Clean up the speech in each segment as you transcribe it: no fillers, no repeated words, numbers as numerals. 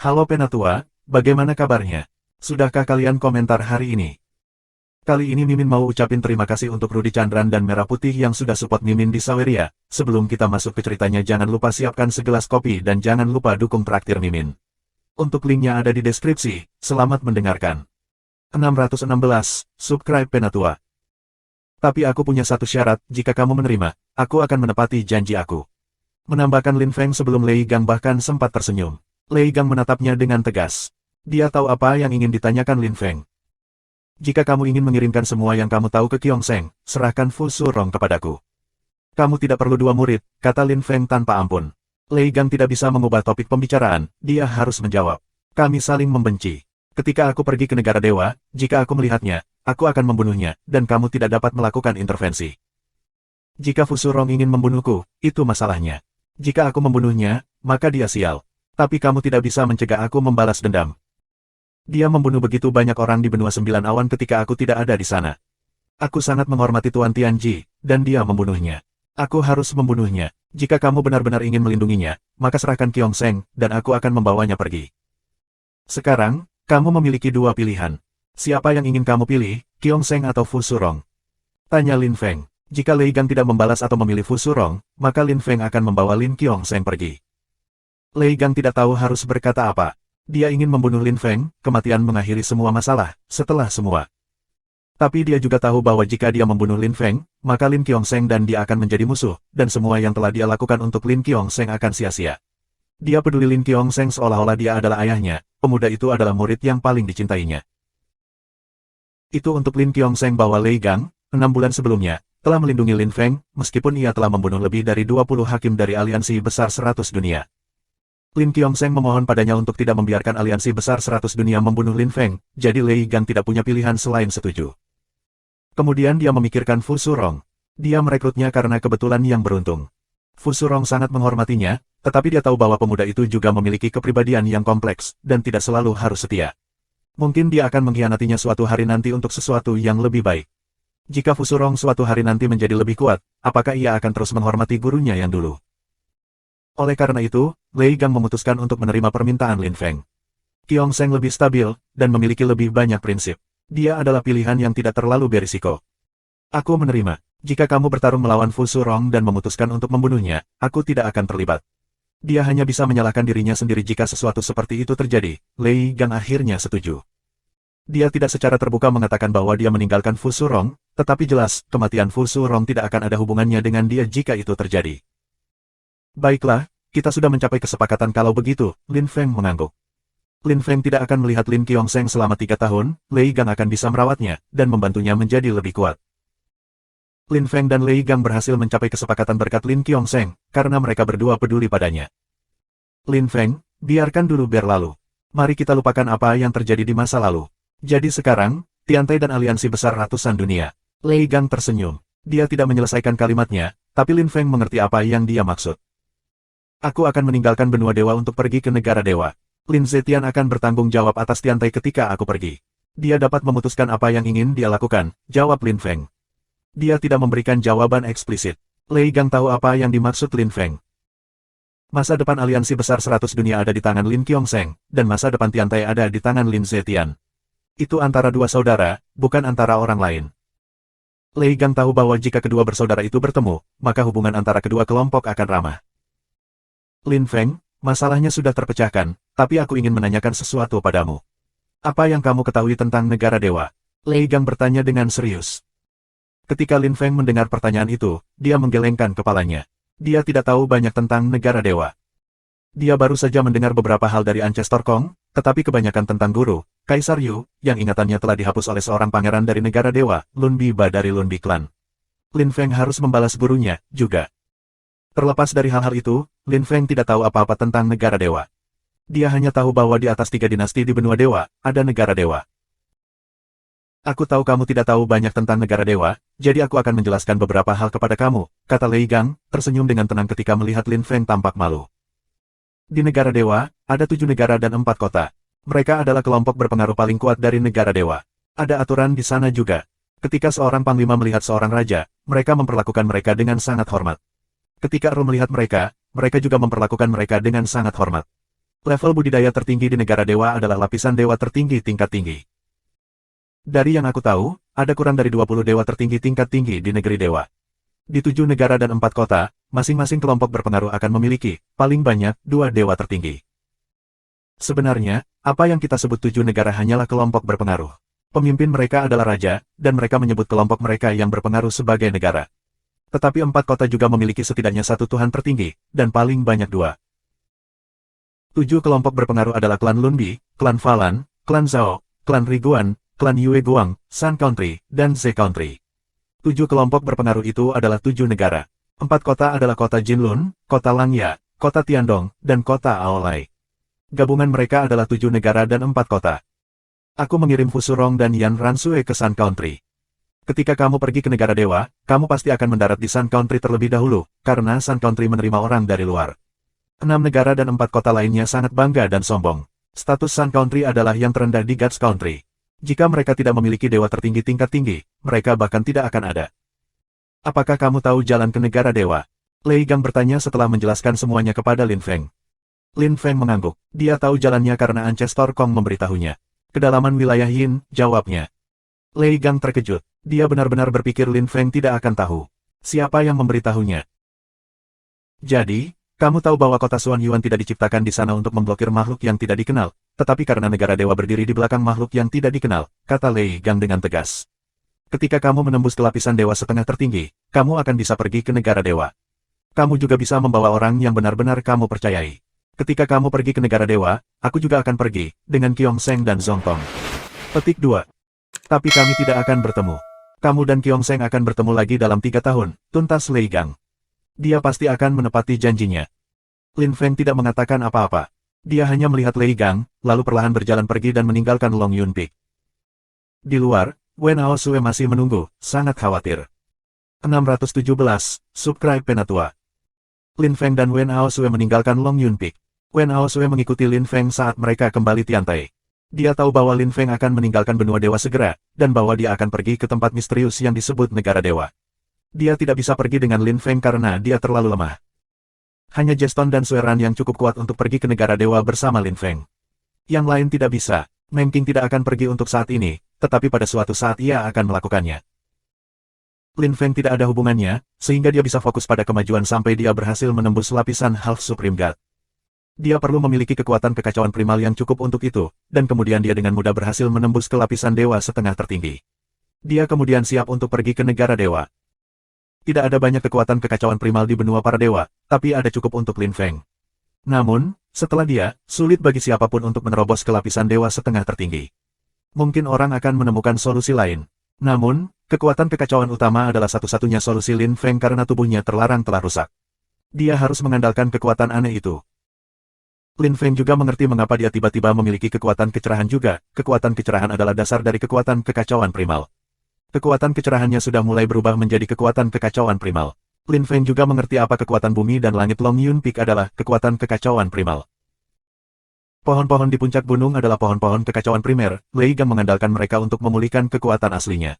Halo Penatua, bagaimana kabarnya? Sudahkah kalian komentar hari ini? Kali ini Mimin mau ucapin terima kasih untuk Rudy Chandran dan Merah Putih yang sudah support Mimin di Saweria. Sebelum kita masuk ke ceritanya jangan lupa siapkan segelas kopi dan jangan lupa dukung traktir Mimin. Untuk linknya ada di deskripsi, selamat mendengarkan. 616, subscribe Penatua. Tapi aku punya satu syarat, jika kamu menerima, aku akan menepati janji aku. Menambahkan Lin Feng sebelum Lei Gang bahkan sempat tersenyum. Lei Gang menatapnya dengan tegas. Dia tahu apa yang ingin ditanyakan Lin Feng. Jika kamu ingin mengirimkan semua yang kamu tahu ke Qiong Sheng, serahkan Fu Surong kepadaku. Kamu tidak perlu dua murid, kata Lin Feng tanpa ampun. Lei Gang tidak bisa mengubah topik pembicaraan, dia harus menjawab. Kami saling membenci. Ketika aku pergi ke negara dewa, jika aku melihatnya, aku akan membunuhnya, dan kamu tidak dapat melakukan intervensi. Jika Fu Surong ingin membunuhku, itu masalahnya. Jika aku membunuhnya, maka dia sial. Tapi kamu tidak bisa mencegah aku membalas dendam. Dia membunuh begitu banyak orang di benua Sembilan Awan ketika aku tidak ada di sana. Aku sangat menghormati Tuan Tianji, dan dia membunuhnya. Aku harus membunuhnya. Jika kamu benar-benar ingin melindunginya, maka serahkan Qiong Sheng, dan aku akan membawanya pergi. Sekarang, kamu memiliki dua pilihan. Siapa yang ingin kamu pilih, Qiong Sheng atau Fu Surong? Tanya Lin Feng. Jika Lei Gang tidak membalas atau memilih Fu Surong, maka Lin Feng akan membawa Lin Qiong Sheng pergi. Lei Gang tidak tahu harus berkata apa. Dia ingin membunuh Lin Feng, kematian mengakhiri semua masalah, setelah semua. Tapi dia juga tahu bahwa jika dia membunuh Lin Feng, maka Lin Qiong Sheng dan dia akan menjadi musuh, dan semua yang telah dia lakukan untuk Lin Qiong Sheng akan sia-sia. Dia peduli Lin Qiong Sheng seolah-olah dia adalah ayahnya, pemuda itu adalah murid yang paling dicintainya. Itu untuk Lin Qiong Sheng bahwa Lei Gang, 6 bulan sebelumnya, telah melindungi Lin Feng, meskipun ia telah membunuh lebih dari 20 hakim dari aliansi besar 100 dunia. Lin Qiong Sheng memohon padanya untuk tidak membiarkan aliansi besar 100 dunia membunuh Lin Feng, jadi Lei Gang tidak punya pilihan selain setuju. Kemudian dia memikirkan Fu Surong. Dia merekrutnya karena kebetulan yang beruntung. Fu Surong sangat menghormatinya, tetapi dia tahu bahwa pemuda itu juga memiliki kepribadian yang kompleks, dan tidak selalu harus setia. Mungkin dia akan mengkhianatinya suatu hari nanti untuk sesuatu yang lebih baik. Jika Fu Surong suatu hari nanti menjadi lebih kuat, apakah ia akan terus menghormati gurunya yang dulu? Oleh karena itu, Lei Gang memutuskan untuk menerima permintaan Lin Feng. Qiong Sheng lebih stabil, dan memiliki lebih banyak prinsip. Dia adalah pilihan yang tidak terlalu berisiko. Aku menerima. Jika kamu bertarung melawan Fu Surong dan memutuskan untuk membunuhnya, aku tidak akan terlibat. Dia hanya bisa menyalahkan dirinya sendiri jika sesuatu seperti itu terjadi. Lei Gang akhirnya setuju. Dia tidak secara terbuka mengatakan bahwa dia meninggalkan Fu Surong, tetapi jelas, kematian Fu Surong tidak akan ada hubungannya dengan dia jika itu terjadi. Baiklah, kita sudah mencapai kesepakatan kalau begitu, Lin Feng mengangguk. Lin Feng tidak akan melihat Lin Qiong Sheng selama 3 tahun, Lei Gang akan bisa merawatnya, dan membantunya menjadi lebih kuat. Lin Feng dan Lei Gang berhasil mencapai kesepakatan berkat Lin Qiong Sheng, karena mereka berdua peduli padanya. Lin Feng, biarkan dulu berlalu. Mari kita lupakan apa yang terjadi di masa lalu. Jadi sekarang, Tiantai dan aliansi besar ratusan dunia. Lei Gang tersenyum. Dia tidak menyelesaikan kalimatnya, tapi Lin Feng mengerti apa yang dia maksud. Aku akan meninggalkan benua dewa untuk pergi ke negara dewa. Lin Zetian akan bertanggung jawab atas Tiantai ketika aku pergi. Dia dapat memutuskan apa yang ingin dia lakukan, jawab Lin Feng. Dia tidak memberikan jawaban eksplisit. Lei Gang tahu apa yang dimaksud Lin Feng. Masa depan aliansi besar 100 dunia ada di tangan Lin Qiong Sheng, dan masa depan Tiantai ada di tangan Lin Zetian. Itu antara dua saudara, bukan antara orang lain. Lei Gang tahu bahwa jika kedua bersaudara itu bertemu, maka hubungan antara kedua kelompok akan ramah. Lin Feng, masalahnya sudah terpecahkan, tapi aku ingin menanyakan sesuatu padamu. Apa yang kamu ketahui tentang negara dewa? Lei Gang bertanya dengan serius. Ketika Lin Feng mendengar pertanyaan itu, dia menggelengkan kepalanya. Dia tidak tahu banyak tentang negara dewa. Dia baru saja mendengar beberapa hal dari Ancestor Kong, tetapi kebanyakan tentang guru, Kaisar Yu, yang ingatannya telah dihapus oleh seorang pangeran dari negara dewa, Lun Biba dari Lun Bi Clan. Lin Feng harus membalas gurunya, juga. Terlepas dari hal-hal itu, Lin Feng tidak tahu apa-apa tentang negara dewa. Dia hanya tahu bahwa di atas 3 dinasti di benua dewa, ada negara dewa. Aku tahu kamu tidak tahu banyak tentang negara dewa, jadi aku akan menjelaskan beberapa hal kepada kamu, kata Lei Gang, tersenyum dengan tenang ketika melihat Lin Feng tampak malu. Di negara dewa, ada 7 negara dan 4 kota. Mereka adalah kelompok berpengaruh paling kuat dari negara dewa. Ada aturan di sana juga. Ketika seorang panglima melihat seorang raja, mereka memperlakukan mereka dengan sangat hormat. Ketika Ru melihat mereka, mereka juga memperlakukan mereka dengan sangat hormat. Level budidaya tertinggi di negara dewa adalah lapisan dewa tertinggi tingkat tinggi. Dari yang aku tahu, ada kurang dari 20 dewa tertinggi tingkat tinggi di negeri dewa. Di 7 negara dan 4 kota, masing-masing kelompok berpengaruh akan memiliki, paling banyak, 2 dewa tertinggi. Sebenarnya, apa yang kita sebut 7 negara hanyalah kelompok berpengaruh. Pemimpin mereka adalah raja, dan mereka menyebut kelompok mereka yang berpengaruh sebagai negara. Tetapi 4 kota juga memiliki setidaknya satu Tuhan tertinggi, dan paling banyak 2. 7 kelompok berpengaruh adalah klan Lunbi, klan Falan, klan Zhao, klan Riguan, klan Yue Guang, Sun Country, dan Ze Country. 7 kelompok berpengaruh itu adalah 7 negara. 4 kota adalah kota Jinlun, kota Langya, kota Tiandong, dan kota Aolai. Gabungan mereka adalah 7 negara dan 4 kota. Aku mengirim Fu Surong dan Yan Ransue ke Sun Country. Ketika kamu pergi ke negara dewa, kamu pasti akan mendarat di Sun Country terlebih dahulu, karena Sun Country menerima orang dari luar. 6 negara dan 4 kota lainnya sangat bangga dan sombong. Status Sun Country adalah yang terendah di Gods Country. Jika mereka tidak memiliki dewa tertinggi tingkat tinggi, mereka bahkan tidak akan ada. Apakah kamu tahu jalan ke negara dewa? Lei Gang bertanya setelah menjelaskan semuanya kepada Lin Feng. Lin Feng mengangguk. Dia tahu jalannya karena Ancestor Kong memberitahunya. Kedalaman wilayah Yin, jawabnya. Lei Gang terkejut. Dia benar-benar berpikir Lin Feng tidak akan tahu. Siapa yang memberitahunya? Jadi, kamu tahu bahwa kota Xuan Yuan tidak diciptakan di sana untuk memblokir makhluk yang tidak dikenal, tetapi karena negara dewa berdiri di belakang makhluk yang tidak dikenal, kata Lei Gang dengan tegas. Ketika kamu menembus ke lapisan dewa setengah tertinggi, kamu akan bisa pergi ke negara dewa. Kamu juga bisa membawa orang yang benar-benar kamu percayai. Ketika kamu pergi ke negara dewa, aku juga akan pergi, dengan Qiong Sheng dan Zong Tong. Petik 2. Tapi kami tidak akan bertemu. Kamu dan Qiong Sheng akan bertemu lagi dalam 3 tahun, tuntas Lei Gang. Dia pasti akan menepati janjinya. Lin Feng tidak mengatakan apa-apa. Dia hanya melihat Lei Gang, lalu perlahan berjalan pergi dan meninggalkan Long Yun Peak. Di luar, Wen Aosue masih menunggu, sangat khawatir. 617, Subscribe Penatua. Lin Feng dan Wen Aosue meninggalkan Long Yun Peak. Wen Aosue mengikuti Lin Feng saat mereka kembali Tiantai. Dia tahu bahwa Lin Feng akan meninggalkan benua dewa segera, dan bahwa dia akan pergi ke tempat misterius yang disebut negara dewa. Dia tidak bisa pergi dengan Lin Feng karena dia terlalu lemah. Hanya Jeston dan Sueran yang cukup kuat untuk pergi ke negara dewa bersama Lin Feng. Yang lain tidak bisa. Meng Qing tidak akan pergi untuk saat ini, tetapi pada suatu saat ia akan melakukannya. Lin Feng tidak ada hubungannya, sehingga dia bisa fokus pada kemajuan sampai dia berhasil menembus lapisan Half Supreme God. Dia perlu memiliki kekuatan kekacauan primal yang cukup untuk itu, dan kemudian dia dengan mudah berhasil menembus ke lapisan dewa setengah tertinggi. Dia kemudian siap untuk pergi ke negara dewa. Tidak ada banyak kekuatan kekacauan primal di benua para dewa, tapi ada cukup untuk Lin Feng. Namun, setelah dia, sulit bagi siapapun untuk menerobos ke lapisan dewa setengah tertinggi. Mungkin orang akan menemukan solusi lain. Namun, kekuatan kekacauan utama adalah satu-satunya solusi Lin Feng karena tubuhnya terlarang telah rusak. Dia harus mengandalkan kekuatan aneh itu. Lin Feng juga mengerti mengapa dia tiba-tiba memiliki kekuatan kecerahan juga. Kekuatan kecerahan adalah dasar dari kekuatan kekacauan primal. Kekuatan kecerahannya sudah mulai berubah menjadi kekuatan kekacauan primal. Lin Feng juga mengerti apa kekuatan bumi dan langit Long Yun Peak adalah kekuatan kekacauan primal. Pohon-pohon di puncak gunung adalah pohon-pohon kekacauan primer, Lei Gang mengandalkan mereka untuk memulihkan kekuatan aslinya.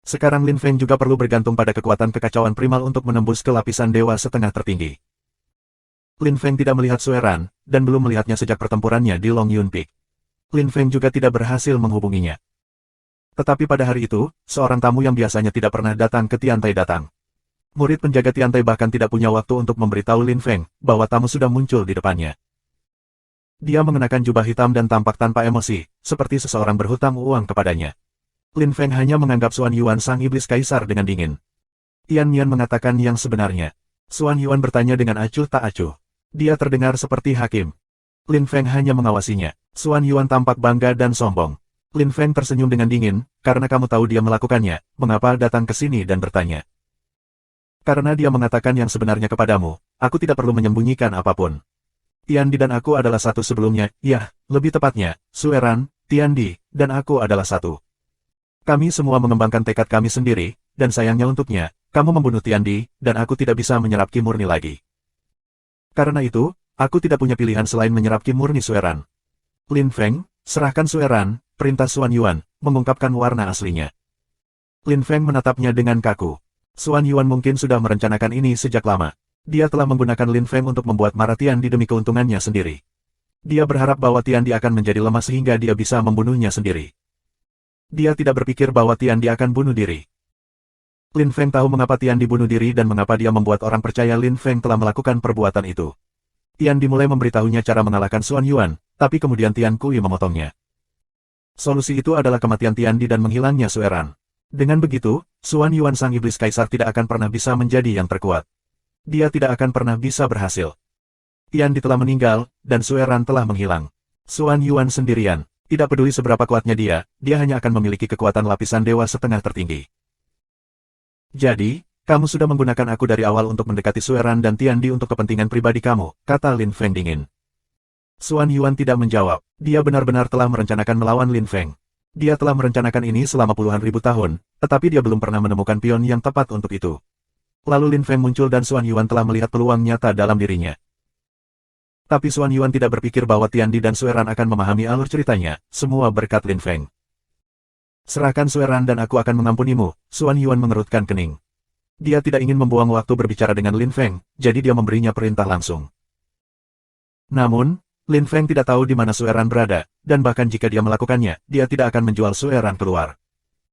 Sekarang Lin Feng juga perlu bergantung pada kekuatan kekacauan primal untuk menembus ke lapisan dewa setengah tertinggi. Lin Feng tidak melihat Sueran, dan belum melihatnya sejak pertempurannya di Long Yun Peak. Lin Feng juga tidak berhasil menghubunginya. Tetapi pada hari itu, seorang tamu yang biasanya tidak pernah datang ke Tiantai datang. Murid penjaga Tiantai bahkan tidak punya waktu untuk memberitahu Lin Feng bahwa tamu sudah muncul di depannya. Dia mengenakan jubah hitam dan tampak tanpa emosi, seperti seseorang berhutang uang kepadanya. Lin Feng hanya menganggap Xuan Yuan sang iblis kaisar dengan dingin. Tian Mian mengatakan yang sebenarnya. Xuan Yuan bertanya dengan acuh tak acuh. Dia terdengar seperti hakim. Lin Feng hanya mengawasinya. Xuan Yuan tampak bangga dan sombong. Lin Feng tersenyum dengan dingin, karena kamu tahu dia melakukannya, mengapa datang ke sini dan bertanya? Karena dia mengatakan yang sebenarnya kepadamu, aku tidak perlu menyembunyikan apapun. Tiandi dan aku adalah satu sebelumnya, ya, lebih tepatnya, Sueran, Tiandi, dan aku adalah satu. Kami semua mengembangkan tekad kami sendiri, dan sayangnya untuknya, kamu membunuh Tiandi, dan aku tidak bisa menyerap Qi murni lagi. Karena itu, aku tidak punya pilihan selain menyerap Qi murni Sueran. Lin Feng, serahkan Sueran, perintah Xuan Yuan, mengungkapkan warna aslinya. Lin Feng menatapnya dengan kaku. Xuan Yuan mungkin sudah merencanakan ini sejak lama. Dia telah menggunakan Lin Feng untuk membuat marah Tiandi demi keuntungannya sendiri. Dia berharap bahwa Tiandi akan menjadi lemah sehingga dia bisa membunuhnya sendiri. Dia tidak berpikir bahwa Tiandi akan bunuh diri. Lin Feng tahu mengapa Tiandi bunuh diri dan mengapa dia membuat orang percaya Lin Feng telah melakukan perbuatan itu. Tiandi mulai memberitahunya cara mengalahkan Xuan Yuan, tapi kemudian Tian Kui memotongnya. Solusi itu adalah kematian Tiandi dan menghilangnya Sueran. Dengan begitu, Xuan Yuan sang iblis kaisar tidak akan pernah bisa menjadi yang terkuat. Dia tidak akan pernah bisa berhasil. Tiandi telah meninggal, dan Sueran telah menghilang. Xuan Yuan sendirian, tidak peduli seberapa kuatnya dia hanya akan memiliki kekuatan lapisan dewa setengah tertinggi. Jadi, kamu sudah menggunakan aku dari awal untuk mendekati Sueran dan Tiandi untuk kepentingan pribadi kamu, kata Lin Feng dingin. Xuan Yuan tidak menjawab, dia benar-benar telah merencanakan melawan Lin Feng. Dia telah merencanakan ini selama puluhan ribu tahun, tetapi dia belum pernah menemukan pion yang tepat untuk itu. Lalu Lin Feng muncul dan Xuan Yuan telah melihat peluang nyata dalam dirinya. Tapi Xuan Yuan tidak berpikir bahwa Tiandi dan Sueran akan memahami alur ceritanya, semua berkat Lin Feng. Serahkan Sueran dan aku akan mengampunimu, Xuan Yuan mengerutkan kening. Dia tidak ingin membuang waktu berbicara dengan Lin Feng, jadi dia memberinya perintah langsung. Namun, Lin Feng tidak tahu di mana Sueran berada, dan bahkan jika dia melakukannya, dia tidak akan menjual Sueran keluar.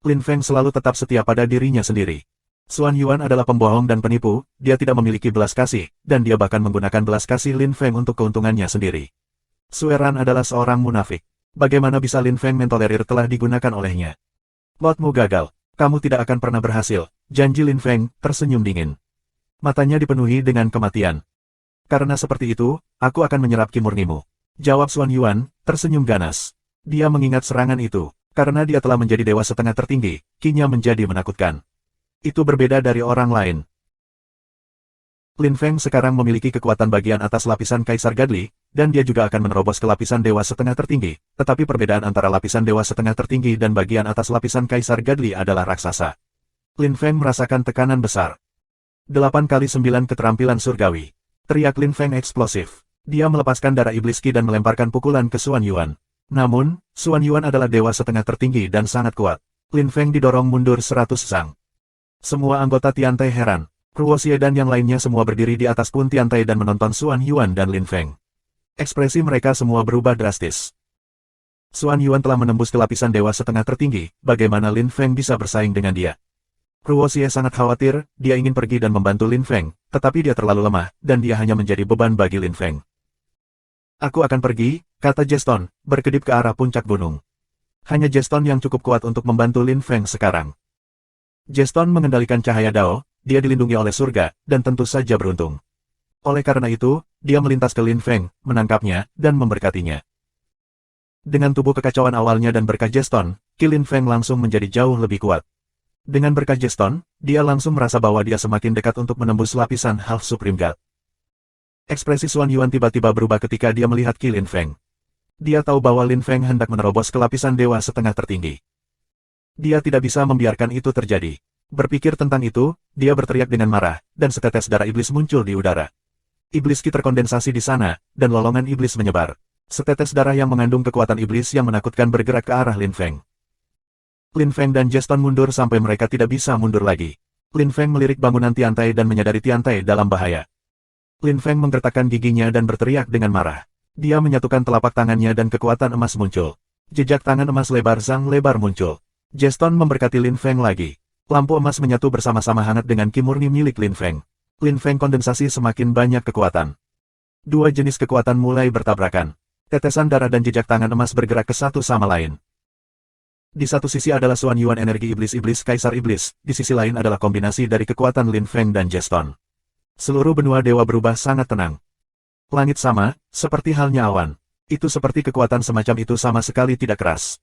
Lin Feng selalu tetap setia pada dirinya sendiri. Xuan Yuan adalah pembohong dan penipu, dia tidak memiliki belas kasih, dan dia bahkan menggunakan belas kasih Lin Feng untuk keuntungannya sendiri. Sueran adalah seorang munafik. Bagaimana bisa Lin Feng mentolerir telah digunakan olehnya? Plotmu gagal, kamu tidak akan pernah berhasil, janji Lin Feng, tersenyum dingin. Matanya dipenuhi dengan kematian. Karena seperti itu, aku akan menyerap ki murnimu. Jawab Xuan Yuan, tersenyum ganas. Dia mengingat serangan itu, karena dia telah menjadi dewa setengah tertinggi, ki-nya menjadi menakutkan. Itu berbeda dari orang lain. Lin Feng sekarang memiliki kekuatan bagian atas lapisan Kaisar Gadli, dan dia juga akan menerobos ke lapisan dewa setengah tertinggi, tetapi perbedaan antara lapisan dewa setengah tertinggi dan bagian atas lapisan Kaisar Gadli adalah raksasa. Lin Feng merasakan tekanan besar. 8 kali 9 keterampilan surgawi. Teriak Lin Feng eksplosif. Dia melepaskan darah iblis Qi dan melemparkan pukulan ke Xuan Yuan. Namun, Xuan Yuan adalah dewa setengah tertinggi dan sangat kuat. Lin Feng didorong mundur 100 sang. Semua anggota Tiantai heran. Ruoxie dan yang lainnya semua berdiri di atas Kun Tiantai dan menonton Xuan Yuan dan Lin Feng. Ekspresi mereka semua berubah drastis. Xuan Yuan telah menembus ke lapisan dewa setengah tertinggi, bagaimana Lin Feng bisa bersaing dengan dia? Ruoxie sangat khawatir, dia ingin pergi dan membantu Lin Feng, tetapi dia terlalu lemah, dan dia hanya menjadi beban bagi Lin Feng. Aku akan pergi, kata Jeston, berkedip ke arah puncak gunung. Hanya Jeston yang cukup kuat untuk membantu Lin Feng sekarang. Jeston mengendalikan cahaya Dao, dia dilindungi oleh surga, dan tentu saja beruntung. Oleh karena itu, dia melintas ke Lin Feng, menangkapnya, dan memberkatinya. Dengan tubuh kekacauan awalnya dan berkah Jeston, Ki Lin Feng langsung menjadi jauh lebih kuat. Dengan berkah Jeston, dia langsung merasa bahwa dia semakin dekat untuk menembus lapisan Half Supreme God. Ekspresi Xuan Yuan tiba-tiba berubah ketika dia melihat Ki Lin Feng. Dia tahu bahwa Lin Feng hendak menerobos ke lapisan dewa setengah tertinggi. Dia tidak bisa membiarkan itu terjadi. Berpikir tentang itu, dia berteriak dengan marah, dan setetes darah iblis muncul di udara. Iblis Qi terkondensasi di sana, dan lolongan iblis menyebar. Setetes darah yang mengandung kekuatan iblis yang menakutkan bergerak ke arah Lin Feng. Lin Feng dan Jeston mundur sampai mereka tidak bisa mundur lagi. Lin Feng melirik bangunan Tiantai dan menyadari Tiantai dalam bahaya. Lin Feng menggertakkan giginya dan berteriak dengan marah. Dia menyatukan telapak tangannya dan kekuatan emas muncul. Jejak tangan emas lebar Zhang lebar muncul. Jeston memberkati Lin Feng lagi. Lampu emas menyatu bersama-sama hangat dengan ki murni milik Lin Feng. Lin Feng kondensasi semakin banyak kekuatan. Dua jenis kekuatan mulai bertabrakan. Tetesan darah dan jejak tangan emas bergerak ke satu sama lain. Di satu sisi adalah Xuan Yuan energi iblis-iblis Kaisar Iblis, di sisi lain adalah kombinasi dari kekuatan Lin Feng dan Jeston. Seluruh benua dewa berubah sangat tenang. Langit sama, seperti halnya awan. Itu seperti kekuatan semacam itu sama sekali tidak keras.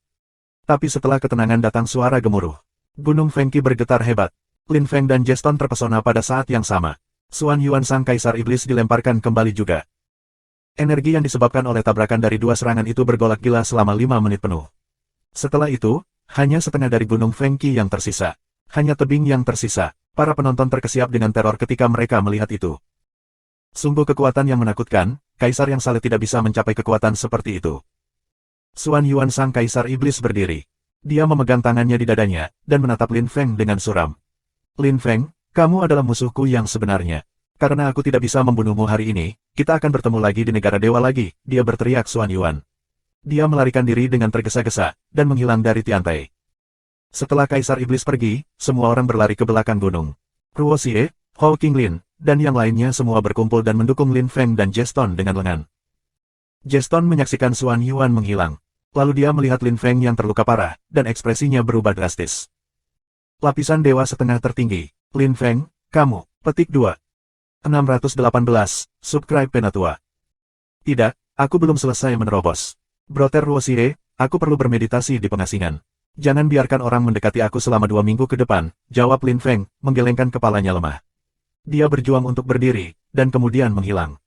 Tapi setelah ketenangan datang suara gemuruh. Gunung Fengqi bergetar hebat. Lin Feng dan Jeston terpesona pada saat yang sama. Xuan Yuan sang Kaisar Iblis dilemparkan kembali juga. Energi yang disebabkan oleh tabrakan dari dua serangan itu bergolak gila selama 5 menit penuh. Setelah itu, hanya setengah dari Gunung Fengqi yang tersisa. Hanya tebing yang tersisa. Para penonton terkesiap dengan teror ketika mereka melihat itu. Sungguh kekuatan yang menakutkan, Kaisar yang saleh tidak bisa mencapai kekuatan seperti itu. Xuan Yuan sang Kaisar Iblis berdiri. Dia memegang tangannya di dadanya, dan menatap Lin Feng dengan suram. Lin Feng, kamu adalah musuhku yang sebenarnya. Karena aku tidak bisa membunuhmu hari ini, kita akan bertemu lagi di negara dewa lagi, dia berteriak Xuan Yuan. Dia melarikan diri dengan tergesa-gesa, dan menghilang dari tiantai. Setelah Kaisar Iblis pergi, semua orang berlari ke belakang gunung. Ruo Xie, Hou Qinglin, dan yang lainnya semua berkumpul dan mendukung Lin Feng dan Jeston dengan lengan. Jeston menyaksikan Xuan Yuan menghilang. Lalu dia melihat Lin Feng yang terluka parah, dan ekspresinya berubah drastis. Lapisan Dewa Setengah Tertinggi. Lin Feng, kamu. Petik 2. 618. Subscribe Penatua. Tidak, aku belum selesai menerobos. Broter Ruo Xie, aku perlu bermeditasi di pengasingan. Jangan biarkan orang mendekati aku selama 2 minggu ke depan, jawab Lin Feng, menggelengkan kepalanya lemah. Dia berjuang untuk berdiri, dan kemudian menghilang.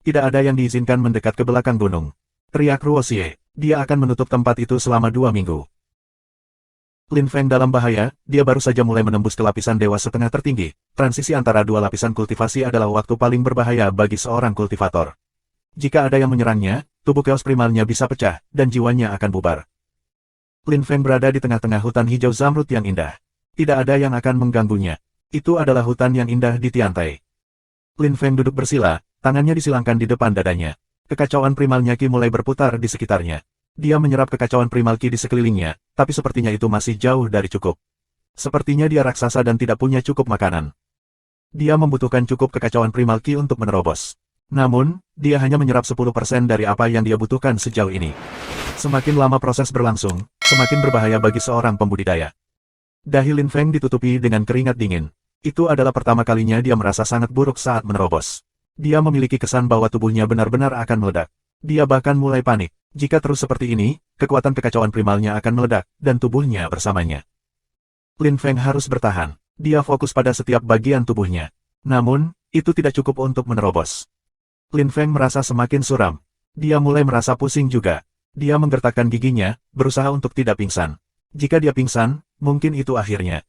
Tidak ada yang diizinkan mendekat ke belakang gunung. Teriak Ruo Xie, dia akan menutup tempat itu selama 2 minggu. Lin Feng dalam bahaya, dia baru saja mulai menembus ke lapisan Dewa Setengah Tertinggi. Transisi antara dua lapisan kultivasi adalah waktu paling berbahaya bagi seorang kultivator. Jika ada yang menyerangnya, tubuh Chaos primalnya bisa pecah, dan jiwanya akan bubar. Lin Feng berada di tengah-tengah hutan hijau zamrud yang indah. Tidak ada yang akan mengganggunya. Itu adalah hutan yang indah di tiantai. Lin Feng duduk bersila, tangannya disilangkan di depan dadanya. Kekacauan primalnya Qi mulai berputar di sekitarnya. Dia menyerap kekacauan primal Qi di sekelilingnya, tapi sepertinya itu masih jauh dari cukup. Sepertinya dia raksasa dan tidak punya cukup makanan. Dia membutuhkan cukup kekacauan primal Qi untuk menerobos. Namun, dia hanya menyerap 10% dari apa yang dia butuhkan sejauh ini. Semakin lama proses berlangsung, semakin berbahaya bagi seorang pembudidaya. Dahi Lin Feng ditutupi dengan keringat dingin. Itu adalah pertama kalinya dia merasa sangat buruk saat menerobos. Dia memiliki kesan bahwa tubuhnya benar-benar akan meledak. Dia bahkan mulai panik. Jika terus seperti ini, kekuatan kekacauan primalnya akan meledak, dan tubuhnya bersamanya. Lin Feng harus bertahan. Dia fokus pada setiap bagian tubuhnya. Namun, itu tidak cukup untuk menerobos. Lin Feng merasa semakin suram. Dia mulai merasa pusing juga. Dia menggertakkan giginya, berusaha untuk tidak pingsan. Jika dia pingsan, mungkin itu akhirnya.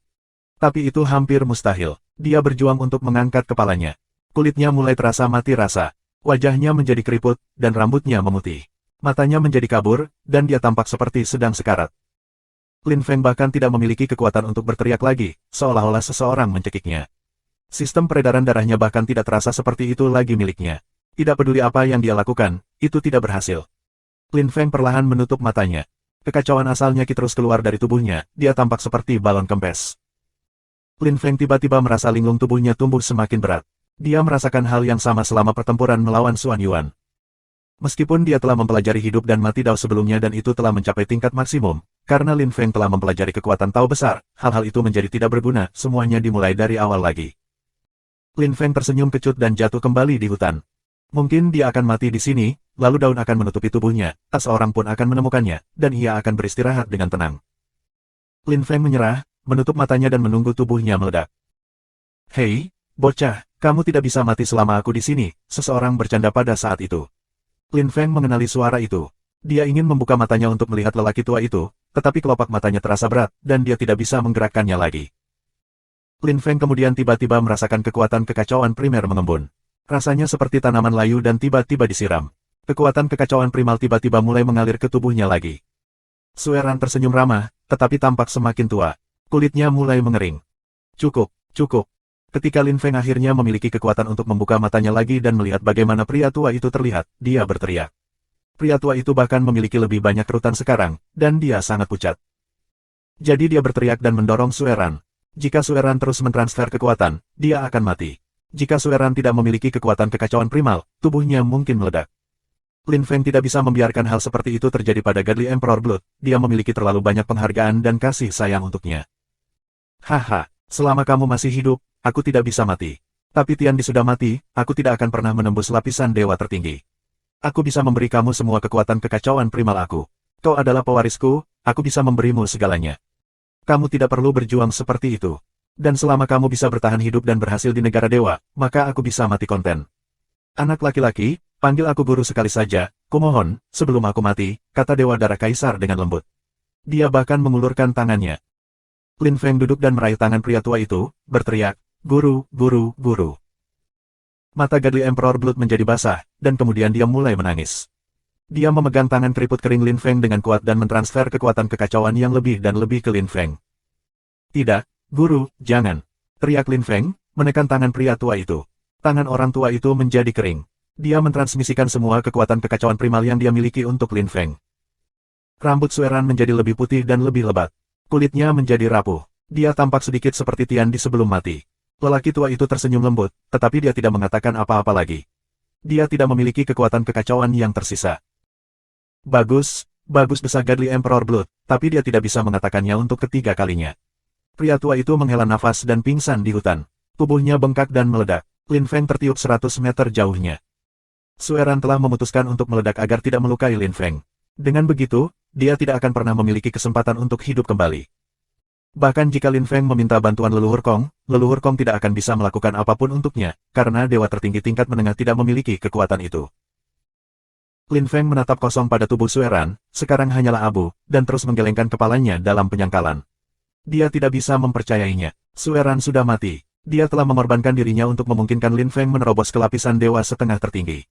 Tapi itu hampir mustahil. Dia berjuang untuk mengangkat kepalanya. Kulitnya mulai terasa mati rasa. Wajahnya menjadi keriput, dan rambutnya memutih. Matanya menjadi kabur, dan dia tampak seperti sedang sekarat. Lin Feng bahkan tidak memiliki kekuatan untuk berteriak lagi, seolah-olah seseorang mencekiknya. Sistem peredaran darahnya bahkan tidak terasa seperti itu lagi miliknya. Tidak peduli apa yang dia lakukan, itu tidak berhasil. Lin Feng perlahan menutup matanya. Kekacauan asalnya terus keluar dari tubuhnya, dia tampak seperti balon kempes. Lin Feng tiba-tiba merasa linglung tubuhnya tumbuh semakin berat. Dia merasakan hal yang sama selama pertempuran melawan Xuan Yuan. Meskipun dia telah mempelajari hidup dan mati Dao sebelumnya dan itu telah mencapai tingkat maksimum, karena Lin Feng telah mempelajari kekuatan Tao besar, hal-hal itu menjadi tidak berguna, semuanya dimulai dari awal lagi. Lin Feng tersenyum kecut dan jatuh kembali di hutan. Mungkin dia akan mati di sini, lalu daun akan menutupi tubuhnya, tak seorang pun akan menemukannya, dan ia akan beristirahat dengan tenang. Lin Feng menyerah, menutup matanya dan menunggu tubuhnya meledak. Hei, bocah, kamu tidak bisa mati selama aku di sini, seseorang bercanda pada saat itu. Lin Feng mengenali suara itu. Dia ingin membuka matanya untuk melihat lelaki tua itu, tetapi kelopak matanya terasa berat, dan dia tidak bisa menggerakkannya lagi. Lin Feng kemudian tiba-tiba merasakan kekuatan kekacauan primer mengembun. Rasanya seperti tanaman layu dan tiba-tiba disiram. Kekuatan kekacauan primal tiba-tiba mulai mengalir ke tubuhnya lagi. Sueran tersenyum ramah, tetapi tampak semakin tua. Kulitnya mulai mengering. Cukup, cukup. Ketika Lin Feng akhirnya memiliki kekuatan untuk membuka matanya lagi dan melihat bagaimana pria tua itu terlihat, dia berteriak. Pria tua itu bahkan memiliki lebih banyak kerutan sekarang, dan dia sangat pucat. Jadi dia berteriak dan mendorong Sueran. Jika Sueran terus mentransfer kekuatan, dia akan mati. Jika Sueran tidak memiliki kekuatan kekacauan primal, tubuhnya mungkin meledak. Lin Feng tidak bisa membiarkan hal seperti itu terjadi pada Godly Emperor Blood, dia memiliki terlalu banyak penghargaan dan kasih sayang untuknya. Haha, selama kamu masih hidup, aku tidak bisa mati. Tapi Tiandi sudah mati, aku tidak akan pernah menembus lapisan dewa tertinggi. Aku bisa memberi kamu semua kekuatan kekacauan primal aku. Kau adalah pewarisku, aku bisa memberimu segalanya. Kamu tidak perlu berjuang seperti itu. Dan selama kamu bisa bertahan hidup dan berhasil di negara dewa, maka aku bisa mati konten. Anak laki-laki, panggil aku guru sekali saja, kumohon, sebelum aku mati, kata Dewa Darah Kaisar dengan lembut. Dia bahkan mengulurkan tangannya. Lin Feng duduk dan meraih tangan pria tua itu, berteriak, "Guru, guru, guru." Mata Godly Emperor Blood menjadi basah, dan kemudian dia mulai menangis. Dia memegang tangan keriput kering Lin Feng dengan kuat dan mentransfer kekuatan kekacauan yang lebih dan lebih ke Lin Feng. "Tidak, guru, jangan!" teriak Lin Feng, menekan tangan pria tua itu. Tangan orang tua itu menjadi kering. Dia mentransmisikan semua kekuatan kekacauan primal yang dia miliki untuk Lin Feng. Rambut Sueran menjadi lebih putih dan lebih lebat. Kulitnya menjadi rapuh. Dia tampak sedikit seperti Tian di sebelum mati. Lelaki tua itu tersenyum lembut, tetapi dia tidak mengatakan apa-apa lagi. Dia tidak memiliki kekuatan kekacauan yang tersisa. Bagus, bagus besar Godly Emperor Blood, tapi dia tidak bisa mengatakannya untuk ketiga kalinya. Pria tua itu menghela nafas dan pingsan di hutan. Tubuhnya bengkak dan meledak. Lin Feng tertiup 100 meter jauhnya. Sueran telah memutuskan untuk meledak agar tidak melukai Lin Feng. Dengan begitu, dia tidak akan pernah memiliki kesempatan untuk hidup kembali. Bahkan jika Lin Feng meminta bantuan Leluhur Kong tidak akan bisa melakukan apapun untuknya, karena dewa tertinggi tingkat menengah tidak memiliki kekuatan itu. Lin Feng menatap kosong pada tubuh Sueran, sekarang hanyalah abu, dan terus menggelengkan kepalanya dalam penyangkalan. Dia tidak bisa mempercayainya. Sueran sudah mati. Dia telah mengorbankan dirinya untuk memungkinkan Lin Feng menerobos ke lapisan dewa setengah tertinggi.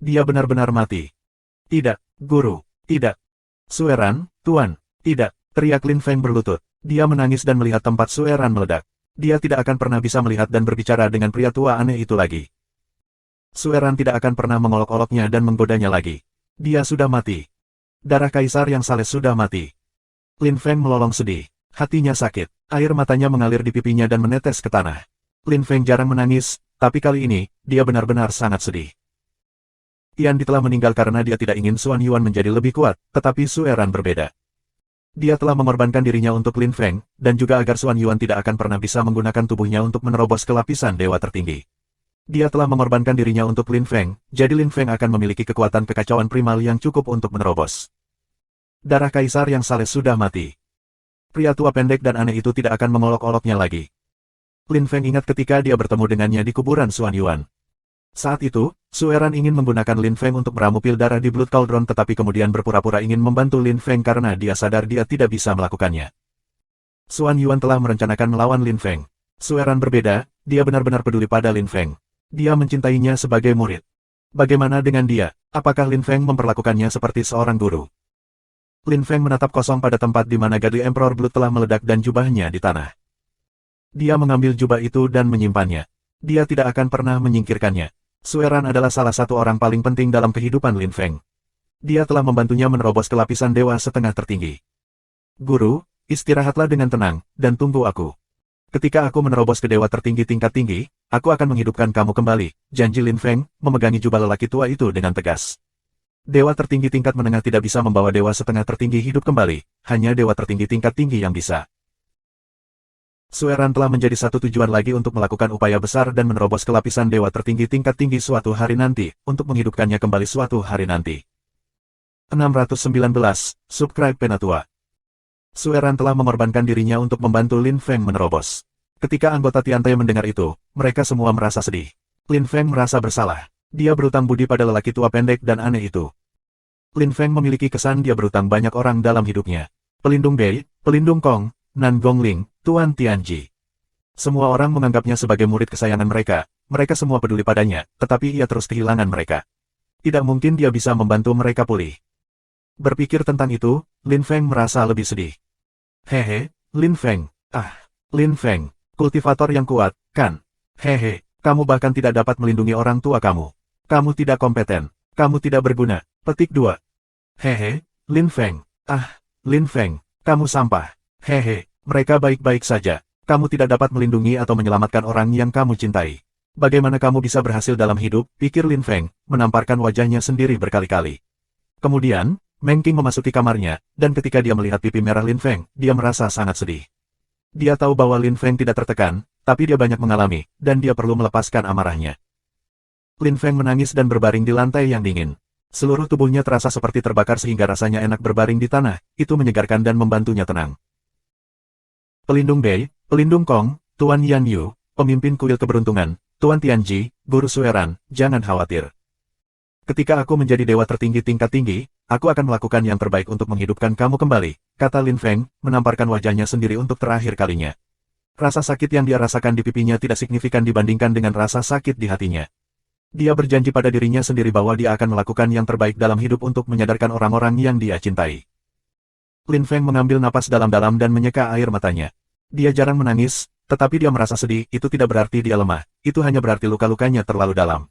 Dia benar-benar mati. Tidak, guru, tidak. Sueran, tuan, tidak, teriak Lin Feng berlutut. Dia menangis dan melihat tempat Sueran meledak. Dia tidak akan pernah bisa melihat dan berbicara dengan pria tua aneh itu lagi. Sueran tidak akan pernah mengolok-oloknya dan menggodanya lagi. Dia sudah mati. Darah kaisar yang saleh sudah mati. Lin Feng melolong sedih. Hatinya sakit. Air matanya mengalir di pipinya dan menetes ke tanah. Lin Feng jarang menangis, tapi kali ini, dia benar-benar sangat sedih. Tian Di telah meninggal karena dia tidak ingin Xuan Yuan menjadi lebih kuat, tetapi Sueran berbeda. Dia telah mengorbankan dirinya untuk Lin Feng, dan juga agar Xuan Yuan tidak akan pernah bisa menggunakan tubuhnya untuk menerobos ke lapisan dewa tertinggi. Dia telah mengorbankan dirinya untuk Lin Feng, jadi Lin Feng akan memiliki kekuatan kekacauan primal yang cukup untuk menerobos. Darah kaisar yang saleh sudah mati. Pria tua pendek dan aneh itu tidak akan mengolok-oloknya lagi. Lin Feng ingat ketika dia bertemu dengannya di kuburan Xuan Yuan. Saat itu, Sueran ingin menggunakan Lin Feng untuk meramu pil darah di Blood Cauldron tetapi kemudian berpura-pura ingin membantu Lin Feng karena dia sadar dia tidak bisa melakukannya. Xuan Yuan telah merencanakan melawan Lin Feng. Sueran berbeda, dia benar-benar peduli pada Lin Feng. Dia mencintainya sebagai murid. Bagaimana dengan dia? Apakah Lin Feng memperlakukannya seperti seorang guru? Lin Feng menatap kosong pada tempat di mana Godly Emperor Blood telah meledak dan jubahnya di tanah. Dia mengambil jubah itu dan menyimpannya. Dia tidak akan pernah menyingkirkannya. Sueran adalah salah satu orang paling penting dalam kehidupan Lin Feng. Dia telah membantunya menerobos ke lapisan dewa setengah tertinggi. Guru, istirahatlah dengan tenang, dan tunggu aku. Ketika aku menerobos ke dewa tertinggi tingkat tinggi, aku akan menghidupkan kamu kembali, janji Lin Feng, memegangi jubah lelaki tua itu dengan tegas. Dewa tertinggi tingkat menengah tidak bisa membawa dewa setengah tertinggi hidup kembali, hanya dewa tertinggi tingkat tinggi yang bisa. Sueran telah menjadi satu tujuan lagi untuk melakukan upaya besar dan menerobos ke lapisan dewa tertinggi tingkat tinggi suatu hari nanti, untuk menghidupkannya kembali suatu hari nanti. 619, Subscribe Penatua. Sueran telah mengorbankan dirinya untuk membantu Lin Feng menerobos. Ketika anggota Tiantai mendengar itu, mereka semua merasa sedih. Lin Feng merasa bersalah. Dia berutang budi pada lelaki tua pendek dan aneh itu. Lin Feng memiliki kesan dia berutang banyak orang dalam hidupnya. Pelindung Bei, Pelindung Kong, Nan Gongling, Tuan Tianji. Semua orang menganggapnya sebagai murid kesayangan mereka, mereka semua peduli padanya, tetapi ia terus kehilangan mereka. Tidak mungkin dia bisa membantu mereka pulih. Berpikir tentang itu, Lin Feng merasa lebih sedih. Hehe, Lin Feng, Lin Feng, kultivator yang kuat, kan? Hehe, kamu bahkan tidak dapat melindungi orang tua kamu. Kamu tidak kompeten, kamu tidak berguna. Petik 2. Hehe, Lin Feng, Lin Feng, kamu sampah. Hehe. Mereka baik-baik saja. Kamu tidak dapat melindungi atau menyelamatkan orang yang kamu cintai. Bagaimana kamu bisa berhasil dalam hidup, pikir Lin Feng, menamparkan wajahnya sendiri berkali-kali. Kemudian, Meng Qing memasuki kamarnya, dan ketika dia melihat pipi merah Lin Feng, dia merasa sangat sedih. Dia tahu bahwa Lin Feng tidak tertekan, tapi dia banyak mengalami, dan dia perlu melepaskan amarahnya. Lin Feng menangis dan berbaring di lantai yang dingin. Seluruh tubuhnya terasa seperti terbakar sehingga rasanya enak berbaring di tanah, itu menyegarkan dan membantunya tenang. Pelindung Bei, Pelindung Kong, Tuan Yan Yu, pemimpin kuil keberuntungan, Tuan Tianji, Guru Sueran, jangan khawatir. Ketika aku menjadi dewa tertinggi tingkat tinggi, aku akan melakukan yang terbaik untuk menghidupkan kamu kembali, kata Lin Feng, menamparkan wajahnya sendiri untuk terakhir kalinya. Rasa sakit yang dia rasakan di pipinya tidak signifikan dibandingkan dengan rasa sakit di hatinya. Dia berjanji pada dirinya sendiri bahwa dia akan melakukan yang terbaik dalam hidup untuk menyadarkan orang-orang yang dia cintai. Lin Feng mengambil napas dalam-dalam dan menyeka air matanya. Dia jarang menangis, tetapi dia merasa sedih, itu tidak berarti dia lemah, itu hanya berarti luka-lukanya terlalu dalam.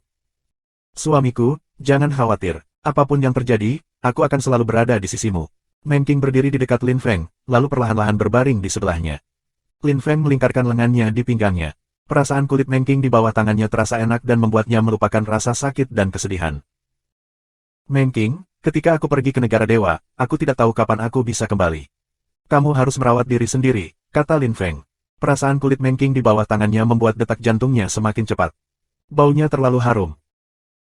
Suamiku, jangan khawatir. Apapun yang terjadi, aku akan selalu berada di sisimu. Meng Qing berdiri di dekat Lin Feng, lalu perlahan-lahan berbaring di sebelahnya. Lin Feng melingkarkan lengannya di pinggangnya. Perasaan kulit Meng Qing di bawah tangannya terasa enak dan membuatnya melupakan rasa sakit dan kesedihan. Meng Qing, ketika aku pergi ke negara dewa, aku tidak tahu kapan aku bisa kembali. Kamu harus merawat diri sendiri, kata Lin Feng. Perasaan kulit Meng Qing di bawah tangannya membuat detak jantungnya semakin cepat. Baunya terlalu harum.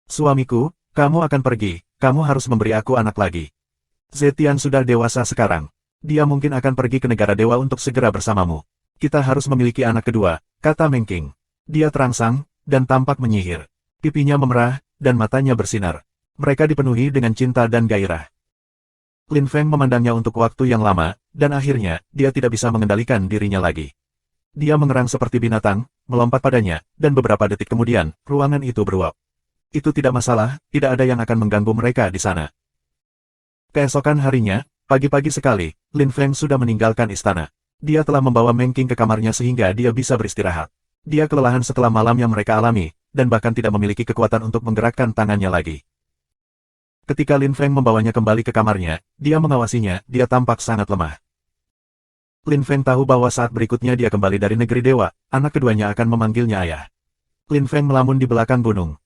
Suamiku, kamu akan pergi, kamu harus memberi aku anak lagi. Zetian sudah dewasa sekarang. Dia mungkin akan pergi ke negara dewa untuk segera bersamamu. Kita harus memiliki anak kedua, kata Meng Qing. Dia terangsang, dan tampak menyihir. Pipinya memerah, dan matanya bersinar. Mereka dipenuhi dengan cinta dan gairah. Lin Feng memandangnya untuk waktu yang lama, dan akhirnya, dia tidak bisa mengendalikan dirinya lagi. Dia mengerang seperti binatang, melompat padanya, dan beberapa detik kemudian, ruangan itu beruap. Itu tidak masalah, tidak ada yang akan mengganggu mereka di sana. Keesokan harinya, pagi-pagi sekali, Lin Feng sudah meninggalkan istana. Dia telah membawa Meng Qing ke kamarnya sehingga dia bisa beristirahat. Dia kelelahan setelah malam yang mereka alami, dan bahkan tidak memiliki kekuatan untuk menggerakkan tangannya lagi. Ketika Lin Feng membawanya kembali ke kamarnya, dia mengawasinya, dia tampak sangat lemah. Lin Feng tahu bahwa saat berikutnya dia kembali dari negeri dewa, anak keduanya akan memanggilnya ayah. Lin Feng melamun di belakang gunung.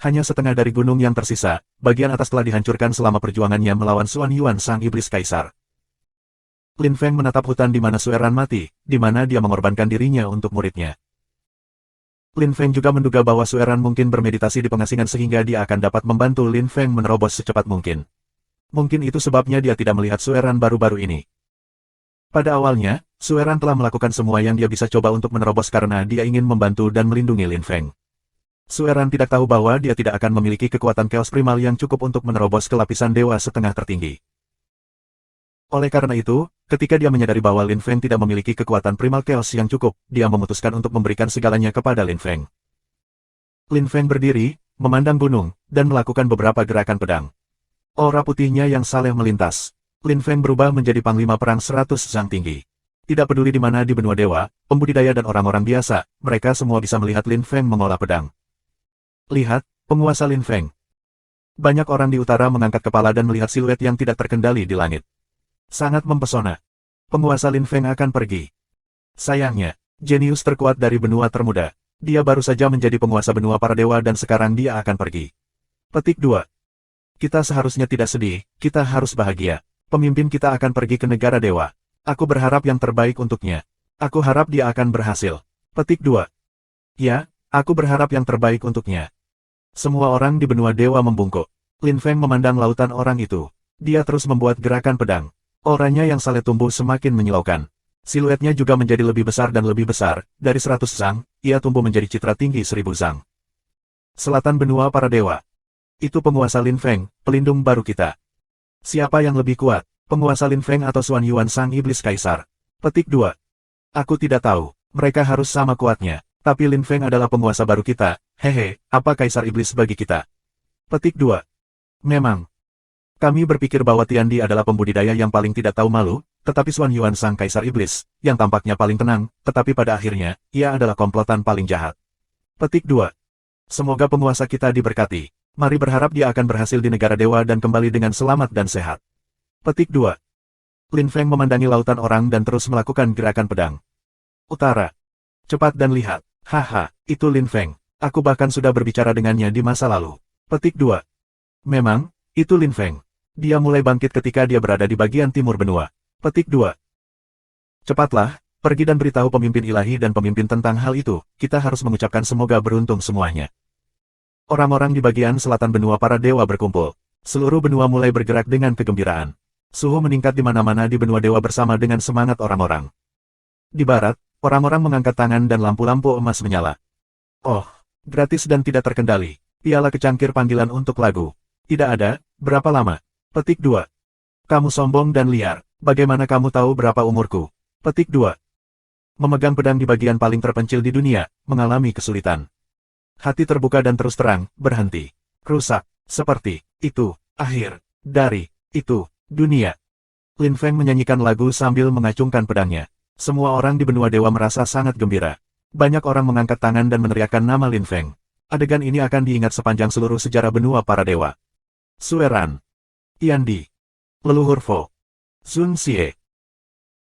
Hanya setengah dari gunung yang tersisa, bagian atas telah dihancurkan selama perjuangannya melawan Xuan Yuan sang iblis kaisar. Lin Feng menatap hutan di mana Sueran mati, di mana dia mengorbankan dirinya untuk muridnya. Lin Feng juga menduga bahwa Sueran mungkin bermeditasi di pengasingan sehingga dia akan dapat membantu Lin Feng menerobos secepat mungkin. Mungkin itu sebabnya dia tidak melihat Sueran baru-baru ini. Pada awalnya, Sueran telah melakukan semua yang dia bisa coba untuk menerobos karena dia ingin membantu dan melindungi Lin Feng. Sueran tidak tahu bahwa dia tidak akan memiliki kekuatan chaos primal yang cukup untuk menerobos ke lapisan dewa setengah tertinggi. Oleh karena itu, ketika dia menyadari bahwa Lin Feng tidak memiliki kekuatan primal chaos yang cukup, dia memutuskan untuk memberikan segalanya kepada Lin Feng. Lin Feng berdiri, memandang gunung, dan melakukan beberapa gerakan pedang. Aura putihnya yang saleh melintas. Lin Feng berubah menjadi panglima perang 100 zang tinggi. Tidak peduli di mana di benua dewa, pembudidaya dan orang-orang biasa, mereka semua bisa melihat Lin Feng mengolah pedang. Lihat, penguasa Lin Feng. Banyak orang di utara mengangkat kepala dan melihat siluet yang tidak terkendali di langit. Sangat mempesona. Penguasa Lin Feng akan pergi. Sayangnya, jenius terkuat dari benua termuda. Dia baru saja menjadi penguasa benua para dewa dan sekarang dia akan pergi. Petik 2. Kita seharusnya tidak sedih, kita harus bahagia. Pemimpin kita akan pergi ke negara dewa. Aku berharap yang terbaik untuknya. Aku harap dia akan berhasil. Petik 2. Ya, aku berharap yang terbaik untuknya. Semua orang di benua dewa membungkuk. Lin Feng memandang lautan orang itu. Dia terus membuat gerakan pedang. Auranya yang saleh tumbuh semakin menyilaukan. Siluetnya juga menjadi lebih besar dan lebih besar. Dari 100 zang, ia tumbuh menjadi citra tinggi 1000 zang. Selatan benua para dewa. Itu penguasa Lin Feng, pelindung baru kita. Siapa yang lebih kuat, penguasa Lin Feng atau Xuan Yuan sang iblis kaisar? Petik 2. Aku tidak tahu. Mereka harus sama kuatnya. Tapi Lin Feng adalah penguasa baru kita, hehe, apa kaisar iblis bagi kita? Petik 2. Memang. Kami berpikir bahwa Tiandi adalah pembudidaya yang paling tidak tahu malu, tetapi Xuan Yuan sang kaisar iblis, yang tampaknya paling tenang, tetapi pada akhirnya, ia adalah komplotan paling jahat. Petik 2. Semoga penguasa kita diberkati. Mari berharap dia akan berhasil di negara dewa dan kembali dengan selamat dan sehat. Petik 2. Lin Feng memandangi lautan orang dan terus melakukan gerakan pedang. Utara. Cepat dan lihat. Haha, itu Lin Feng. Aku bahkan sudah berbicara dengannya di masa lalu. Petik 2. Memang, itu Lin Feng. Dia mulai bangkit ketika dia berada di bagian timur benua. Petik 2. Cepatlah, pergi dan beritahu pemimpin ilahi dan pemimpin tentang hal itu. Kita harus mengucapkan semoga beruntung semuanya. Orang-orang di bagian selatan benua para dewa berkumpul. Seluruh benua mulai bergerak dengan kegembiraan. Suhu meningkat di mana-mana di benua dewa bersama dengan semangat orang-orang. Di barat, orang-orang mengangkat tangan dan lampu-lampu emas menyala. Oh, gratis dan tidak terkendali. Piala kecangkir panggilan untuk lagu. Tidak ada, berapa lama? Petik 2. Kamu sombong dan liar. Bagaimana kamu tahu berapa umurku? Petik 2. Memegang pedang di bagian paling terpencil di dunia, mengalami kesulitan. Hati terbuka dan terus terang, berhenti. Rusak, seperti, itu, akhir, dari, itu, dunia. Lin Feng menyanyikan lagu sambil mengacungkan pedangnya. Semua orang di benua dewa merasa sangat gembira. Banyak orang mengangkat tangan dan meneriakkan nama Lin Feng. Adegan ini akan diingat sepanjang seluruh sejarah benua para dewa. Sueran, Yan Di, leluhur Vo, Sun Xie.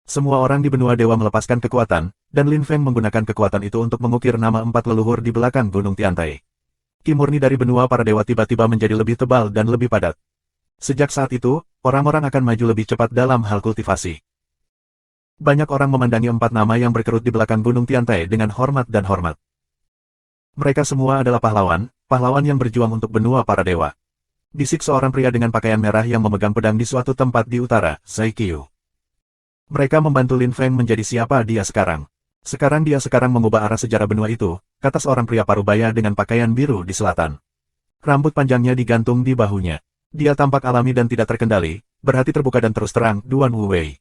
Semua orang di benua dewa melepaskan kekuatan, dan Lin Feng menggunakan kekuatan itu untuk mengukir nama 4 leluhur di belakang Gunung Tiantai. Ki murni dari benua para dewa tiba-tiba menjadi lebih tebal dan lebih padat. Sejak saat itu, orang-orang akan maju lebih cepat dalam hal kultivasi. Banyak orang memandangi 4 nama yang berkerut di belakang Gunung Tiantai dengan hormat dan hormat. Mereka semua adalah pahlawan, pahlawan yang berjuang untuk benua para dewa. Bisik seorang pria dengan pakaian merah yang memegang pedang di suatu tempat di utara, Zai Qiu. Mereka membantu Lin Feng menjadi siapa dia sekarang. Sekarang dia mengubah arah sejarah benua itu, kata seorang pria parubaya dengan pakaian biru di selatan. Rambut panjangnya digantung di bahunya. Dia tampak alami dan tidak terkendali, berhati terbuka dan terus terang, Duan Wu Wei.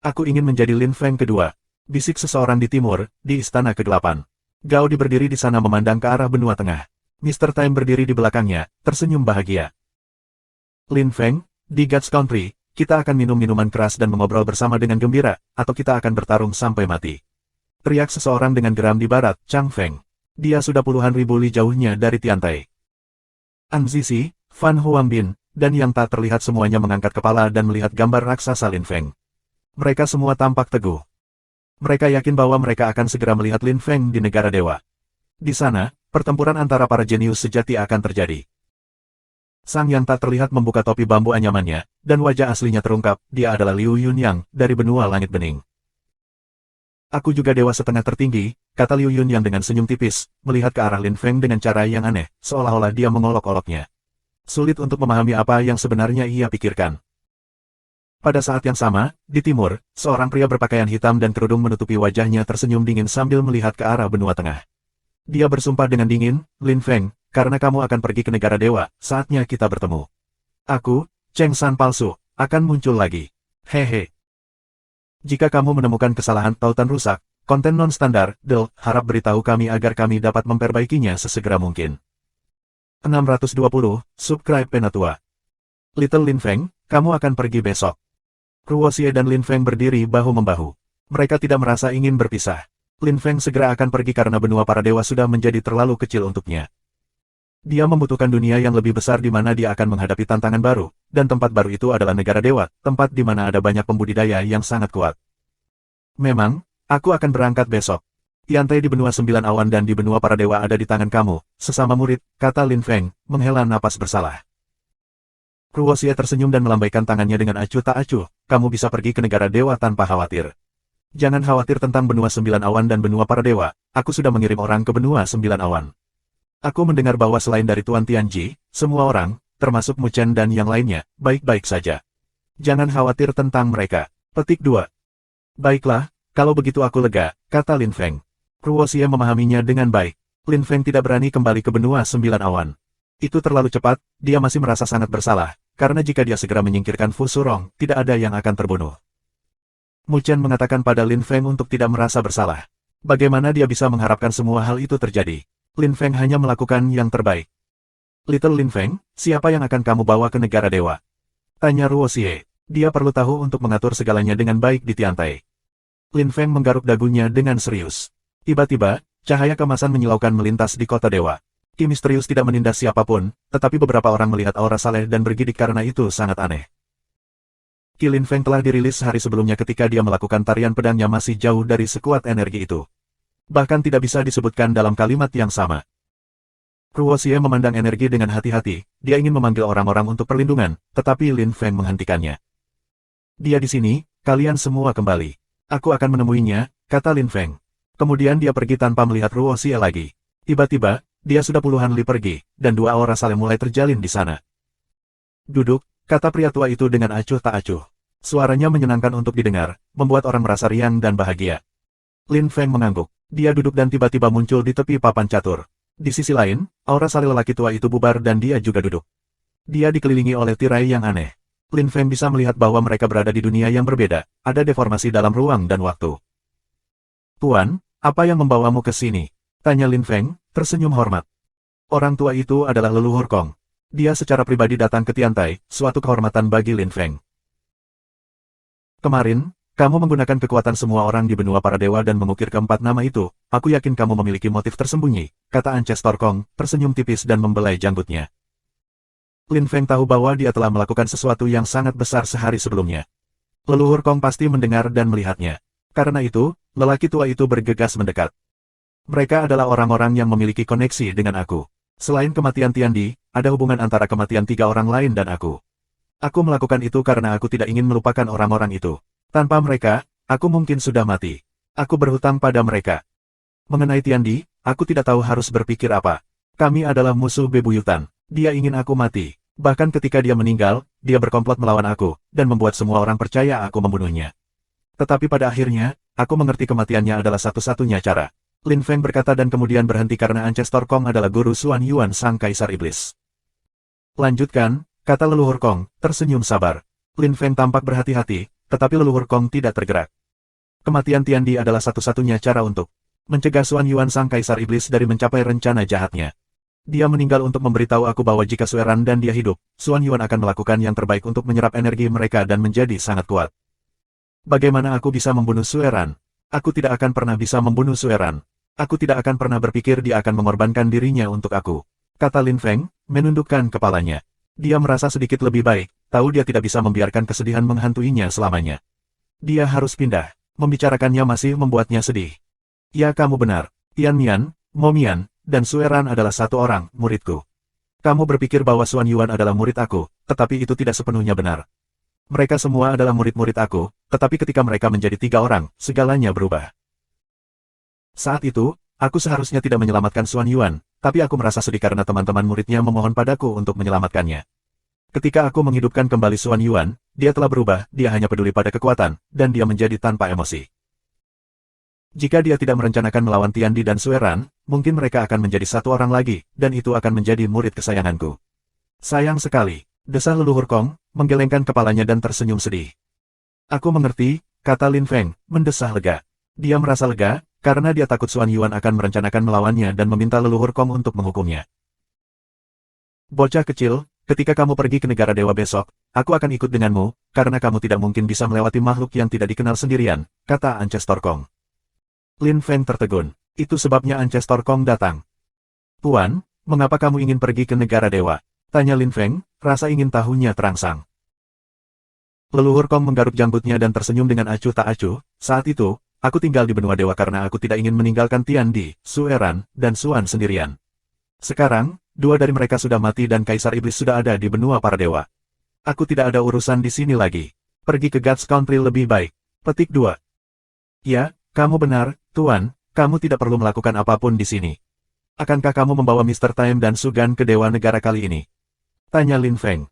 Aku ingin menjadi Lin Feng kedua. Bisik seseorang di timur, di istana ke-8. Gao Di berdiri di sana memandang ke arah benua tengah. Mr. Time berdiri di belakangnya, tersenyum bahagia. Lin Feng, di God's Country, kita akan minum minuman keras dan mengobrol bersama dengan gembira, atau kita akan bertarung sampai mati. Teriak seseorang dengan geram di barat, Chang Feng. Dia sudah puluhan ribu li jauhnya dari Tiantai. An Zizi, Fan Huangbin, dan yang tak terlihat semuanya mengangkat kepala dan melihat gambar raksasa Lin Feng. Mereka semua tampak teguh. Mereka yakin bahwa mereka akan segera melihat Lin Feng di negara dewa. Di sana, pertempuran antara para jenius sejati akan terjadi. Sang yang tak terlihat membuka topi bambu anyamannya, dan wajah aslinya terungkap, dia adalah Liu Yunyang, dari benua langit bening. Aku juga dewa setengah tertinggi, kata Liu Yunyang dengan senyum tipis, melihat ke arah Lin Feng dengan cara yang aneh, seolah-olah dia mengolok-oloknya. Sulit untuk memahami apa yang sebenarnya ia pikirkan. Pada saat yang sama, di timur, seorang pria berpakaian hitam dan kerudung menutupi wajahnya tersenyum dingin sambil melihat ke arah benua tengah. Dia bersumpah dengan dingin, Lin Feng, karena kamu akan pergi ke negara dewa, saatnya kita bertemu. Aku, Cheng San palsu, akan muncul lagi. Hehe. Jika kamu menemukan kesalahan tautan rusak, konten non-standar, harap beritahu kami agar kami dapat memperbaikinya sesegera mungkin. 620, subscribe Penatua. Little Lin Feng, kamu akan pergi besok. Ruo Xie dan Lin Feng berdiri bahu-membahu. Mereka tidak merasa ingin berpisah. Lin Feng segera akan pergi karena benua para dewa sudah menjadi terlalu kecil untuknya. Dia membutuhkan dunia yang lebih besar di mana dia akan menghadapi tantangan baru, dan tempat baru itu adalah negara dewa, tempat di mana ada banyak pembudidaya yang sangat kuat. Memang, aku akan berangkat besok. Tiantai di benua 9 awan dan di benua para dewa ada di tangan kamu, sesama murid, kata Lin Feng, menghela napas bersalah. Ruo Xie tersenyum dan melambaikan tangannya dengan acuh tak acuh, kamu bisa pergi ke negara dewa tanpa khawatir. Jangan khawatir tentang benua 9 awan dan benua para dewa, aku sudah mengirim orang ke benua 9 awan. Aku mendengar bahwa selain dari Tuan Tianji, semua orang, termasuk Mu Chen dan yang lainnya, baik-baik saja. Jangan khawatir tentang mereka. Petik 2. Baiklah, kalau begitu aku lega, kata Lin Feng. Ruo Xie memahaminya dengan baik. Lin Feng tidak berani kembali ke benua 9 awan. Itu terlalu cepat, dia masih merasa sangat bersalah. Karena jika dia segera menyingkirkan Fu Surong, tidak ada yang akan terbunuh. Mu Chen mengatakan pada Lin Feng untuk tidak merasa bersalah. Bagaimana dia bisa mengharapkan semua hal itu terjadi? Lin Feng hanya melakukan yang terbaik. Little Lin Feng, siapa yang akan kamu bawa ke negara dewa? Tanya Ruo Xie. Dia perlu tahu untuk mengatur segalanya dengan baik di Tiantai. Lin Feng menggaruk dagunya dengan serius. Tiba-tiba, cahaya kemasan menyilaukan melintas di kota dewa. Ki misterius tidak menindas siapapun, tetapi beberapa orang melihat aura saleh dan bergidik karena itu sangat aneh. Ki Lin Feng telah dirilis hari sebelumnya ketika dia melakukan tarian pedangnya masih jauh dari sekuat energi itu. Bahkan tidak bisa disebutkan dalam kalimat yang sama. Ruo Xie memandang energi dengan hati-hati, dia ingin memanggil orang-orang untuk perlindungan, tetapi Lin Feng menghentikannya. Dia di sini, kalian semua kembali. Aku akan menemuinya, kata Lin Feng. Kemudian dia pergi tanpa melihat Ruo Xie lagi. Tiba-tiba, dia sudah puluhan li pergi, dan dua aura saleh mulai terjalin di sana. Duduk, kata pria tua itu dengan acuh tak acuh. Suaranya menyenangkan untuk didengar, membuat orang merasa riang dan bahagia. Lin Feng mengangguk. Dia duduk dan tiba-tiba muncul di tepi papan catur. Di sisi lain, aura saleh lelaki tua itu bubar dan dia juga duduk. Dia dikelilingi oleh tirai yang aneh. Lin Feng bisa melihat bahwa mereka berada di dunia yang berbeda, ada deformasi dalam ruang dan waktu. Tuan, apa yang membawamu ke sini? Tanya Lin Feng, tersenyum hormat. Orang tua itu adalah leluhur Kong. Dia secara pribadi datang ke Tiantai, suatu kehormatan bagi Lin Feng. Kemarin, kamu menggunakan kekuatan semua orang di benua para dewa dan mengukir keempat nama itu. Aku yakin kamu memiliki motif tersembunyi, kata Ancestor Kong, tersenyum tipis dan membelai janggutnya. Lin Feng tahu bahwa dia telah melakukan sesuatu yang sangat besar sehari sebelumnya. Leluhur Kong pasti mendengar dan melihatnya. Karena itu, lelaki tua itu bergegas mendekat. Mereka adalah orang-orang yang memiliki koneksi dengan aku. Selain kematian Tiandi, ada hubungan antara kematian 3 orang lain dan aku. Aku melakukan itu karena aku tidak ingin melupakan orang-orang itu. Tanpa mereka, aku mungkin sudah mati. Aku berhutang pada mereka. Mengenai Tiandi, aku tidak tahu harus berpikir apa. Kami adalah musuh bebuyutan. Dia ingin aku mati. Bahkan ketika dia meninggal, dia berkomplot melawan aku, dan membuat semua orang percaya aku membunuhnya. Tetapi pada akhirnya, aku mengerti kematiannya adalah satu-satunya cara. Lin Feng berkata dan kemudian berhenti karena Ancestor Kong adalah guru Xuan Yuan sang kaisar iblis. Lanjutkan, kata leluhur Kong, tersenyum sabar. Lin Feng tampak berhati-hati, tetapi leluhur Kong tidak tergerak. Kematian Tiandi adalah satu-satunya cara untuk mencegah Xuan Yuan sang kaisar iblis dari mencapai rencana jahatnya. Dia meninggal untuk memberitahu aku bahwa jika Sueran dan dia hidup, Xuan Yuan akan melakukan yang terbaik untuk menyerap energi mereka dan menjadi sangat kuat. Bagaimana aku bisa membunuh Sueran? Aku tidak akan pernah bisa membunuh Sueran. Aku tidak akan pernah berpikir dia akan mengorbankan dirinya untuk aku, kata Lin Feng, menundukkan kepalanya. Dia merasa sedikit lebih baik, tahu dia tidak bisa membiarkan kesedihan menghantuinya selamanya. Dia harus pindah. Membicarakannya masih membuatnya sedih. Ya, kamu benar. Tian Mian, Mo Mian, dan Sueran adalah satu orang, muridku. Kamu berpikir bahwa Xuan Yuan adalah murid aku, tetapi itu tidak sepenuhnya benar. Mereka semua adalah murid-murid aku, tetapi ketika mereka menjadi 3 orang, segalanya berubah. Saat itu, aku seharusnya tidak menyelamatkan Xuan Yuan, tapi aku merasa sedih karena teman-teman muridnya memohon padaku untuk menyelamatkannya. Ketika aku menghidupkan kembali Xuan Yuan, dia telah berubah, dia hanya peduli pada kekuatan, dan dia menjadi tanpa emosi. Jika dia tidak merencanakan melawan Tiandi dan Sueran, mungkin mereka akan menjadi satu orang lagi, dan itu akan menjadi murid kesayanganku. Sayang sekali, desah leluhur Kong, menggelengkan kepalanya dan tersenyum sedih. Aku mengerti, kata Lin Feng, mendesah lega. Dia merasa lega, karena dia takut Xuan Yuan akan merencanakan melawannya dan meminta leluhur Kong untuk menghukumnya. Bocah kecil, ketika kamu pergi ke negara dewa besok, aku akan ikut denganmu, karena kamu tidak mungkin bisa melewati makhluk yang tidak dikenal sendirian, kata Ancestor Kong. Lin Feng tertegun. Itu sebabnya Ancestor Kong datang. Tuan, mengapa kamu ingin pergi ke negara dewa? Tanya Lin Feng, rasa ingin tahunya terangsang. Leluhur Kong menggaruk janggutnya dan tersenyum dengan acuh tak acuh. Saat itu, aku tinggal di benua dewa karena aku tidak ingin meninggalkan Tiandi, Sueran, dan Xuan sendirian. Sekarang, 2 dari mereka sudah mati dan Kaisar Iblis sudah ada di benua para dewa. Aku tidak ada urusan di sini lagi. Pergi ke God's Country lebih baik. Petik 2. Ya, kamu benar, Tuan, kamu tidak perlu melakukan apapun di sini. Akankah kamu membawa Mr. Time dan Sugan ke Dewa Negara kali ini? Tanya Lin Feng.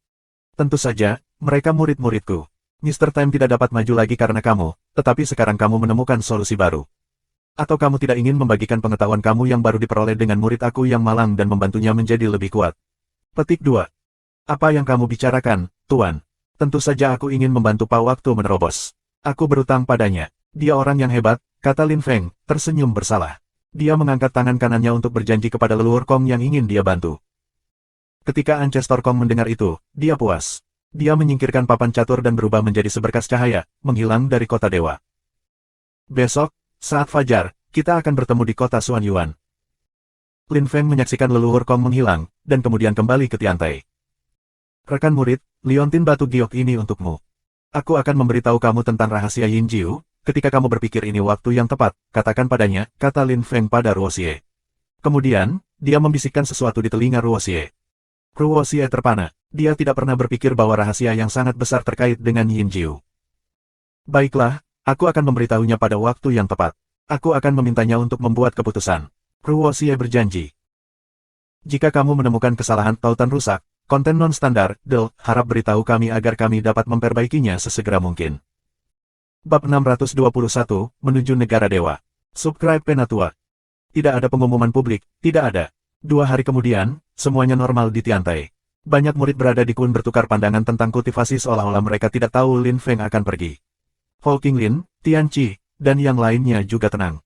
Tentu saja, mereka murid-muridku. Mr. Time tidak dapat maju lagi karena kamu, tetapi sekarang kamu menemukan solusi baru. Atau kamu tidak ingin membagikan pengetahuan kamu yang baru diperoleh dengan murid aku yang malang dan membantunya menjadi lebih kuat? Petik 2. Apa yang kamu bicarakan, Tuan? Tentu saja aku ingin membantu Pak waktu menerobos. Aku berutang padanya. Dia orang yang hebat, kata Lin Feng, tersenyum bersalah. Dia mengangkat tangan kanannya untuk berjanji kepada leluhur Kong yang ingin dia bantu. Ketika Ancestor Kong mendengar itu, dia puas. Dia menyingkirkan papan catur dan berubah menjadi seberkas cahaya, menghilang dari kota dewa. Besok, saat fajar, kita akan bertemu di kota Xuan Yuan. Lin Feng menyaksikan leluhur Kong menghilang, dan kemudian kembali ke Tiantai. Rekan murid, liontin batu giok ini untukmu. Aku akan memberitahu kamu tentang rahasia Yin Jiu. Ketika kamu berpikir ini waktu yang tepat, katakan padanya, kata Lin Feng pada Ruoxie. Kemudian, dia membisikkan sesuatu di telinga Ruoxie. Ruoxie terpana. Dia tidak pernah berpikir bahwa rahasia yang sangat besar terkait dengan Yin Jiu. Baiklah, aku akan memberitahunya pada waktu yang tepat. Aku akan memintanya untuk membuat keputusan. Ruoxie berjanji. Jika kamu menemukan kesalahan tautan rusak, konten non-standar, harap beritahu kami agar kami dapat memperbaikinya sesegera mungkin. Bab 621, Menuju Negara Dewa. Subscribe Penatua. Tidak ada pengumuman publik, tidak ada. 2 hari kemudian, semuanya normal di Tiantai. Banyak murid berada di Kun bertukar pandangan tentang kultivasi seolah-olah mereka tidak tahu Lin Feng akan pergi. Folking Lin, Tian Qi, dan yang lainnya juga tenang.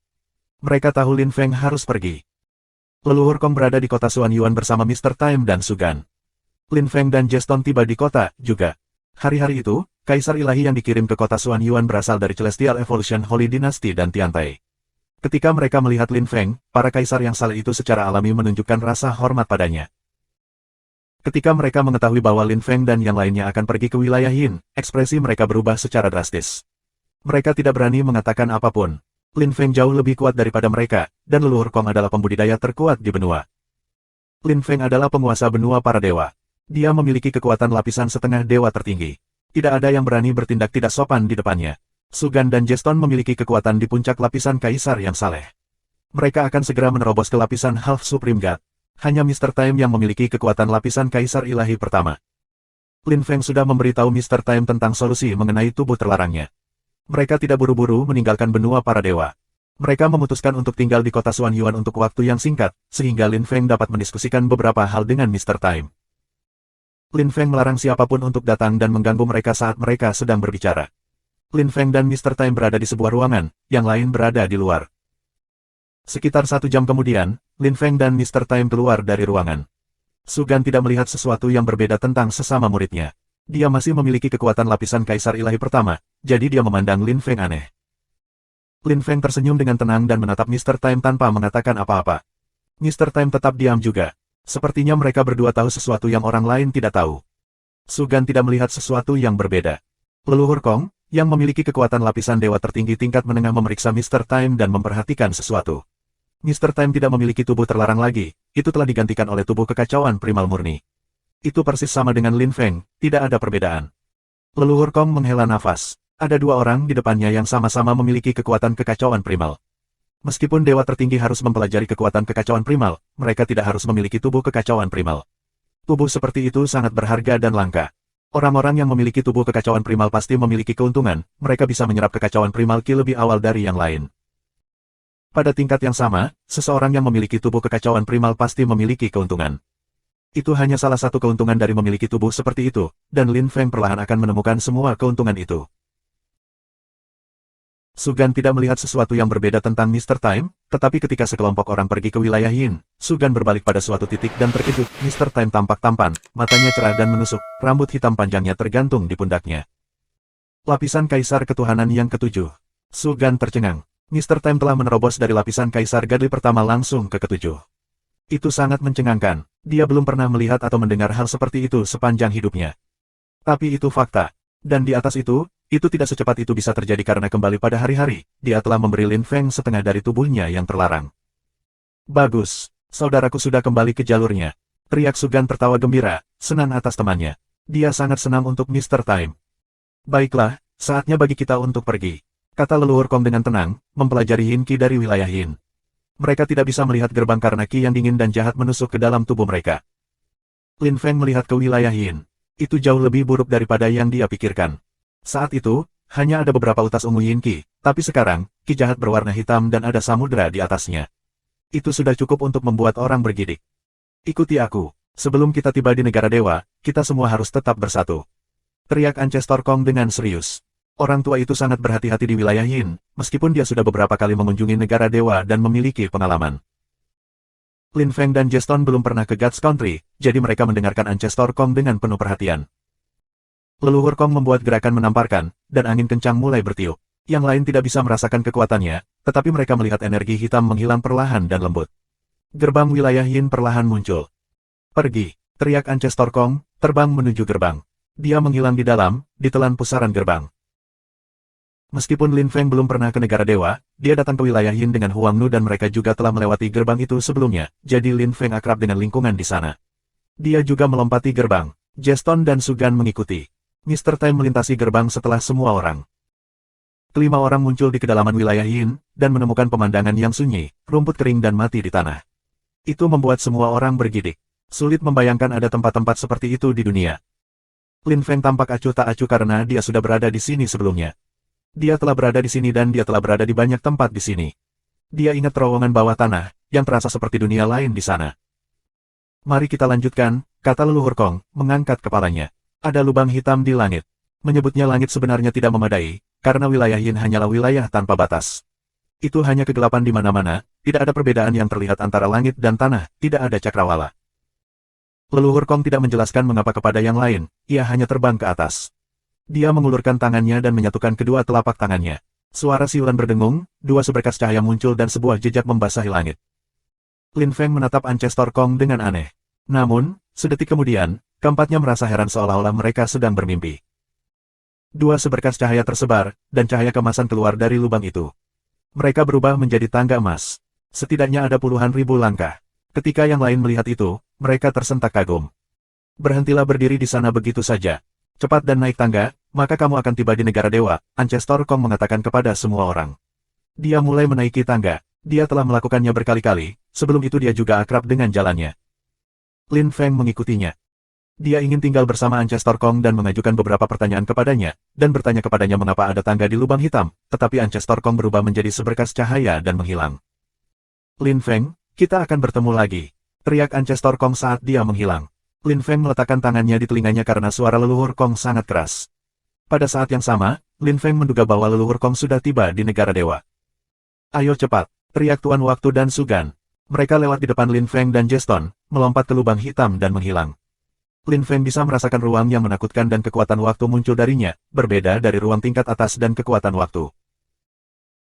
Mereka tahu Lin Feng harus pergi. Leluhur Kong berada di kota Xuan Yuan bersama Mr. Time dan Sugan. Lin Feng dan Jeston tiba di kota, juga. Hari-hari itu, Kaisar Ilahi yang dikirim ke kota Xuan Yuan berasal dari Celestial Evolution Holy Dynasty dan Tiantai. Ketika mereka melihat Lin Feng, para kaisar yang saleh itu secara alami menunjukkan rasa hormat padanya. Ketika mereka mengetahui bahwa Lin Feng dan yang lainnya akan pergi ke wilayah Yin, ekspresi mereka berubah secara drastis. Mereka tidak berani mengatakan apapun. Lin Feng jauh lebih kuat daripada mereka, dan leluhur Kong adalah pembudidaya terkuat di benua. Lin Feng adalah penguasa benua para dewa. Dia memiliki kekuatan lapisan setengah dewa tertinggi. Tidak ada yang berani bertindak tidak sopan di depannya. Sugan dan Jeston memiliki kekuatan di puncak lapisan kaisar yang saleh. Mereka akan segera menerobos ke lapisan Half Supreme God. Hanya Mr. Time yang memiliki kekuatan lapisan kaisar ilahi pertama. Lin Feng sudah memberitahu Mr. Time tentang solusi mengenai tubuh terlarangnya. Mereka tidak buru-buru meninggalkan benua para dewa. Mereka memutuskan untuk tinggal di kota Xuan Yuan untuk waktu yang singkat, sehingga Lin Feng dapat mendiskusikan beberapa hal dengan Mr. Time. Lin Feng melarang siapapun untuk datang dan mengganggu mereka saat mereka sedang berbicara. Lin Feng dan Mr. Time berada di sebuah ruangan, yang lain berada di luar. Sekitar 1 jam kemudian, Lin Feng dan Mr. Time keluar dari ruangan. Sugan tidak melihat sesuatu yang berbeda tentang sesama muridnya. Dia masih memiliki kekuatan lapisan kaisar ilahi pertama, jadi dia memandang Lin Feng aneh. Lin Feng tersenyum dengan tenang dan menatap Mr. Time tanpa mengatakan apa-apa. Mr. Time tetap diam juga. Sepertinya mereka berdua tahu sesuatu yang orang lain tidak tahu. Sugan tidak melihat sesuatu yang berbeda. Leluhur Kong, yang memiliki kekuatan lapisan dewa tertinggi tingkat menengah memeriksa Mr. Time dan memperhatikan sesuatu. Mr. Time tidak memiliki tubuh terlarang lagi, itu telah digantikan oleh tubuh kekacauan primal murni. Itu persis sama dengan Lin Feng, tidak ada perbedaan. Leluhur Kong menghela nafas. Ada 2 orang di depannya yang sama-sama memiliki kekuatan kekacauan primal. Meskipun dewa tertinggi harus mempelajari kekuatan kekacauan primal, mereka tidak harus memiliki tubuh kekacauan primal. Tubuh seperti itu sangat berharga dan langka. Orang-orang yang memiliki tubuh kekacauan primal pasti memiliki keuntungan, mereka bisa menyerap kekacauan primal Ki lebih awal dari yang lain. Pada tingkat yang sama, seseorang yang memiliki tubuh kekacauan primal pasti memiliki keuntungan. Itu hanya salah satu keuntungan dari memiliki tubuh seperti itu, dan Lin Feng perlahan akan menemukan semua keuntungan itu. Sugan tidak melihat sesuatu yang berbeda tentang Mr. Time, tetapi ketika sekelompok orang pergi ke wilayah Yin, Sugan berbalik pada suatu titik dan terkejut. Mr. Time tampak tampan, matanya cerah dan menusuk, rambut hitam panjangnya tergantung di pundaknya. Lapisan Kaisar Ketuhanan yang ke-7. Sugan tercengang. Mr. Time telah menerobos dari lapisan Kaisar Godly pertama langsung ke ke-7. Itu sangat mencengangkan, dia belum pernah melihat atau mendengar hal seperti itu sepanjang hidupnya. Tapi itu fakta. Dan di atas itu tidak secepat itu bisa terjadi karena kembali pada hari-hari, dia telah memberi Lin Feng setengah dari tubuhnya yang terlarang. Bagus, saudaraku sudah kembali ke jalurnya. Teriak Sugan tertawa gembira, senang atas temannya. Dia sangat senang untuk Mr. Time. Baiklah, saatnya bagi kita untuk pergi. Kata leluhur Kong dengan tenang, mempelajari Yin Qi dari wilayah Yin. Mereka tidak bisa melihat gerbang karena Qi yang dingin dan jahat menusuk ke dalam tubuh mereka. Lin Feng melihat ke wilayah Yin. Itu jauh lebih buruk daripada yang dia pikirkan. Saat itu, hanya ada beberapa utas ungu Yin Qi, tapi sekarang, Qi jahat berwarna hitam dan ada samudera di atasnya. Itu sudah cukup untuk membuat orang bergidik. Ikuti aku. Sebelum kita tiba di negara dewa, kita semua harus tetap bersatu. Teriak Ancestor Kong dengan serius. Orang tua itu sangat berhati-hati di wilayah Yin, meskipun dia sudah beberapa kali mengunjungi negara dewa dan memiliki pengalaman. Lin Feng dan Jeston belum pernah ke God's Country, jadi mereka mendengarkan Ancestor Kong dengan penuh perhatian. Leluhur Kong membuat gerakan menamparkan, dan angin kencang mulai bertiup. Yang lain tidak bisa merasakan kekuatannya, tetapi mereka melihat energi hitam menghilang perlahan dan lembut. Gerbang wilayah Yin perlahan muncul. Pergi, teriak Ancestor Kong, terbang menuju gerbang. Dia menghilang di dalam, ditelan pusaran gerbang. Meskipun Lin Feng belum pernah ke negara dewa, dia datang ke wilayah Yin dengan Huang Nu dan mereka juga telah melewati gerbang itu sebelumnya, jadi Lin Feng akrab dengan lingkungan di sana. Dia juga melompati gerbang. Jeston dan Sugan mengikuti. Mr. Time melintasi gerbang setelah semua orang. Kelima orang muncul di kedalaman wilayah Yin, dan menemukan pemandangan yang sunyi, rumput kering dan mati di tanah. Itu membuat semua orang bergidik. Sulit membayangkan ada tempat-tempat seperti itu di dunia. Lin Feng tampak acuh tak acuh karena dia sudah berada di sini sebelumnya. Dia telah berada di sini dan dia telah berada di banyak tempat di sini. Dia ingat terowongan bawah tanah, yang terasa seperti dunia lain di sana. Mari kita lanjutkan, kata leluhur Kong, mengangkat kepalanya. Ada lubang hitam di langit. Menyebutnya langit sebenarnya tidak memadai, karena wilayah Yin hanyalah wilayah tanpa batas. Itu hanya kegelapan di mana-mana, tidak ada perbedaan yang terlihat antara langit dan tanah, tidak ada cakrawala. Leluhur Kong tidak menjelaskan mengapa kepada yang lain, ia hanya terbang ke atas. Dia mengulurkan tangannya dan menyatukan kedua telapak tangannya. Suara siulan berdengung, dua seberkas cahaya muncul dan sebuah jejak membasahi langit. Lin Feng menatap Ancestor Kong dengan aneh. Namun, sedetik kemudian, keempatnya merasa heran seolah-olah mereka sedang bermimpi. Dua seberkas cahaya tersebar, dan cahaya kemasan keluar dari lubang itu. Mereka berubah menjadi tangga emas. Setidaknya ada puluhan ribu langkah. Ketika yang lain melihat itu, mereka tersentak kagum. Berhentilah berdiri di sana begitu saja. Cepat dan naik tangga, maka kamu akan tiba di negara dewa, Ancestor Kong mengatakan kepada semua orang. Dia mulai menaiki tangga. Dia telah melakukannya berkali-kali, sebelum itu dia juga akrab dengan jalannya. Lin Feng mengikutinya. Dia ingin tinggal bersama Ancestor Kong dan mengajukan beberapa pertanyaan kepadanya, dan bertanya kepadanya mengapa ada tangga di lubang hitam, tetapi Ancestor Kong berubah menjadi seberkas cahaya dan menghilang. Lin Feng, kita akan bertemu lagi, teriak Ancestor Kong saat dia menghilang. Lin Feng meletakkan tangannya di telinganya karena suara leluhur Kong sangat keras. Pada saat yang sama, Lin Feng menduga bahwa leluhur Kong sudah tiba di negara dewa. Ayo cepat, teriak Tuan Waktu dan Sugan. Mereka lewat di depan Lin Feng dan Jeston, melompat ke lubang hitam dan menghilang. Lin Feng bisa merasakan ruang yang menakutkan dan kekuatan waktu muncul darinya, berbeda dari ruang tingkat atas dan kekuatan waktu.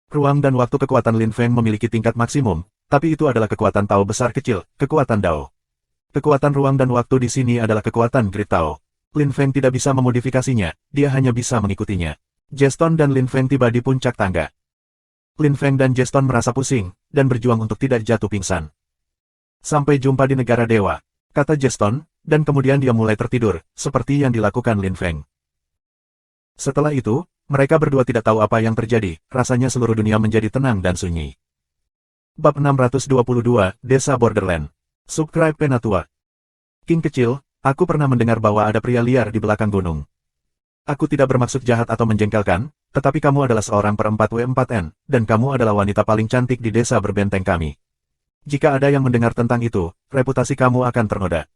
Ruang dan waktu kekuatan Lin Feng memiliki tingkat maksimum, tapi itu adalah kekuatan Tao besar kecil, kekuatan Dao. Kekuatan ruang dan waktu di sini adalah kekuatan Grid Tao. Lin Feng tidak bisa memodifikasinya, dia hanya bisa mengikutinya. Jeston dan Lin Feng tiba di puncak tangga. Lin Feng dan Jeston merasa pusing, dan berjuang untuk tidak jatuh pingsan. Sampai jumpa di negara dewa, kata Jeston, dan kemudian dia mulai tertidur, seperti yang dilakukan Lin Feng. Setelah itu, mereka berdua tidak tahu apa yang terjadi, rasanya seluruh dunia menjadi tenang dan sunyi. Bab 622, Desa Borderland. Subscribe Penatua. King kecil, aku pernah mendengar bahwa ada pria liar di belakang gunung. Aku tidak bermaksud jahat atau menjengkelkan, tetapi kamu adalah seorang per-4W4N, dan kamu adalah wanita paling cantik di desa berbenteng kami. Jika ada yang mendengar tentang itu, reputasi kamu akan ternoda.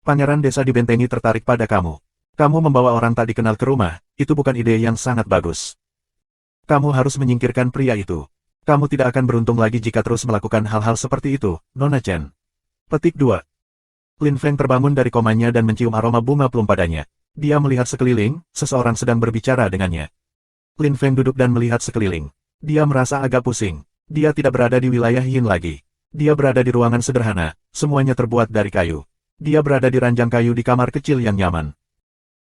Pangeran desa dibentengi tertarik pada kamu. Kamu membawa orang tak dikenal ke rumah, itu bukan ide yang sangat bagus. Kamu harus menyingkirkan pria itu. Kamu tidak akan beruntung lagi jika terus melakukan hal-hal seperti itu, Nona Chen. Petik 2. Lin Feng terbangun dari komanya dan mencium aroma bunga plum padanya. Dia melihat sekeliling, seseorang sedang berbicara dengannya. Lin Feng duduk dan melihat sekeliling. Dia merasa agak pusing. Dia tidak berada di wilayah Yin lagi. Dia berada di ruangan sederhana, semuanya terbuat dari kayu. Dia berada di ranjang kayu di kamar kecil yang nyaman.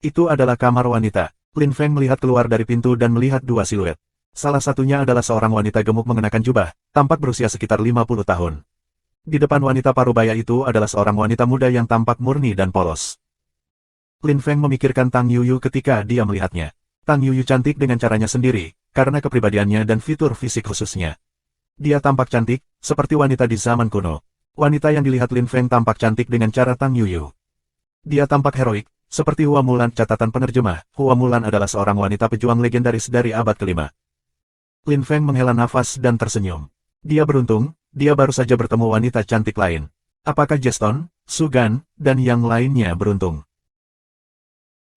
Itu adalah kamar wanita. Lin Feng melihat keluar dari pintu dan melihat dua siluet. Salah satunya adalah seorang wanita gemuk mengenakan jubah, tampak berusia sekitar 50 tahun. Di depan wanita parubaya itu adalah seorang wanita muda yang tampak murni dan polos. Lin Feng memikirkan Tang Yuyu ketika dia melihatnya. Tang Yuyu cantik dengan caranya sendiri, karena kepribadiannya dan fitur fisik khususnya. Dia tampak cantik, seperti wanita di zaman kuno. Wanita yang dilihat Lin Feng tampak cantik dengan cara Tang Yuyu. Dia tampak heroik, seperti Hua Mulan. Catatan penerjemah, Hua Mulan adalah seorang wanita pejuang legendaris dari abad ke-5. Lin Feng menghela nafas dan tersenyum. Dia beruntung, dia baru saja bertemu wanita cantik lain. Apakah Jeston, Sugan, dan yang lainnya beruntung?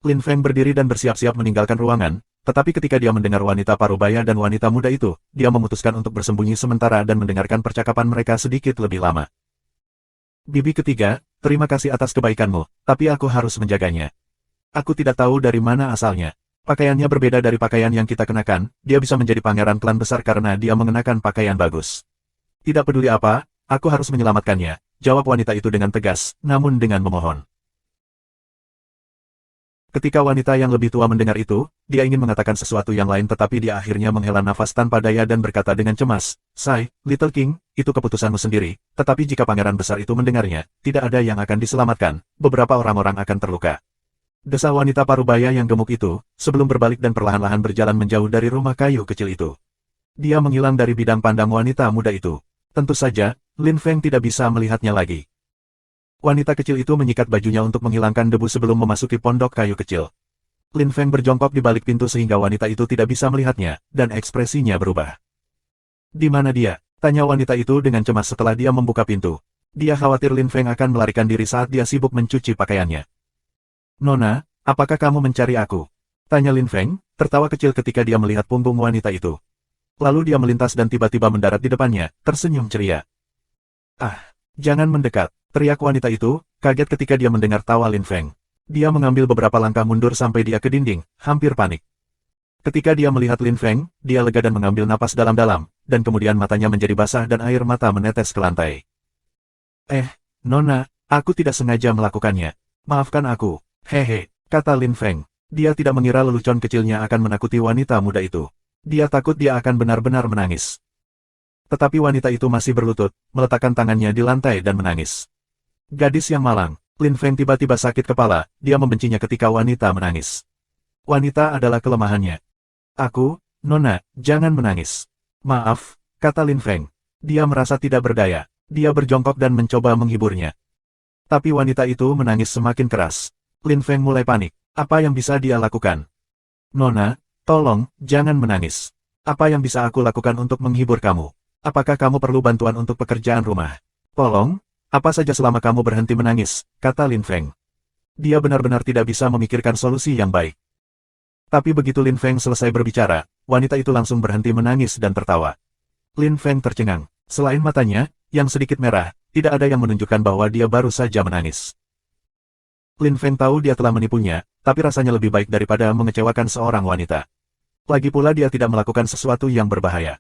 Lin Feng berdiri dan bersiap-siap meninggalkan ruangan, tetapi ketika dia mendengar wanita parubaya dan wanita muda itu, dia memutuskan untuk bersembunyi sementara dan mendengarkan percakapan mereka sedikit lebih lama. Bibi ketiga, terima kasih atas kebaikanmu, tapi aku harus menjaganya. Aku tidak tahu dari mana asalnya. Pakaiannya berbeda dari pakaian yang kita kenakan, dia bisa menjadi pangeran klan besar karena dia mengenakan pakaian bagus. Tidak peduli apa, aku harus menyelamatkannya, jawab wanita itu dengan tegas, namun dengan memohon. Ketika wanita yang lebih tua mendengar itu, dia ingin mengatakan sesuatu yang lain tetapi dia akhirnya menghela nafas tanpa daya dan berkata dengan cemas, "Sai, Little King, itu keputusanmu sendiri, tetapi jika pangeran besar itu mendengarnya, tidak ada yang akan diselamatkan, beberapa orang-orang akan terluka." Desah wanita parubaya yang gemuk itu, sebelum berbalik dan perlahan-lahan berjalan menjauh dari rumah kayu kecil itu. Dia menghilang dari bidang pandang wanita muda itu. Tentu saja, Lin Feng tidak bisa melihatnya lagi. Wanita kecil itu menyikat bajunya untuk menghilangkan debu sebelum memasuki pondok kayu kecil. Lin Feng berjongkok di balik pintu sehingga wanita itu tidak bisa melihatnya, dan ekspresinya berubah. "Di mana dia?" tanya wanita itu dengan cemas setelah dia membuka pintu. Dia khawatir Lin Feng akan melarikan diri saat dia sibuk mencuci pakaiannya. "Nona, apakah kamu mencari aku?" tanya Lin Feng, tertawa kecil ketika dia melihat punggung wanita itu. Lalu dia melintas dan tiba-tiba mendarat di depannya, tersenyum ceria. "Ah, jangan mendekat," teriak wanita itu, kaget ketika dia mendengar tawa Lin Feng. Dia mengambil beberapa langkah mundur sampai dia ke dinding, hampir panik. Ketika dia melihat Lin Feng, dia lega dan mengambil napas dalam-dalam, dan kemudian matanya menjadi basah dan air mata menetes ke lantai. Nona, aku tidak sengaja melakukannya. Maafkan aku. Hehe, kata Lin Feng. Dia tidak mengira lelucon kecilnya akan menakuti wanita muda itu. Dia takut dia akan benar-benar menangis. Tetapi wanita itu masih berlutut, meletakkan tangannya di lantai dan menangis. Gadis yang malang. Lin Feng tiba-tiba sakit kepala, dia membencinya ketika wanita menangis. Wanita adalah kelemahannya. Nona, jangan menangis. Maaf, kata Lin Feng. Dia merasa tidak berdaya. Dia berjongkok dan mencoba menghiburnya. Tapi wanita itu menangis semakin keras. Lin Feng mulai panik. Apa yang bisa dia lakukan? Nona, tolong, jangan menangis. Apa yang bisa aku lakukan untuk menghibur kamu? Apakah kamu perlu bantuan untuk pekerjaan rumah? Tolong, apa saja selama kamu berhenti menangis, kata Lin Feng. Dia benar-benar tidak bisa memikirkan solusi yang baik. Tapi begitu Lin Feng selesai berbicara, wanita itu langsung berhenti menangis dan tertawa. Lin Feng tercengang. Selain matanya, yang sedikit merah, tidak ada yang menunjukkan bahwa dia baru saja menangis. Lin Feng tahu dia telah menipunya, tapi rasanya lebih baik daripada mengecewakan seorang wanita. Lagi pula dia tidak melakukan sesuatu yang berbahaya.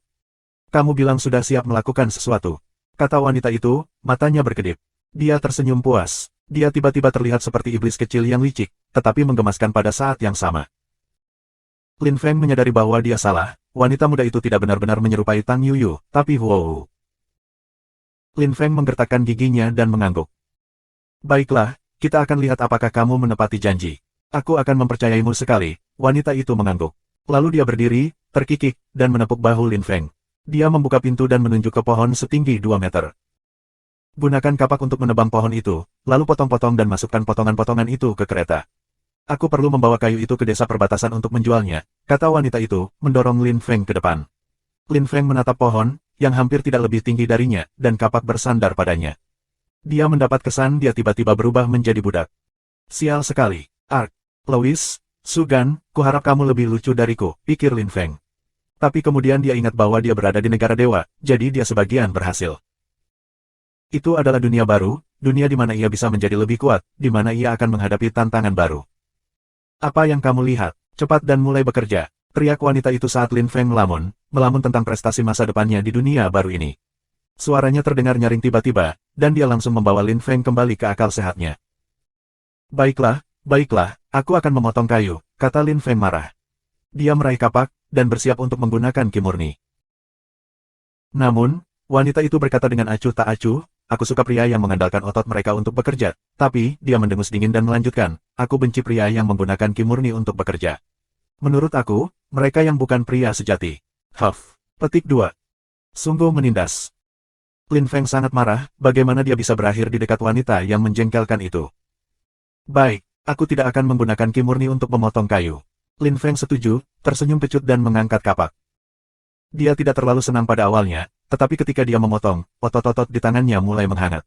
Kamu bilang sudah siap melakukan sesuatu, kata wanita itu, matanya berkedip. Dia tersenyum puas. Dia tiba-tiba terlihat seperti iblis kecil yang licik, tetapi menggemaskan pada saat yang sama. Lin Feng menyadari bahwa dia salah, wanita muda itu tidak benar-benar menyerupai Tang Yuyu, tapi wow. Lin Feng menggertakkan giginya dan mengangguk. Baiklah, kita akan lihat apakah kamu menepati janji. Aku akan mempercayaimu sekali, wanita itu mengangguk. Lalu dia berdiri, terkikik, dan menepuk bahu Lin Feng. Dia membuka pintu dan menunjuk ke pohon setinggi 2 meter. Gunakan kapak untuk menebang pohon itu, lalu potong-potong dan masukkan potongan-potongan itu ke kereta. Aku perlu membawa kayu itu ke desa perbatasan untuk menjualnya, kata wanita itu, mendorong Lin Feng ke depan. Lin Feng menatap pohon, yang hampir tidak lebih tinggi darinya, dan kapak bersandar padanya. Dia mendapat kesan dia tiba-tiba berubah menjadi budak. Sial sekali. Ark, Louis, Sugan, kuharap kamu lebih lucu dariku, pikir Lin Feng. Tapi kemudian dia ingat bahwa dia berada di negara dewa, jadi dia sebagian berhasil. Itu adalah dunia baru, dunia di mana ia bisa menjadi lebih kuat, di mana ia akan menghadapi tantangan baru. Apa yang kamu lihat? Cepat dan mulai bekerja, teriak wanita itu saat Lin Feng melamun tentang prestasi masa depannya di dunia baru ini. Suaranya terdengar nyaring tiba-tiba, dan dia langsung membawa Lin Feng kembali ke akal sehatnya. Baiklah, aku akan memotong kayu, kata Lin Feng marah. Dia meraih kapak, dan bersiap untuk menggunakan ki murni. Namun, wanita itu berkata dengan acuh tak acuh, aku suka pria yang mengandalkan otot mereka untuk bekerja, tapi, dia mendengus dingin dan melanjutkan, aku benci pria yang menggunakan ki murni untuk bekerja. Menurut aku, mereka yang bukan pria sejati. Huff. Petik 2. Sungguh menindas. Lin Feng sangat marah, bagaimana dia bisa berakhir di dekat wanita yang menjengkelkan itu. Baik, aku tidak akan menggunakan ki murni untuk memotong kayu. Lin Feng setuju, tersenyum kecut dan mengangkat kapak. Dia tidak terlalu senang pada awalnya, tetapi ketika dia memotong, otot-otot di tangannya mulai menghangat.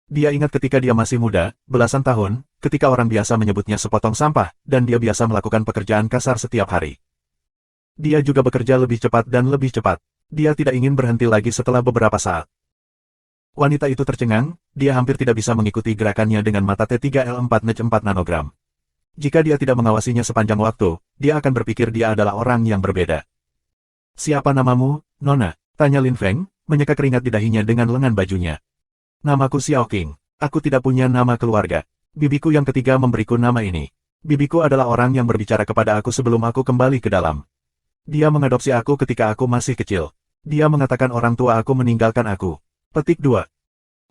Dia ingat ketika dia masih muda, belasan tahun, ketika orang biasa menyebutnya sepotong sampah, dan dia biasa melakukan pekerjaan kasar setiap hari. Dia juga bekerja lebih cepat dan lebih cepat. Dia tidak ingin berhenti lagi setelah beberapa saat. Wanita itu tercengang, dia hampir tidak bisa mengikuti gerakannya dengan mata T3L4 nanogram. Jika dia tidak mengawasinya sepanjang waktu, dia akan berpikir dia adalah orang yang berbeda. Siapa namamu, Nona? Tanya Lin Feng, menyeka keringat di dahinya dengan lengan bajunya. Namaku Xiao Qing. Aku tidak punya nama keluarga. Bibiku yang ketiga memberiku nama ini. Bibiku adalah orang yang berbicara kepada aku sebelum aku kembali ke dalam. Dia mengadopsi aku ketika aku masih kecil. Dia mengatakan orang tua aku meninggalkan aku. Petik 2.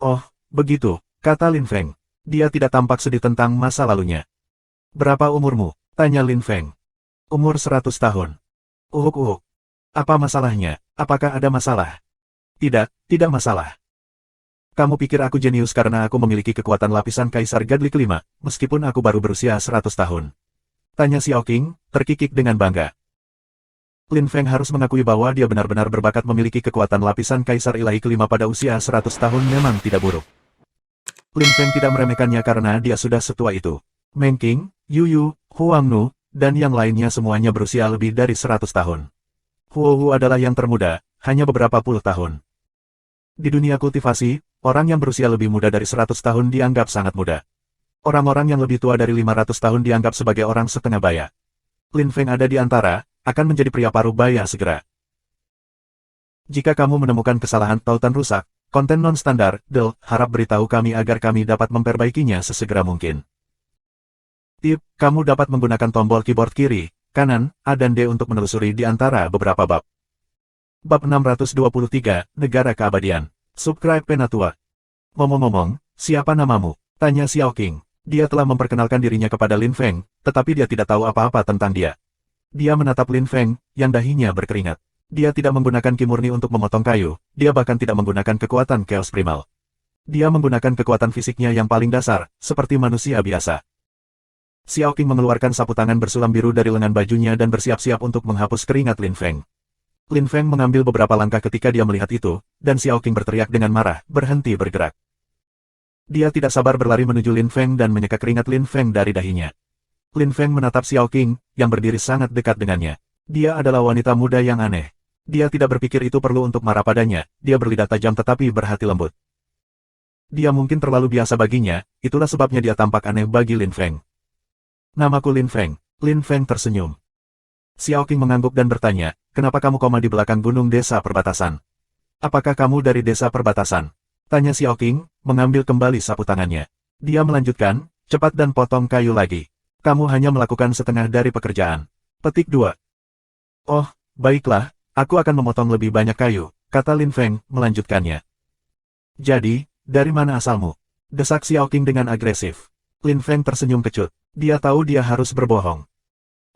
Oh, begitu, kata Lin Feng. Dia tidak tampak sedih tentang masa lalunya. Berapa umurmu? Tanya Lin Feng. Umur 100 tahun. Uhuk. Apa masalahnya? Apakah ada masalah? Tidak masalah. Kamu pikir aku jenius karena aku memiliki kekuatan lapisan Kaisar Gadli kelima, meskipun aku baru berusia 100 tahun. Tanya Xiao Qing, terkikik dengan bangga. Lin Feng harus mengakui bahwa dia benar-benar berbakat memiliki kekuatan lapisan Kaisar Ilahi kelima pada usia 100 tahun memang tidak buruk. Lin Feng tidak meremehkannya karena dia sudah setua itu. Meng Qing, Yu, Huang Nu, dan yang lainnya semuanya berusia lebih dari 100 tahun. Huo adalah yang termuda, hanya beberapa puluh tahun. Di dunia kultivasi, orang yang berusia lebih muda dari 100 tahun dianggap sangat muda. Orang-orang yang lebih tua dari 500 tahun dianggap sebagai orang setengah baya. Lin Feng ada di antara, akan menjadi pria paruh baya segera. Jika kamu menemukan kesalahan tautan rusak, konten non-standar, harap beritahu kami agar kami dapat memperbaikinya sesegera mungkin. Tip, kamu dapat menggunakan tombol keyboard kiri, kanan, A dan D untuk menelusuri di antara beberapa bab. Bab 623, Negara Keabadian. Subscribe Penatua. Ngomong-ngomong, siapa namamu? Tanya Xiao Qing. Dia telah memperkenalkan dirinya kepada Lin Feng, tetapi dia tidak tahu apa-apa tentang dia. Dia menatap Lin Feng, yang dahinya berkeringat. Dia tidak menggunakan ki murni untuk memotong kayu, dia bahkan tidak menggunakan kekuatan Chaos Primal. Dia menggunakan kekuatan fisiknya yang paling dasar, seperti manusia biasa. Xiao Qing mengeluarkan sapu tangan bersulam biru dari lengan bajunya dan bersiap-siap untuk menghapus keringat Lin Feng. Lin Feng mengambil beberapa langkah ketika dia melihat itu, dan Xiao Qing berteriak dengan marah, berhenti bergerak. Dia tidak sabar berlari menuju Lin Feng dan menyeka keringat Lin Feng dari dahinya. Lin Feng menatap Xiao Qing, yang berdiri sangat dekat dengannya. Dia adalah wanita muda yang aneh. Dia tidak berpikir itu perlu untuk marah padanya, dia berlidah tajam tetapi berhati lembut. Dia mungkin terlalu biasa baginya, itulah sebabnya dia tampak aneh bagi Lin Feng. Namaku Lin Feng. Lin Feng tersenyum. Xiao Qing mengangguk dan bertanya, kenapa kamu koma di belakang gunung desa perbatasan? Apakah kamu dari desa perbatasan? Tanya Xiao Qing, mengambil kembali sapu tangannya. Dia melanjutkan, cepat dan potong kayu lagi. Kamu hanya melakukan setengah dari pekerjaan. Petik 2. Oh, baiklah, aku akan memotong lebih banyak kayu, kata Lin Feng, melanjutkannya. Jadi, dari mana asalmu? Desak Xiao Qing dengan agresif. Lin Feng tersenyum kecut. Dia tahu dia harus berbohong.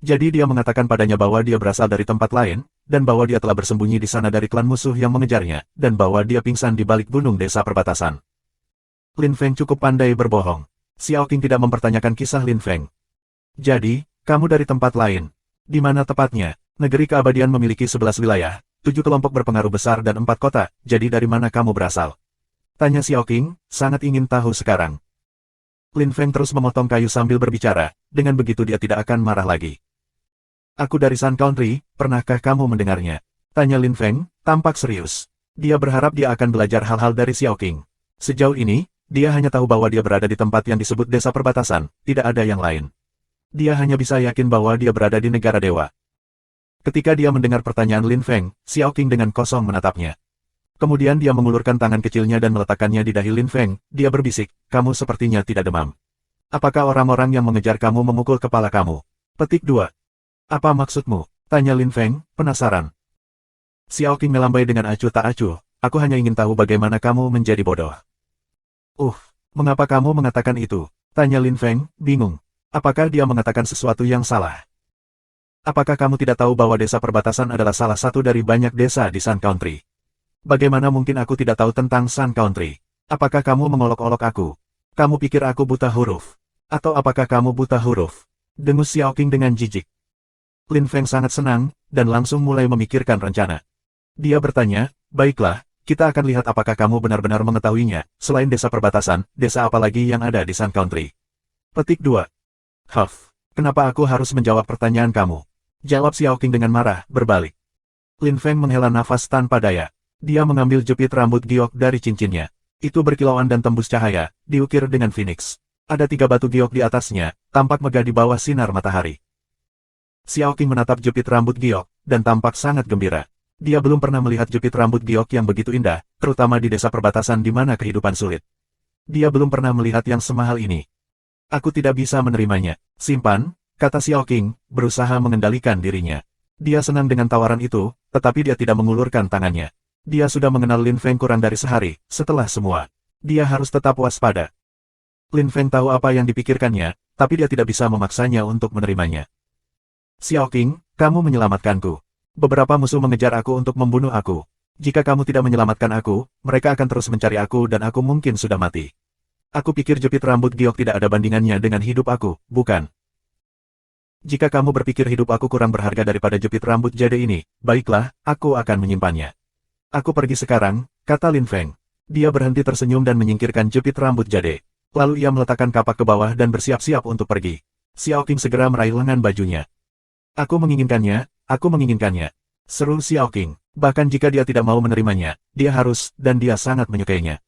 Jadi dia mengatakan padanya bahwa dia berasal dari tempat lain, dan bahwa dia telah bersembunyi di sana dari klan musuh yang mengejarnya, dan bahwa dia pingsan di balik gunung desa perbatasan. Lin Feng cukup pandai berbohong. Xiao Qing tidak mempertanyakan kisah Lin Feng. Jadi, kamu dari tempat lain. Di mana tepatnya? Negeri Keabadian memiliki 11 wilayah, 7 kelompok berpengaruh besar dan 4 kota, jadi dari mana kamu berasal? Tanya Xiao Qing, sangat ingin tahu sekarang. Lin Feng terus memotong kayu sambil berbicara, dengan begitu dia tidak akan marah lagi. Aku dari Sun Country, pernahkah kamu mendengarnya? Tanya Lin Feng, tampak serius. Dia berharap dia akan belajar hal-hal dari Xiao Qing. Sejauh ini, dia hanya tahu bahwa dia berada di tempat yang disebut desa perbatasan, tidak ada yang lain. Dia hanya bisa yakin bahwa dia berada di negara dewa. Ketika dia mendengar pertanyaan Lin Feng, Xiao Qing dengan kosong menatapnya. Kemudian dia mengulurkan tangan kecilnya dan meletakkannya di dahi Lin Feng, dia berbisik, kamu sepertinya tidak demam. Apakah orang-orang yang mengejar kamu memukul kepala kamu? Petik 2. Apa maksudmu? Tanya Lin Feng, penasaran. Xiao Qing melambai dengan acuh tak acuh, aku hanya ingin tahu bagaimana kamu menjadi bodoh. Mengapa kamu mengatakan itu? Tanya Lin Feng, bingung. Apakah dia mengatakan sesuatu yang salah? Apakah kamu tidak tahu bahwa desa perbatasan adalah salah satu dari banyak desa di Sun Country? Bagaimana mungkin aku tidak tahu tentang Sun Country? Apakah kamu mengolok-olok aku? Kamu pikir aku buta huruf? Atau apakah kamu buta huruf? Dengus Xiao Qing dengan jijik. Lin Feng sangat senang, dan langsung mulai memikirkan rencana. Dia bertanya, baiklah, kita akan lihat apakah kamu benar-benar mengetahuinya, selain desa perbatasan, desa apa lagi yang ada di Sun Country. Petik 2. Kenapa aku harus menjawab pertanyaan kamu? Jawab Xiao Qing dengan marah, berbalik. Lin Feng menghela nafas tanpa daya. Dia mengambil jepit rambut giok dari cincinnya. Itu berkilauan dan tembus cahaya, diukir dengan phoenix. Ada 3 batu giok di atasnya, tampak megah di bawah sinar matahari. Xiao Qing menatap jepit rambut giok, dan tampak sangat gembira. Dia belum pernah melihat jepit rambut giok yang begitu indah, terutama di desa perbatasan di mana kehidupan sulit. Dia belum pernah melihat yang semahal ini. Aku tidak bisa menerimanya. Simpan, kata Xiao Qing, berusaha mengendalikan dirinya. Dia senang dengan tawaran itu, tetapi dia tidak mengulurkan tangannya. Dia sudah mengenal Lin Feng kurang dari sehari, setelah semua. Dia harus tetap waspada. Lin Feng tahu apa yang dipikirkannya, tapi dia tidak bisa memaksanya untuk menerimanya. Xiao Qing, kamu menyelamatkanku. Beberapa musuh mengejar aku untuk membunuh aku. Jika kamu tidak menyelamatkan aku, mereka akan terus mencari aku dan aku mungkin sudah mati. Aku pikir jepit rambut giok tidak ada bandingannya dengan hidup aku, bukan? Jika kamu berpikir hidup aku kurang berharga daripada jepit rambut jade ini, baiklah, aku akan menyimpannya. Aku pergi sekarang, kata Lin Feng. Dia berhenti tersenyum dan menyingkirkan jepit rambut jade. Lalu ia meletakkan kapak ke bawah dan bersiap-siap untuk pergi. Xiao Qing segera meraih lengan bajunya. Aku menginginkannya, seru Xiao Qing. Bahkan jika dia tidak mau menerimanya, dia harus, dan dia sangat menyukainya.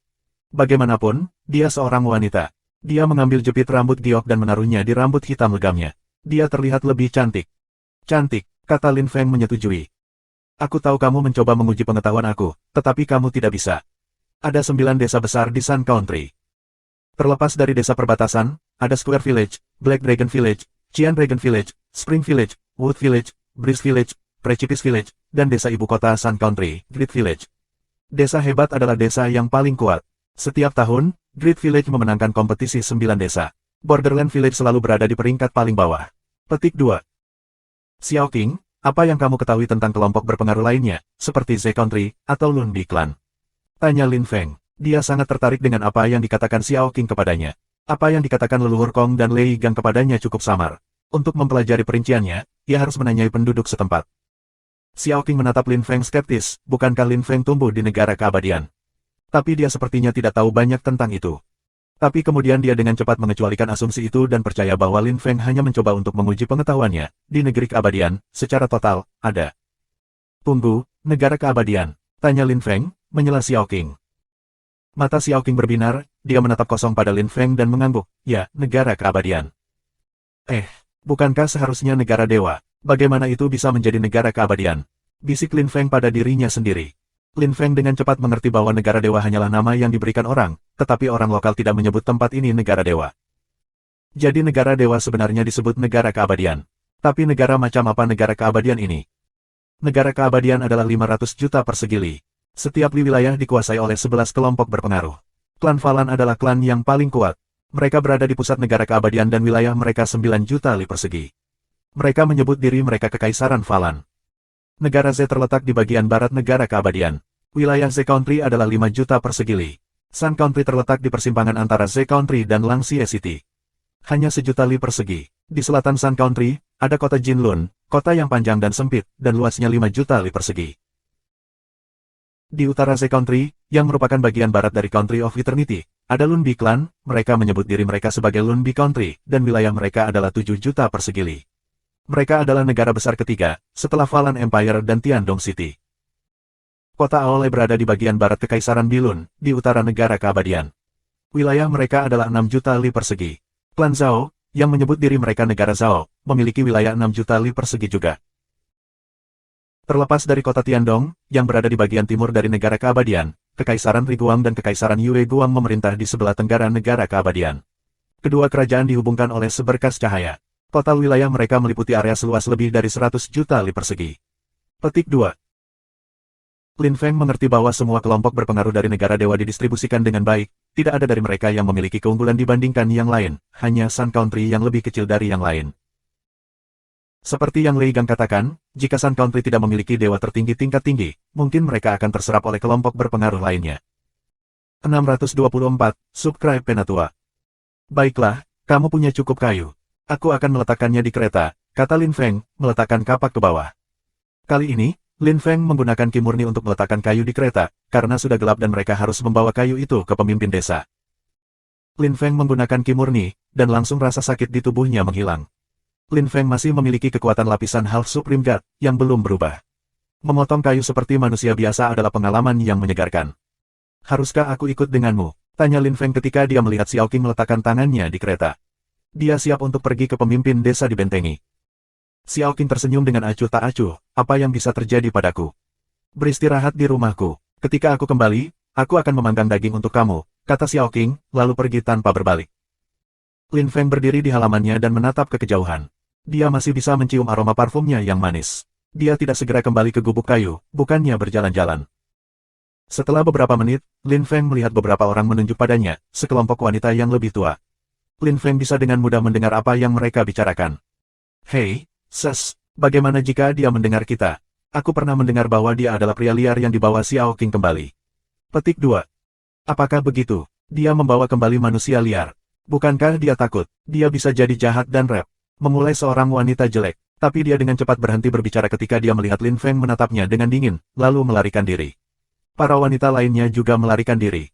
Bagaimanapun, dia seorang wanita. Dia mengambil jepit rambut giok dan menaruhnya di rambut hitam legamnya. Dia terlihat lebih cantik. Cantik, kata Lin Feng menyetujui. Aku tahu kamu mencoba menguji pengetahuan aku, tetapi kamu tidak bisa. Ada 9 desa besar di Sun Country. Terlepas dari desa perbatasan, ada Square Village, Black Dragon Village, Qian Dragon Village, Spring Village, Wood Village, Breeze Village, Precipice Village, dan desa ibu kota Sun Country, Great Village. Desa hebat adalah desa yang paling kuat. Setiap tahun, Great Village memenangkan kompetisi 9 desa. Borderland Village selalu berada di peringkat paling bawah. Petik 2. Xiao Qing, apa yang kamu ketahui tentang kelompok berpengaruh lainnya, seperti Z Country, atau Lunbi Clan? Tanya Lin Feng. Dia sangat tertarik dengan apa yang dikatakan Xiao Qing kepadanya. Apa yang dikatakan leluhur Kong dan Lei Gang kepadanya cukup samar. Untuk mempelajari perinciannya, ia harus menanyai penduduk setempat. Xiao Qing menatap Lin Feng skeptis, bukankah Lin Feng tumbuh di negara keabadian? Tapi dia sepertinya tidak tahu banyak tentang itu. Tapi kemudian dia dengan cepat mengecualikan asumsi itu dan percaya bahwa Lin Feng hanya mencoba untuk menguji pengetahuannya. Di negeri keabadian, secara total, ada. Tunggu, negara keabadian? Tanya Lin Feng, menyela Xiao Qing. Mata Xiao Qing berbinar, dia menatap kosong pada Lin Feng dan mengangguk, ya, negara keabadian. Bukankah seharusnya negara dewa? Bagaimana itu bisa menjadi negara keabadian? Bisik Lin Feng pada dirinya sendiri. Lin Feng dengan cepat mengerti bahwa negara dewa hanyalah nama yang diberikan orang, tetapi orang lokal tidak menyebut tempat ini negara dewa. Jadi negara dewa sebenarnya disebut negara keabadian. Tapi negara macam apa negara keabadian ini? Negara keabadian adalah 500 juta persegi li. Setiap wilayah dikuasai oleh 11 kelompok berpengaruh. Klan Falan adalah klan yang paling kuat. Mereka berada di pusat negara keabadian dan wilayah mereka 9 juta li persegi. Mereka menyebut diri mereka Kekaisaran Falan. Negara Z terletak di bagian barat negara keabadian. Wilayah Z Country adalah 5 juta persegi li. Sun Country terletak di persimpangan antara Z Country dan Langxie City. Hanya 1 juta li persegi. Di selatan Sun Country, ada kota Jinlun, kota yang panjang dan sempit, dan luasnya 5 juta li persegi. Di utara Z Country, yang merupakan bagian barat dari Country of Eternity, ada Lunbi Clan, mereka menyebut diri mereka sebagai Lunbi Country, dan wilayah mereka adalah 7 juta persegi li. Mereka adalah negara besar ketiga, setelah Falan Empire dan Tiandong City. Kota Aole berada di bagian barat Kekaisaran Bilun, di utara negara keabadian. Wilayah mereka adalah 6 juta li persegi. Klan Zhao, yang menyebut diri mereka negara Zhao, memiliki wilayah 6 juta li persegi juga. Terlepas dari kota Tiandong, yang berada di bagian timur dari negara keabadian, Kekaisaran Riguang dan Kekaisaran Yue Guang memerintah di sebelah tenggara negara keabadian. Kedua kerajaan dihubungkan oleh seberkas cahaya. Total wilayah mereka meliputi area seluas lebih dari 100 juta li persegi. Petik 2. Lin Feng mengerti bahwa semua kelompok berpengaruh dari negara dewa didistribusikan dengan baik, tidak ada dari mereka yang memiliki keunggulan dibandingkan yang lain, hanya Sun Country yang lebih kecil dari yang lain. Seperti yang Lei Gang katakan, jika Sun Country tidak memiliki dewa tertinggi tingkat tinggi, mungkin mereka akan terserap oleh kelompok berpengaruh lainnya. 624, Subscribe Penatua. Baiklah, kamu punya cukup kayu. Aku akan meletakkannya di kereta, kata Lin Feng, meletakkan kapak ke bawah. Kali ini, Lin Feng menggunakan Ki Murni untuk meletakkan kayu di kereta, karena sudah gelap dan mereka harus membawa kayu itu ke pemimpin desa. Lin Feng menggunakan Ki Murni, dan langsung rasa sakit di tubuhnya menghilang. Lin Feng masih memiliki kekuatan lapisan Half Supreme God, yang belum berubah. Memotong kayu seperti manusia biasa adalah pengalaman yang menyegarkan. Haruskah aku ikut denganmu? Tanya Lin Feng ketika dia melihat Xiao Qing meletakkan tangannya di kereta. Dia siap untuk pergi ke pemimpin desa dibentengi. Xiao Qing tersenyum dengan acuh tak acuh, apa yang bisa terjadi padaku? Beristirahat di rumahku. Ketika aku kembali, aku akan memanggang daging untuk kamu, kata Xiao Qing, lalu pergi tanpa berbalik. Lin Feng berdiri di halamannya dan menatap ke kejauhan. Dia masih bisa mencium aroma parfumnya yang manis. Dia tidak segera kembali ke gubuk kayu, bukannya berjalan-jalan. Setelah beberapa menit, Lin Feng melihat beberapa orang menunjuk padanya, sekelompok wanita yang lebih tua. Lin Feng bisa dengan mudah mendengar apa yang mereka bicarakan. Hei, Ses, bagaimana jika dia mendengar kita? Aku pernah mendengar bahwa dia adalah pria liar yang dibawa Xiao Qing kembali. Petik 2. Apakah begitu? Dia membawa kembali manusia liar. Bukankah dia takut? Dia bisa jadi jahat dan rep. Memulai seorang wanita jelek. Tapi dia dengan cepat berhenti berbicara ketika dia melihat Lin Feng menatapnya dengan dingin, lalu melarikan diri. Para wanita lainnya juga melarikan diri.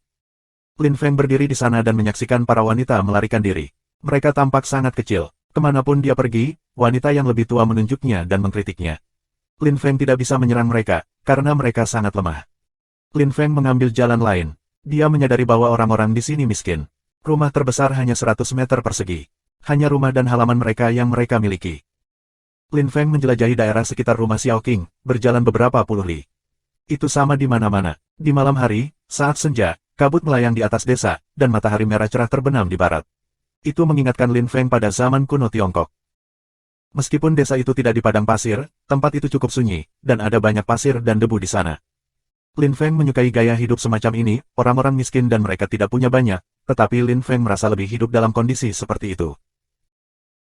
Lin Feng berdiri di sana dan menyaksikan para wanita melarikan diri. Mereka tampak sangat kecil. Kemanapun dia pergi, wanita yang lebih tua menunjuknya dan mengkritiknya. Lin Feng tidak bisa menyerang mereka, karena mereka sangat lemah. Lin Feng mengambil jalan lain. Dia menyadari bahwa orang-orang di sini miskin. Rumah terbesar hanya 100 meter persegi. Hanya rumah dan halaman mereka yang mereka miliki. Lin Feng menjelajahi daerah sekitar rumah Xiao Qing, berjalan beberapa puluh li. Itu sama di mana-mana. Di malam hari, saat senja, kabut melayang di atas desa, dan matahari merah cerah terbenam di barat. Itu mengingatkan Lin Feng pada zaman kuno Tiongkok. Meskipun desa itu tidak di padang pasir, tempat itu cukup sunyi, dan ada banyak pasir dan debu di sana. Lin Feng menyukai gaya hidup semacam ini, orang-orang miskin dan mereka tidak punya banyak, tetapi Lin Feng merasa lebih hidup dalam kondisi seperti itu.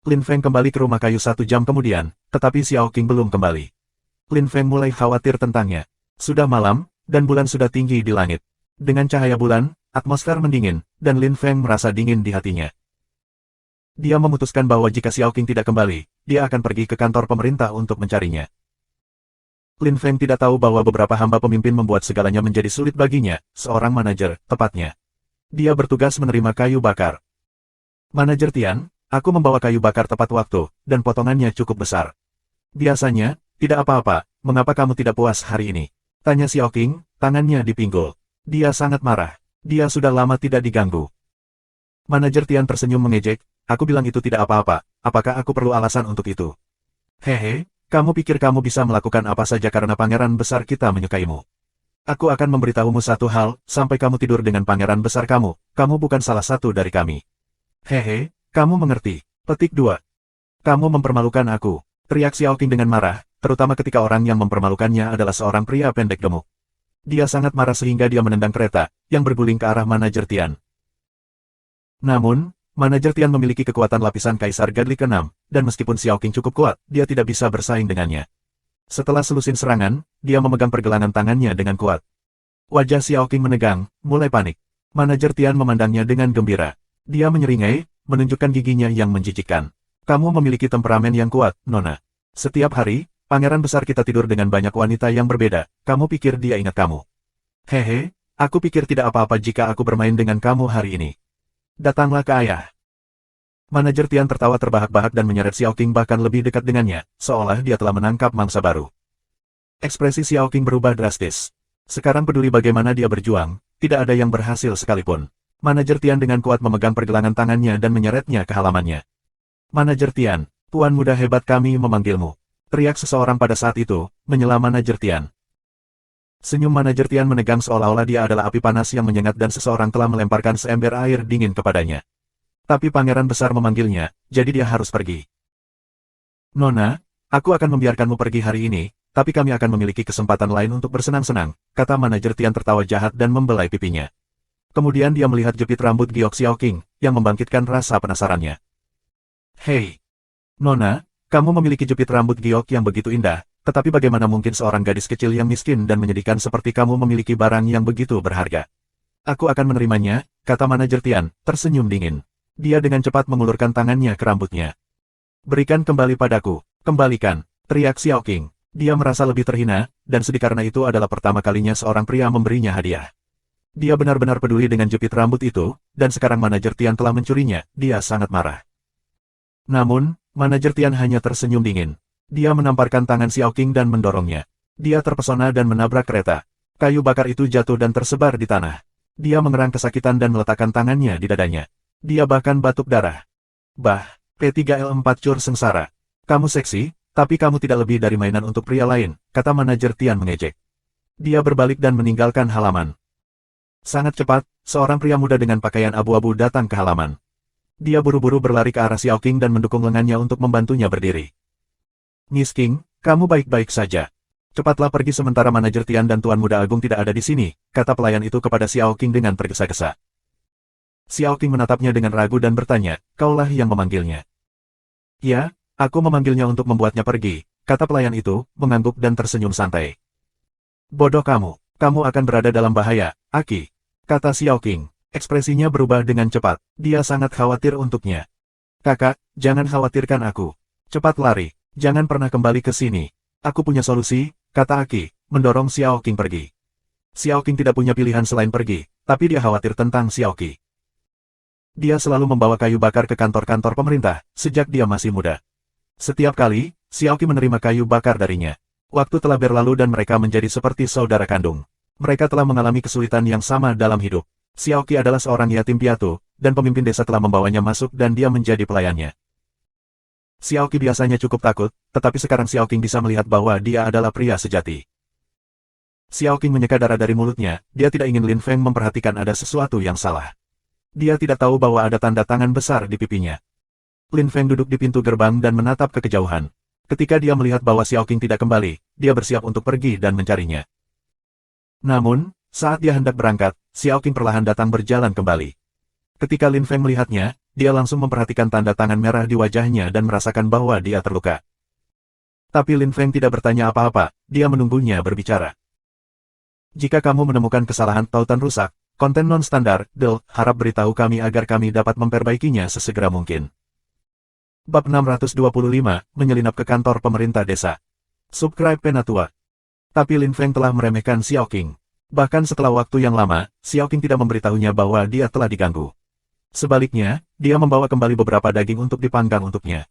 Lin Feng kembali ke rumah kayu 1 jam kemudian, tetapi Xiao Qing belum kembali. Lin Feng mulai khawatir tentangnya. Sudah malam, dan bulan sudah tinggi di langit. Dengan cahaya bulan, atmosfer mendingin, dan Lin Feng merasa dingin di hatinya. Dia memutuskan bahwa jika Xiao Qing tidak kembali, dia akan pergi ke kantor pemerintah untuk mencarinya. Lin Feng tidak tahu bahwa beberapa hamba pemimpin membuat segalanya menjadi sulit baginya, seorang manajer, tepatnya. Dia bertugas menerima kayu bakar. Manajer Tian, aku membawa kayu bakar tepat waktu, dan potongannya cukup besar. Biasanya, tidak apa-apa, mengapa kamu tidak puas hari ini? Tanya Xiao Qing, tangannya dipinggul. Dia sangat marah. Dia sudah lama tidak diganggu. Manajer Tian tersenyum mengejek, aku bilang itu tidak apa-apa, apakah aku perlu alasan untuk itu? Hehe. Kamu pikir kamu bisa melakukan apa saja karena pangeran besar kita menyukaimu. Aku akan memberitahumu satu hal, sampai kamu tidur dengan pangeran besar kamu bukan salah satu dari kami. Hehe, kamu mengerti. Petik 2. Kamu mempermalukan aku, teriak Xiao Qing dengan marah, terutama ketika orang yang mempermalukannya adalah seorang pria pendek gemuk. Dia sangat marah sehingga dia menendang kereta, yang berguling ke arah manajer Tian. Namun, manajer Tian memiliki kekuatan lapisan Kaisar Gadli ke-6, dan meskipun Xiao Qing cukup kuat, dia tidak bisa bersaing dengannya. Setelah selusin serangan, dia memegang pergelangan tangannya dengan kuat. Wajah Xiao Qing menegang, mulai panik. Manajer Tian memandangnya dengan gembira. Dia menyeringai, menunjukkan giginya yang menjijikkan. Kamu memiliki temperamen yang kuat, Nona. Setiap hari, pangeran besar kita tidur dengan banyak wanita yang berbeda, kamu pikir dia ingat kamu? Hehe, aku pikir tidak apa-apa jika aku bermain dengan kamu hari ini. Datanglah ke ayah. Manajer Tian tertawa terbahak-bahak dan menyeret Xiao Qing bahkan lebih dekat dengannya, seolah dia telah menangkap mangsa baru. Ekspresi Xiao Qing berubah drastis. Sekarang peduli bagaimana dia berjuang, tidak ada yang berhasil sekalipun. Manajer Tian dengan kuat memegang pergelangan tangannya dan menyeretnya ke halamannya. Manajer Tian, tuan muda hebat kami memanggilmu. Teriak seseorang pada saat itu, menyela manajer Tian. Senyum manajer Tian menegang seolah-olah dia adalah api panas yang menyengat dan seseorang telah melemparkan seember air dingin kepadanya. Tapi pangeran besar memanggilnya, jadi dia harus pergi. Nona, aku akan membiarkanmu pergi hari ini, tapi kami akan memiliki kesempatan lain untuk bersenang-senang, kata manajer Tian tertawa jahat dan membelai pipinya. Kemudian dia melihat jepit rambut giok Xiao Qing, yang membangkitkan rasa penasarannya. Hei, Nona, kamu memiliki jepit rambut giok yang begitu indah, tetapi bagaimana mungkin seorang gadis kecil yang miskin dan menyedihkan seperti kamu memiliki barang yang begitu berharga? Aku akan menerimanya, kata manajer Tian, tersenyum dingin. Dia dengan cepat mengulurkan tangannya ke rambutnya. Berikan kembali padaku, kembalikan, teriak Xiao Qing. Dia merasa lebih terhina, dan sedih karena itu adalah pertama kalinya seorang pria memberinya hadiah. Dia benar-benar peduli dengan jepit rambut itu, dan sekarang manajer Tian telah mencurinya, dia sangat marah. Namun, manajer Tian hanya tersenyum dingin. Dia menamparkan tangan Xiao Qing dan mendorongnya. Dia terpesona dan menabrak kereta. Kayu bakar itu jatuh dan tersebar di tanah. Dia mengerang kesakitan dan meletakkan tangannya di dadanya. Dia bahkan batuk darah. Bah, P3L4 cur sengsara. Kamu seksi, tapi kamu tidak lebih dari mainan untuk pria lain, kata manajer Tian mengejek. Dia berbalik dan meninggalkan halaman. Sangat cepat, seorang pria muda dengan pakaian abu-abu datang ke halaman. Dia buru-buru berlari ke arah Xiao Qing dan mendukung lengannya untuk membantunya berdiri. Miss Qing, kamu baik-baik saja. Cepatlah pergi sementara manajer Tian dan Tuan Muda Agung tidak ada di sini, kata pelayan itu kepada Xiao Qing dengan tergesa-gesa. Xiao Qing menatapnya dengan ragu dan bertanya, kaulah yang memanggilnya. Ya, aku memanggilnya untuk membuatnya pergi, kata pelayan itu, mengangguk dan tersenyum santai. Bodoh kamu akan berada dalam bahaya, Aki, kata Xiao Qing. Ekspresinya berubah dengan cepat, dia sangat khawatir untuknya. Kakak, jangan khawatirkan aku. Cepat lari. Jangan pernah kembali ke sini. Aku punya solusi, kata Aki, mendorong Xiao Qing pergi. Xiao Qing tidak punya pilihan selain pergi, tapi dia khawatir tentang Xiao Qi. Dia selalu membawa kayu bakar ke kantor-kantor pemerintah, sejak dia masih muda. Setiap kali, Xiao Qi menerima kayu bakar darinya. Waktu telah berlalu dan mereka menjadi seperti saudara kandung. Mereka telah mengalami kesulitan yang sama dalam hidup. Xiao Qi adalah seorang yatim piatu, dan pemimpin desa telah membawanya masuk dan dia menjadi pelayannya. Xiao Qi biasanya cukup takut, tetapi sekarang Xiao Qing bisa melihat bahwa dia adalah pria sejati. Xiao Qing menyeka darah dari mulutnya, dia tidak ingin Lin Feng memperhatikan ada sesuatu yang salah. Dia tidak tahu bahwa ada tanda tangan besar di pipinya. Lin Feng duduk di pintu gerbang dan menatap ke kejauhan. Ketika dia melihat bahwa Xiao Qing tidak kembali, dia bersiap untuk pergi dan mencarinya. Namun, saat dia hendak berangkat, Xiao Qing perlahan datang berjalan kembali. Ketika Lin Feng melihatnya, dia langsung memperhatikan tanda tangan merah di wajahnya dan merasakan bahwa dia terluka. Tapi Lin Feng tidak bertanya apa-apa, dia menunggunya berbicara. Jika kamu menemukan kesalahan tautan rusak, konten non-standar, harap beritahu kami agar kami dapat memperbaikinya sesegera mungkin. Bab 625, menyelinap ke kantor pemerintah desa. Subscribe Penatua. Tapi Lin Feng telah meremehkan Xiao Qing. Bahkan setelah waktu yang lama, Xiao Qing tidak memberitahunya bahwa dia telah diganggu. Sebaliknya, dia membawa kembali beberapa daging untuk dipanggang untuknya.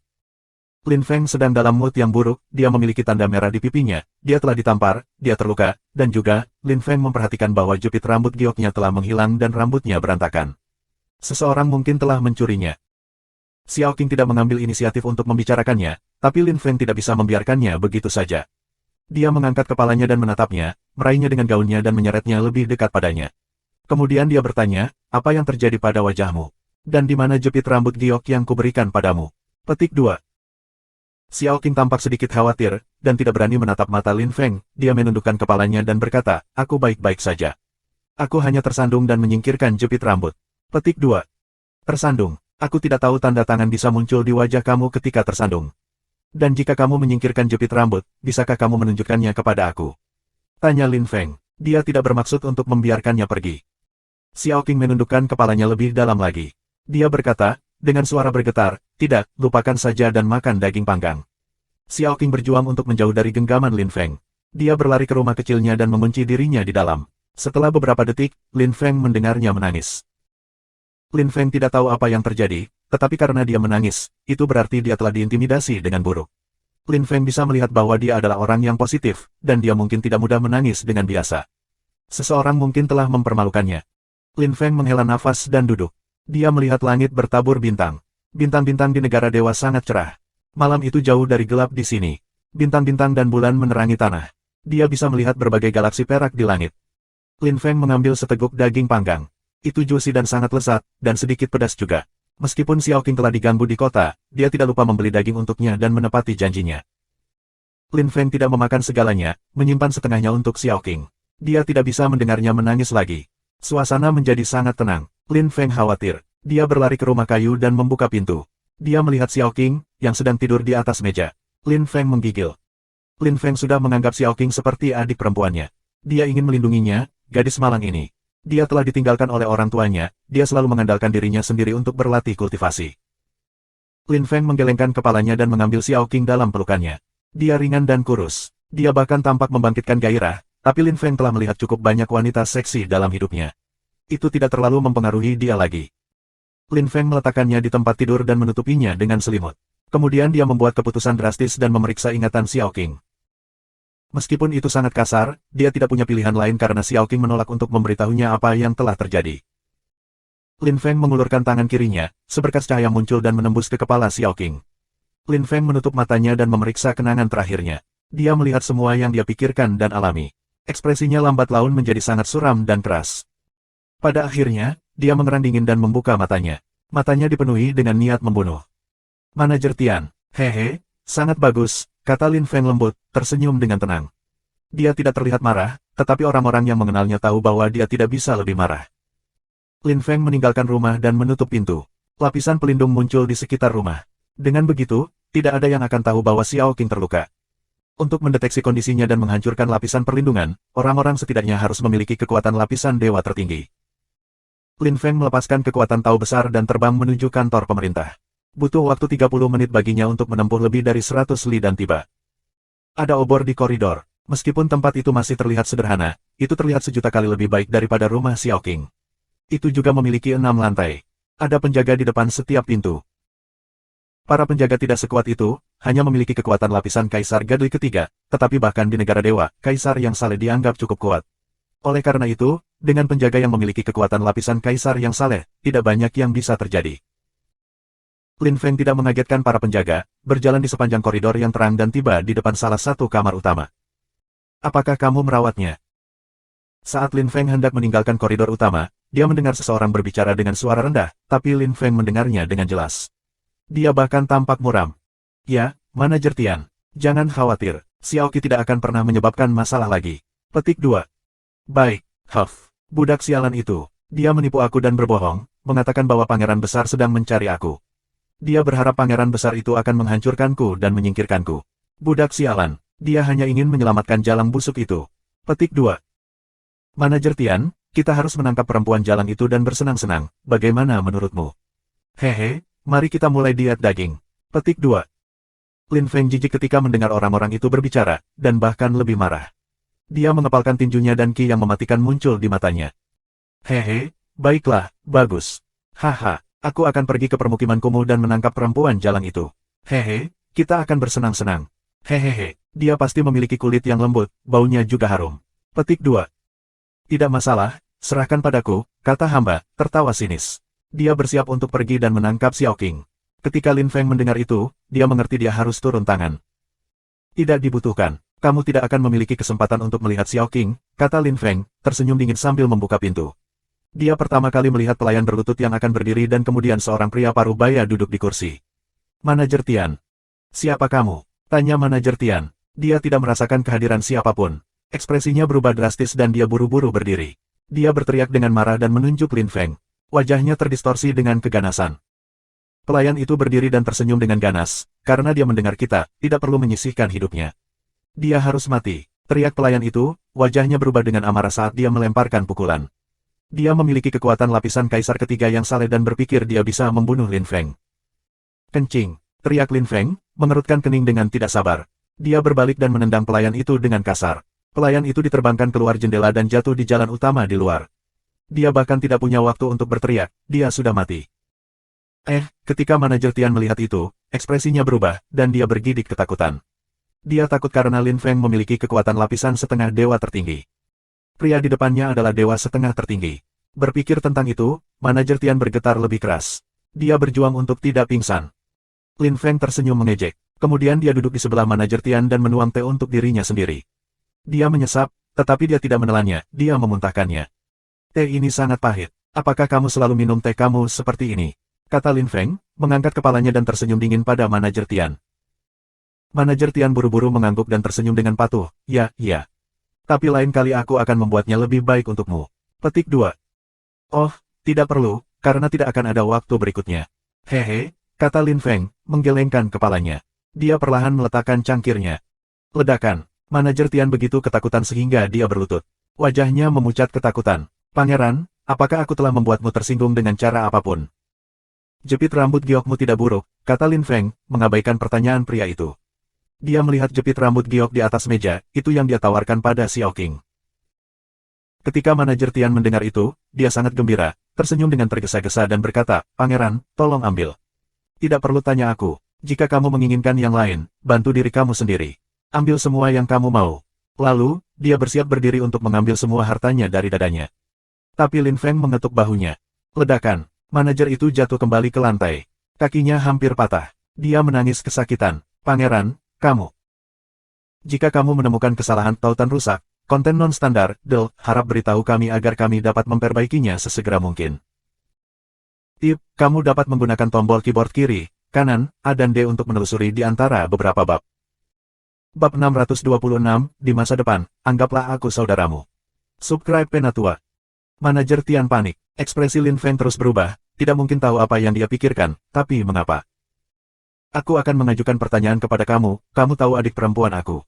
Lin Feng sedang dalam mood yang buruk, dia memiliki tanda merah di pipinya, dia telah ditampar, dia terluka, dan juga, Lin Feng memperhatikan bahwa jepit rambut gioknya telah menghilang dan rambutnya berantakan. Seseorang mungkin telah mencurinya. Xiao Qing tidak mengambil inisiatif untuk membicarakannya, tapi Lin Feng tidak bisa membiarkannya begitu saja. Dia mengangkat kepalanya dan menatapnya, meraihnya dengan gaunnya dan menyeretnya lebih dekat padanya. Kemudian dia bertanya, apa yang terjadi pada wajahmu? Dan di mana jepit rambut giok yang kuberikan padamu? Petik 2. Xiao Qing tampak sedikit khawatir, dan tidak berani menatap mata Lin Feng, dia menundukkan kepalanya dan berkata, aku baik-baik saja. Aku hanya tersandung dan menyingkirkan jepit rambut. Petik 2. Tersandung. Aku tidak tahu tanda tangan bisa muncul di wajah kamu ketika tersandung. Dan jika kamu menyingkirkan jepit rambut, bisakah kamu menunjukkannya kepada aku? Tanya Lin Feng. Dia tidak bermaksud untuk membiarkannya pergi. Xiao Qing menundukkan kepalanya lebih dalam lagi. Dia berkata, dengan suara bergetar, tidak, lupakan saja dan makan daging panggang. Xiao Qing berjuang untuk menjauh dari genggaman Lin Feng. Dia berlari ke rumah kecilnya dan mengunci dirinya di dalam. Setelah beberapa detik, Lin Feng mendengarnya menangis. Lin Feng tidak tahu apa yang terjadi, tetapi karena dia menangis, itu berarti dia telah diintimidasi dengan buruk. Lin Feng bisa melihat bahwa dia adalah orang yang positif, dan dia mungkin tidak mudah menangis dengan biasa. Seseorang mungkin telah mempermalukannya. Lin Feng menghela nafas dan duduk. Dia melihat langit bertabur bintang. Bintang-bintang di negara dewa sangat cerah. Malam itu jauh dari gelap di sini. Bintang-bintang dan bulan menerangi tanah. Dia bisa melihat berbagai galaksi perak di langit. Lin Feng mengambil seteguk daging panggang. Itu juicy dan sangat lezat, dan sedikit pedas juga. Meskipun Xiao Qing telah diganggu di kota, dia tidak lupa membeli daging untuknya dan menepati janjinya. Lin Feng tidak memakan segalanya, menyimpan setengahnya untuk Xiao Qing. Dia tidak bisa mendengarnya menangis lagi. Suasana menjadi sangat tenang. Lin Feng khawatir. Dia berlari ke rumah kayu dan membuka pintu. Dia melihat Xiao Qing, yang sedang tidur di atas meja. Lin Feng menggigil. Lin Feng sudah menganggap Xiao Qing seperti adik perempuannya. Dia ingin melindunginya, gadis malang ini. Dia telah ditinggalkan oleh orang tuanya, dia selalu mengandalkan dirinya sendiri untuk berlatih kultivasi. Lin Feng menggelengkan kepalanya dan mengambil Xiao Qing dalam pelukannya. Dia ringan dan kurus. Dia bahkan tampak membangkitkan gairah, tapi Lin Feng telah melihat cukup banyak wanita seksi dalam hidupnya. Itu tidak terlalu mempengaruhi dia lagi. Lin Feng meletakkannya di tempat tidur dan menutupinya dengan selimut. Kemudian dia membuat keputusan drastis dan memeriksa ingatan Xiao Qing. Meskipun itu sangat kasar, dia tidak punya pilihan lain karena Xiao Qing menolak untuk memberitahunya apa yang telah terjadi. Lin Feng mengulurkan tangan kirinya, seberkas cahaya muncul dan menembus ke kepala Xiao Qing. Lin Feng menutup matanya dan memeriksa kenangan terakhirnya. Dia melihat semua yang dia pikirkan dan alami. Ekspresinya lambat laun menjadi sangat suram dan keras. Pada akhirnya, dia mengerang dingin dan membuka matanya. Matanya dipenuhi dengan niat membunuh. Manajer Tian, hehe, sangat bagus, kata Lin Feng lembut, tersenyum dengan tenang. Dia tidak terlihat marah, tetapi orang-orang yang mengenalnya tahu bahwa dia tidak bisa lebih marah. Lin Feng meninggalkan rumah dan menutup pintu. Lapisan pelindung muncul di sekitar rumah. Dengan begitu, tidak ada yang akan tahu bahwa Xiao Qing terluka. Untuk mendeteksi kondisinya dan menghancurkan lapisan perlindungan, orang-orang setidaknya harus memiliki kekuatan lapisan dewa tertinggi. Lin Feng melepaskan kekuatan tahu besar dan terbang menuju kantor pemerintah. Butuh waktu 30 menit baginya untuk menempuh lebih dari 100 li dan tiba. Ada obor di koridor. Meskipun tempat itu masih terlihat sederhana, itu terlihat sejuta kali lebih baik daripada rumah Xiao Qing. Itu juga memiliki 6 lantai. Ada penjaga di depan setiap pintu. Para penjaga tidak sekuat itu, hanya memiliki kekuatan lapisan Kaisar Gadli ketiga, tetapi bahkan di negara dewa, Kaisar yang saleh dianggap cukup kuat. Oleh karena itu, dengan penjaga yang memiliki kekuatan lapisan kaisar yang saleh, tidak banyak yang bisa terjadi. Lin Feng tidak mengagetkan para penjaga, berjalan di sepanjang koridor yang terang dan tiba di depan salah satu kamar utama. Apakah kamu merawatnya? Saat Lin Feng hendak meninggalkan koridor utama, dia mendengar seseorang berbicara dengan suara rendah, tapi Lin Feng mendengarnya dengan jelas. Dia bahkan tampak muram. Ya, manajer Tian. Jangan khawatir, Xiaoqi tidak akan pernah menyebabkan masalah lagi. Petik 2. Baik, Huff. Budak sialan itu. Dia menipu aku dan berbohong, mengatakan bahwa pangeran besar sedang mencari aku. Dia berharap pangeran besar itu akan menghancurkanku dan menyingkirkanku. Budak sialan. Dia hanya ingin menyelamatkan jalang busuk itu. Petik 2. Manajer Tian, kita harus menangkap perempuan jalang itu dan bersenang-senang. Bagaimana menurutmu? Hehe, mari kita mulai diet daging. Petik 2. Lin Feng jijik ketika mendengar orang-orang itu berbicara, dan bahkan lebih marah. Dia mengepalkan tinjunya dan ki yang mematikan muncul di matanya. Hehe, baiklah, bagus. Haha. Aku akan pergi ke permukiman kumuh dan menangkap perempuan jalang itu. Hehe, kita akan bersenang-senang. Hehehe, dia pasti memiliki kulit yang lembut, baunya juga harum. Petik 2. Tidak masalah, serahkan padaku, kata hamba, tertawa sinis. Dia bersiap untuk pergi dan menangkap Xiao Qing. Ketika Lin Feng mendengar itu, dia mengerti dia harus turun tangan. Tidak dibutuhkan, kamu tidak akan memiliki kesempatan untuk melihat Xiao Qing, kata Lin Feng, tersenyum dingin sambil membuka pintu. Dia pertama kali melihat pelayan berlutut yang akan berdiri dan kemudian seorang pria paruh baya duduk di kursi. Manajer Tian. Siapa kamu? Tanya manajer Tian. Dia tidak merasakan kehadiran siapapun. Ekspresinya berubah drastis dan dia buru-buru berdiri. Dia berteriak dengan marah dan menunjuk Lin Feng. Wajahnya terdistorsi dengan keganasan. Pelayan itu berdiri dan tersenyum dengan ganas, karena dia mendengar kita, tidak perlu menyisihkan hidupnya. Dia harus mati. Teriak pelayan itu, wajahnya berubah dengan amarah saat dia melemparkan pukulan. Dia memiliki kekuatan lapisan kaisar ketiga yang saleh dan berpikir dia bisa membunuh Lin Feng. Kencing, teriak Lin Feng, mengerutkan kening dengan tidak sabar. Dia berbalik dan menendang pelayan itu dengan kasar. Pelayan itu diterbangkan keluar jendela dan jatuh di jalan utama di luar. Dia bahkan tidak punya waktu untuk berteriak, dia sudah mati. Ketika manajer Tian melihat itu, ekspresinya berubah, dan dia bergidik ketakutan. Dia takut karena Lin Feng memiliki kekuatan lapisan setengah dewa tertinggi. Pria di depannya adalah dewa setengah tertinggi. Berpikir tentang itu, manajer Tian bergetar lebih keras. Dia berjuang untuk tidak pingsan. Lin Feng tersenyum mengejek. Kemudian dia duduk di sebelah manajer Tian dan menuang teh untuk dirinya sendiri. Dia menyesap, tetapi dia tidak menelannya, dia memuntahkannya. Teh ini sangat pahit. Apakah kamu selalu minum teh kamu seperti ini? Kata Lin Feng, mengangkat kepalanya dan tersenyum dingin pada manajer Tian. Manajer Tian buru-buru mengangguk dan tersenyum dengan patuh. Ya, iya. Tapi lain kali aku akan membuatnya lebih baik untukmu. Petik 2. Oh, tidak perlu, karena tidak akan ada waktu berikutnya. Hehe, kata Lin Feng, menggelengkan kepalanya. Dia perlahan meletakkan cangkirnya. Ledakan. Manajer Tian begitu ketakutan sehingga dia berlutut. Wajahnya memucat ketakutan. Pangeran, apakah aku telah membuatmu tersinggung dengan cara apapun? Jepit rambut giokmu tidak buruk, kata Lin Feng, mengabaikan pertanyaan pria itu. Dia melihat jepit rambut giok di atas meja, itu yang dia tawarkan pada Xiao Qing. Ketika manajer Tian mendengar itu, dia sangat gembira, tersenyum dengan tergesa-gesa dan berkata, Pangeran, tolong ambil. Tidak perlu tanya aku, jika kamu menginginkan yang lain, bantu diri kamu sendiri. Ambil semua yang kamu mau. Lalu, dia bersiap berdiri untuk mengambil semua hartanya dari dadanya. Tapi Lin Feng mengetuk bahunya. Ledakan, manajer itu jatuh kembali ke lantai. Kakinya hampir patah. Dia menangis kesakitan. Pangeran, kamu. Jika kamu menemukan kesalahan tautan rusak, konten non-standar, harap beritahu kami agar kami dapat memperbaikinya sesegera mungkin. Tip, kamu dapat menggunakan tombol keyboard kiri, kanan, A dan D untuk menelusuri di antara beberapa bab. Bab 626, di masa depan, anggaplah aku saudaramu. Subscribe Penatua. Manajer Tian panik, ekspresi Lin Feng terus berubah, tidak mungkin tahu apa yang dia pikirkan, tapi mengapa? Aku akan mengajukan pertanyaan kepada kamu, kamu tahu adik perempuan aku?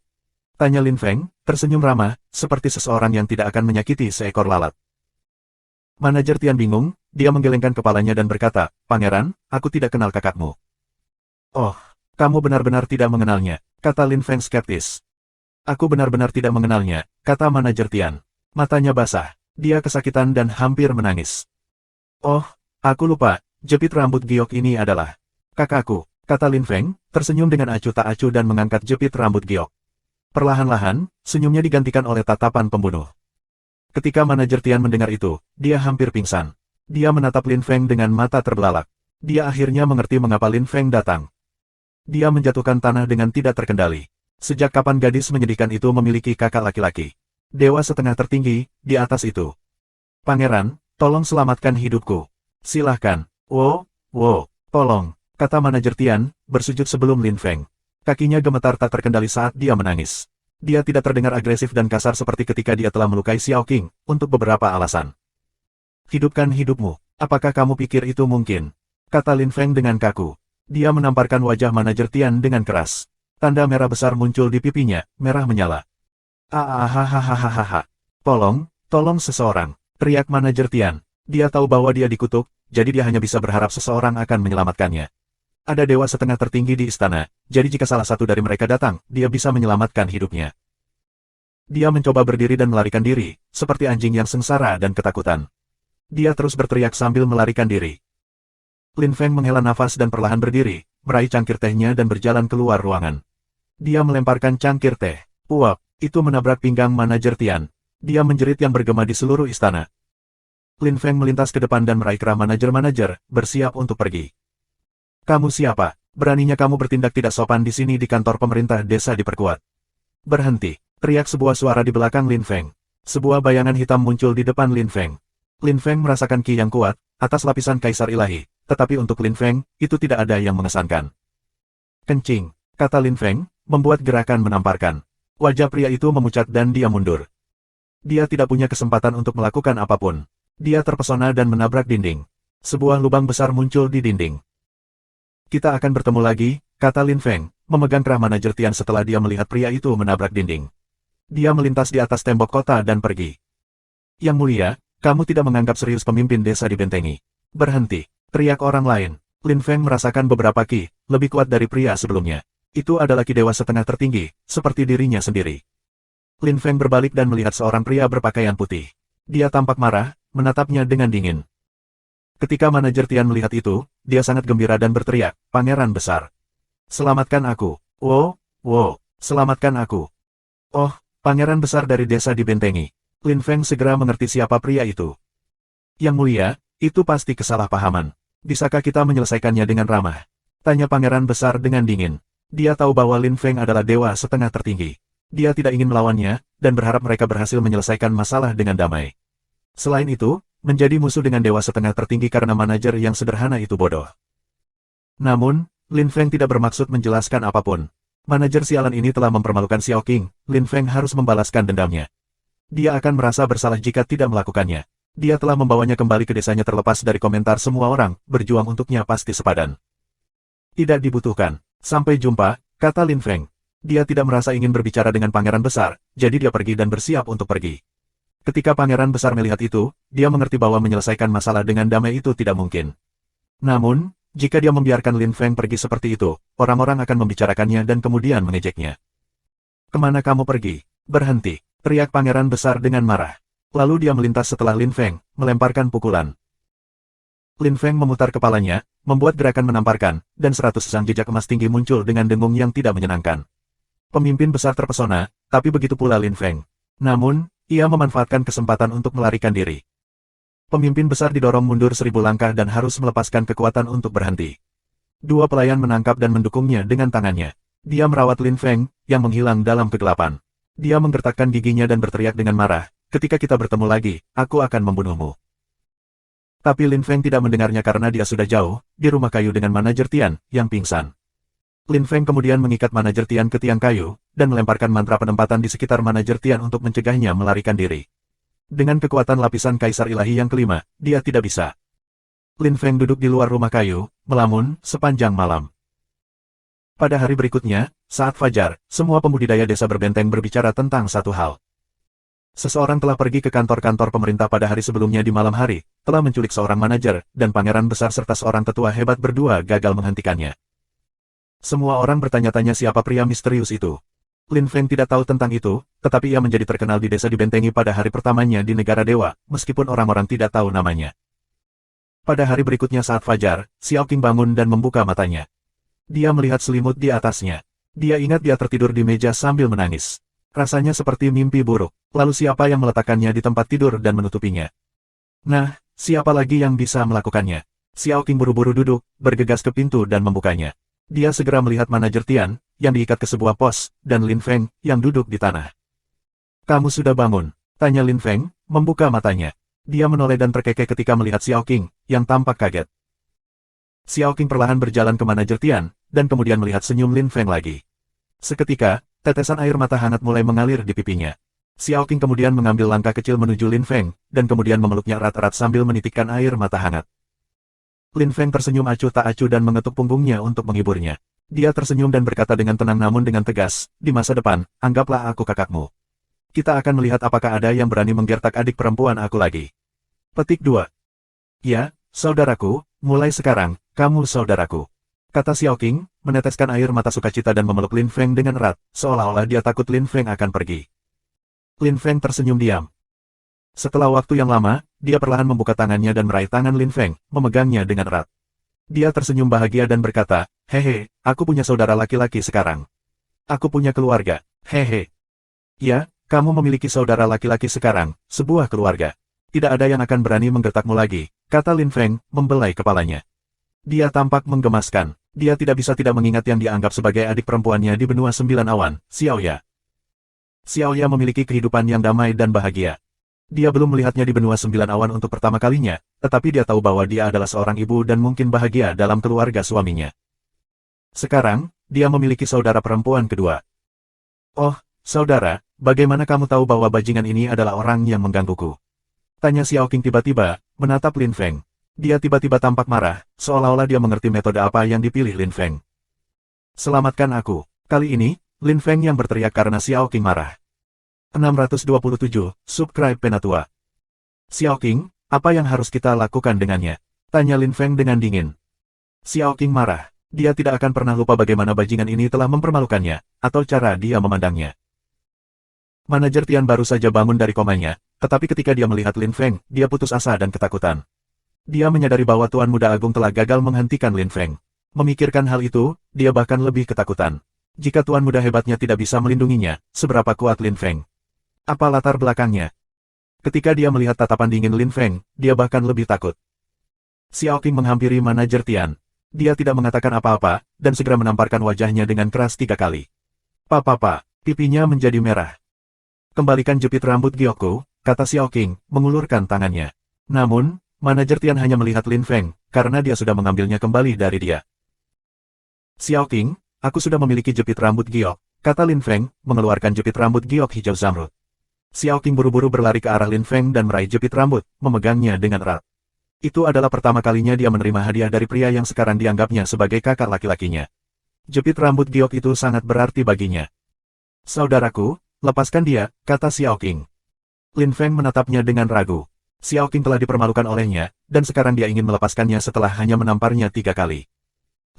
Tanya Lin Feng, tersenyum ramah, seperti seseorang yang tidak akan menyakiti seekor lalat. Manajer Tian bingung, dia menggelengkan kepalanya dan berkata, Pangeran, aku tidak kenal kakakmu. Oh, kamu benar-benar tidak mengenalnya, kata Lin Feng skeptis. Aku benar-benar tidak mengenalnya, kata manajer Tian. Matanya basah, dia kesakitan dan hampir menangis. Oh, aku lupa, jepit rambut giok ini adalah kakakku. Kata Lin Feng, tersenyum dengan acuh tak acuh dan mengangkat jepit rambut giok. Perlahan-lahan, senyumnya digantikan oleh tatapan pembunuh. Ketika manajer Tian mendengar itu, dia hampir pingsan. Dia menatap Lin Feng dengan mata terbelalak. Dia akhirnya mengerti mengapa Lin Feng datang. Dia menjatuhkan tanah dengan tidak terkendali. Sejak kapan gadis menyedihkan itu memiliki kakak laki-laki? Dewa setengah tertinggi, di atas itu. Pangeran, tolong selamatkan hidupku. Silahkan. Wow, tolong, kata manajer Tian, bersujud sebelum Lin Feng. Kakinya gemetar tak terkendali saat dia menangis. Dia tidak terdengar agresif dan kasar seperti ketika dia telah melukai Xiao Qing, untuk beberapa alasan. Hidupkan hidupmu, apakah kamu pikir itu mungkin? Kata Lin Feng dengan kaku. Dia menamparkan wajah manajer Tian dengan keras. Tanda merah besar muncul di pipinya, merah menyala. Tolong seseorang, teriak manajer Tian. Dia tahu bahwa dia dikutuk, jadi dia hanya bisa berharap seseorang akan menyelamatkannya. Ada dewa setengah tertinggi di istana, jadi jika salah satu dari mereka datang, dia bisa menyelamatkan hidupnya. Dia mencoba berdiri dan melarikan diri, seperti anjing yang sengsara dan ketakutan. Dia terus berteriak sambil melarikan diri. Lin Feng menghela nafas dan perlahan berdiri, meraih cangkir tehnya dan berjalan keluar ruangan. Dia melemparkan cangkir teh. Uap, itu menabrak pinggang manajer Tian. Dia menjerit yang bergema di seluruh istana. Lin Feng melintas ke depan dan meraih kerah manajer-manajer, bersiap untuk pergi. Kamu siapa? Beraninya kamu bertindak tidak sopan di sini di kantor pemerintah desa diperkuat. Berhenti, teriak sebuah suara di belakang Lin Feng. Sebuah bayangan hitam muncul di depan Lin Feng. Lin Feng merasakan ki yang kuat, atas lapisan kaisar ilahi, tetapi untuk Lin Feng, itu tidak ada yang mengesankan. Kencing, kata Lin Feng, membuat gerakan menamparkan. Wajah pria itu memucat dan dia mundur. Dia tidak punya kesempatan untuk melakukan apapun. Dia terpesona dan menabrak dinding. Sebuah lubang besar muncul di dinding. Kita akan bertemu lagi, kata Lin Feng, memegang kerah manajer Tian setelah dia melihat pria itu menabrak dinding. Dia melintas di atas tembok kota dan pergi. Yang mulia, kamu tidak menganggap serius pemimpin desa dibentengi. Berhenti, teriak orang lain. Lin Feng merasakan beberapa ki, lebih kuat dari pria sebelumnya. Itu adalah ki dewa setengah tertinggi, seperti dirinya sendiri. Lin Feng berbalik dan melihat seorang pria berpakaian putih. Dia tampak marah, menatapnya dengan dingin. Ketika manajer Tian melihat itu, dia sangat gembira dan berteriak, Pangeran besar. Selamatkan aku. Wow, selamatkan aku. Oh, pangeran besar dari desa dibentengi. Lin Feng segera mengerti siapa pria itu. Yang mulia, itu pasti kesalahpahaman. Bisakah kita menyelesaikannya dengan ramah? Tanya pangeran besar dengan dingin. Dia tahu bahwa Lin Feng adalah dewa setengah tertinggi. Dia tidak ingin melawannya, dan berharap mereka berhasil menyelesaikan masalah dengan damai. Selain itu, menjadi musuh dengan dewa setengah tertinggi karena manajer yang sederhana itu bodoh. Namun, Lin Feng tidak bermaksud menjelaskan apapun. Manajer sialan ini telah mempermalukan Xiao Qing, Lin Feng harus membalaskan dendamnya. Dia akan merasa bersalah jika tidak melakukannya. Dia telah membawanya kembali ke desanya terlepas dari komentar semua orang, berjuang untuknya pasti sepadan. Tidak dibutuhkan. Sampai jumpa, kata Lin Feng. Dia tidak merasa ingin berbicara dengan pangeran besar, jadi dia pergi dan bersiap untuk pergi. Ketika pangeran besar melihat itu, dia mengerti bahwa menyelesaikan masalah dengan damai itu tidak mungkin. Namun, jika dia membiarkan Lin Feng pergi seperti itu, orang-orang akan membicarakannya dan kemudian mengejeknya. Kemana kamu pergi? Berhenti, teriak pangeran besar dengan marah. Lalu dia melintas setelah Lin Feng, melemparkan pukulan. Lin Feng memutar kepalanya, membuat gerakan menamparkan, dan 100 sang jejak emas tinggi muncul dengan dengung yang tidak menyenangkan. Pemimpin besar terpesona, tapi begitu pula Lin Feng. Namun, ia memanfaatkan kesempatan untuk melarikan diri. Pemimpin besar didorong mundur 1000 langkah dan harus melepaskan kekuatan untuk berhenti. Dua pelayan menangkap dan mendukungnya dengan tangannya. Dia merawat Lin Feng, yang menghilang dalam kegelapan. Dia menggertakkan giginya dan berteriak dengan marah, ketika kita bertemu lagi, aku akan membunuhmu. Tapi Lin Feng tidak mendengarnya karena dia sudah jauh, di rumah kayu dengan manajer Tian, yang pingsan. Lin Feng kemudian mengikat manajer Tian ke tiang kayu, dan melemparkan mantra penempatan di sekitar manajer Tian untuk mencegahnya melarikan diri. Dengan kekuatan lapisan kaisar ilahi yang kelima, dia tidak bisa. Lin Feng duduk di luar rumah kayu, melamun, sepanjang malam. Pada hari berikutnya, saat fajar, semua pembudidaya desa berbenteng berbicara tentang satu hal. Seseorang telah pergi ke kantor-kantor pemerintah pada hari sebelumnya di malam hari, telah menculik seorang manajer, dan pangeran besar serta seorang tetua hebat berdua gagal menghentikannya. Semua orang bertanya-tanya siapa pria misterius itu. Lin Feng tidak tahu tentang itu, tetapi ia menjadi terkenal di desa dibentengi pada hari pertamanya di negara dewa, meskipun orang-orang tidak tahu namanya. Pada hari berikutnya saat fajar, Xiao Qing bangun dan membuka matanya. Dia melihat selimut di atasnya. Dia ingat dia tertidur di meja sambil menangis. Rasanya seperti mimpi buruk. Lalu siapa yang meletakkannya di tempat tidur dan menutupinya? Nah, siapa lagi yang bisa melakukannya? Xiao Qing buru-buru duduk, bergegas ke pintu dan membukanya. Dia segera melihat manajer Tian, yang diikat ke sebuah pos, dan Lin Feng, yang duduk di tanah. Kamu sudah bangun? Tanya Lin Feng, membuka matanya. Dia menoleh dan terkekeh ketika melihat Xiao Qing, yang tampak kaget. Xiao Qing perlahan berjalan ke manajer Tian, dan kemudian melihat senyum Lin Feng lagi. Seketika, tetesan air mata hangat mulai mengalir di pipinya. Xiao Qing kemudian mengambil langkah kecil menuju Lin Feng, dan kemudian memeluknya erat-erat sambil menitikkan air mata hangat. Lin Feng tersenyum acuh tak acuh dan mengetuk punggungnya untuk menghiburnya. Dia tersenyum dan berkata dengan tenang namun dengan tegas, di masa depan, anggaplah aku kakakmu. Kita akan melihat apakah ada yang berani menggertak adik perempuan aku lagi. Petik 2. Ya, saudaraku, mulai sekarang, kamu saudaraku. Kata Xiao Qing, meneteskan air mata sukacita dan memeluk Lin Feng dengan erat, seolah-olah dia takut Lin Feng akan pergi. Lin Feng tersenyum diam. Setelah waktu yang lama, dia perlahan membuka tangannya dan meraih tangan Lin Feng, memegangnya dengan erat. Dia tersenyum bahagia dan berkata, hehe, aku punya saudara laki-laki sekarang. Aku punya keluarga, hehe. Ya, kamu memiliki saudara laki-laki sekarang, sebuah keluarga. Tidak ada yang akan berani menggertakmu lagi, kata Lin Feng, membelai kepalanya. Dia tampak menggemaskan. Dia tidak bisa tidak mengingat yang dianggap sebagai adik perempuannya di benua sembilan awan, Xiaoya. Xiaoya memiliki kehidupan yang damai dan bahagia. Dia belum melihatnya di benua sembilan awan untuk pertama kalinya, tetapi dia tahu bahwa dia adalah seorang ibu dan mungkin bahagia dalam keluarga suaminya. Sekarang, dia memiliki saudara perempuan kedua. Oh, saudara, bagaimana kamu tahu bahwa bajingan ini adalah orang yang menggangguku? Tanya Xiao Qing tiba-tiba, menatap Lin Feng. Dia tiba-tiba tampak marah, seolah-olah dia mengerti metode apa yang dipilih Lin Feng. Selamatkan aku. Kali ini, Lin Feng yang berteriak karena Xiao Qing marah. 627, subscribe Penatua. Xiao Qing, apa yang harus kita lakukan dengannya? Tanya Lin Feng dengan dingin. Xiao Qing marah. Dia tidak akan pernah lupa bagaimana bajingan ini telah mempermalukannya, atau cara dia memandangnya. Manajer Tian baru saja bangun dari komanya, tetapi ketika dia melihat Lin Feng, dia putus asa dan ketakutan. Dia menyadari bahwa Tuan Muda Agung telah gagal menghentikan Lin Feng. Memikirkan hal itu, dia bahkan lebih ketakutan. Jika Tuan Muda hebatnya tidak bisa melindunginya, seberapa kuat Lin Feng? Apa latar belakangnya? Ketika dia melihat tatapan dingin Lin Feng, dia bahkan lebih takut. Xiao Qing menghampiri manajer Tian. Dia tidak mengatakan apa-apa, dan segera menamparkan wajahnya dengan keras 3 kali. Papa, pipinya menjadi merah. Kembalikan jepit rambut Gyokko, kata Xiao Qing, mengulurkan tangannya. Namun, manajer Tian hanya melihat Lin Feng, karena dia sudah mengambilnya kembali dari dia. Xiao Qing, aku sudah memiliki jepit rambut Giok, kata Lin Feng, mengeluarkan jepit rambut Giok hijau zamrud. Xiao Qing buru-buru berlari ke arah Lin Feng dan meraih jepit rambut, memegangnya dengan erat. Itu adalah pertama kalinya dia menerima hadiah dari pria yang sekarang dianggapnya sebagai kakak laki-lakinya. Jepit rambut Giok itu sangat berarti baginya. Saudaraku, lepaskan dia, kata Xiao Qing. Lin Feng menatapnya dengan ragu. Xiao Qing telah dipermalukan olehnya, dan sekarang dia ingin melepaskannya setelah hanya menamparnya 3 kali.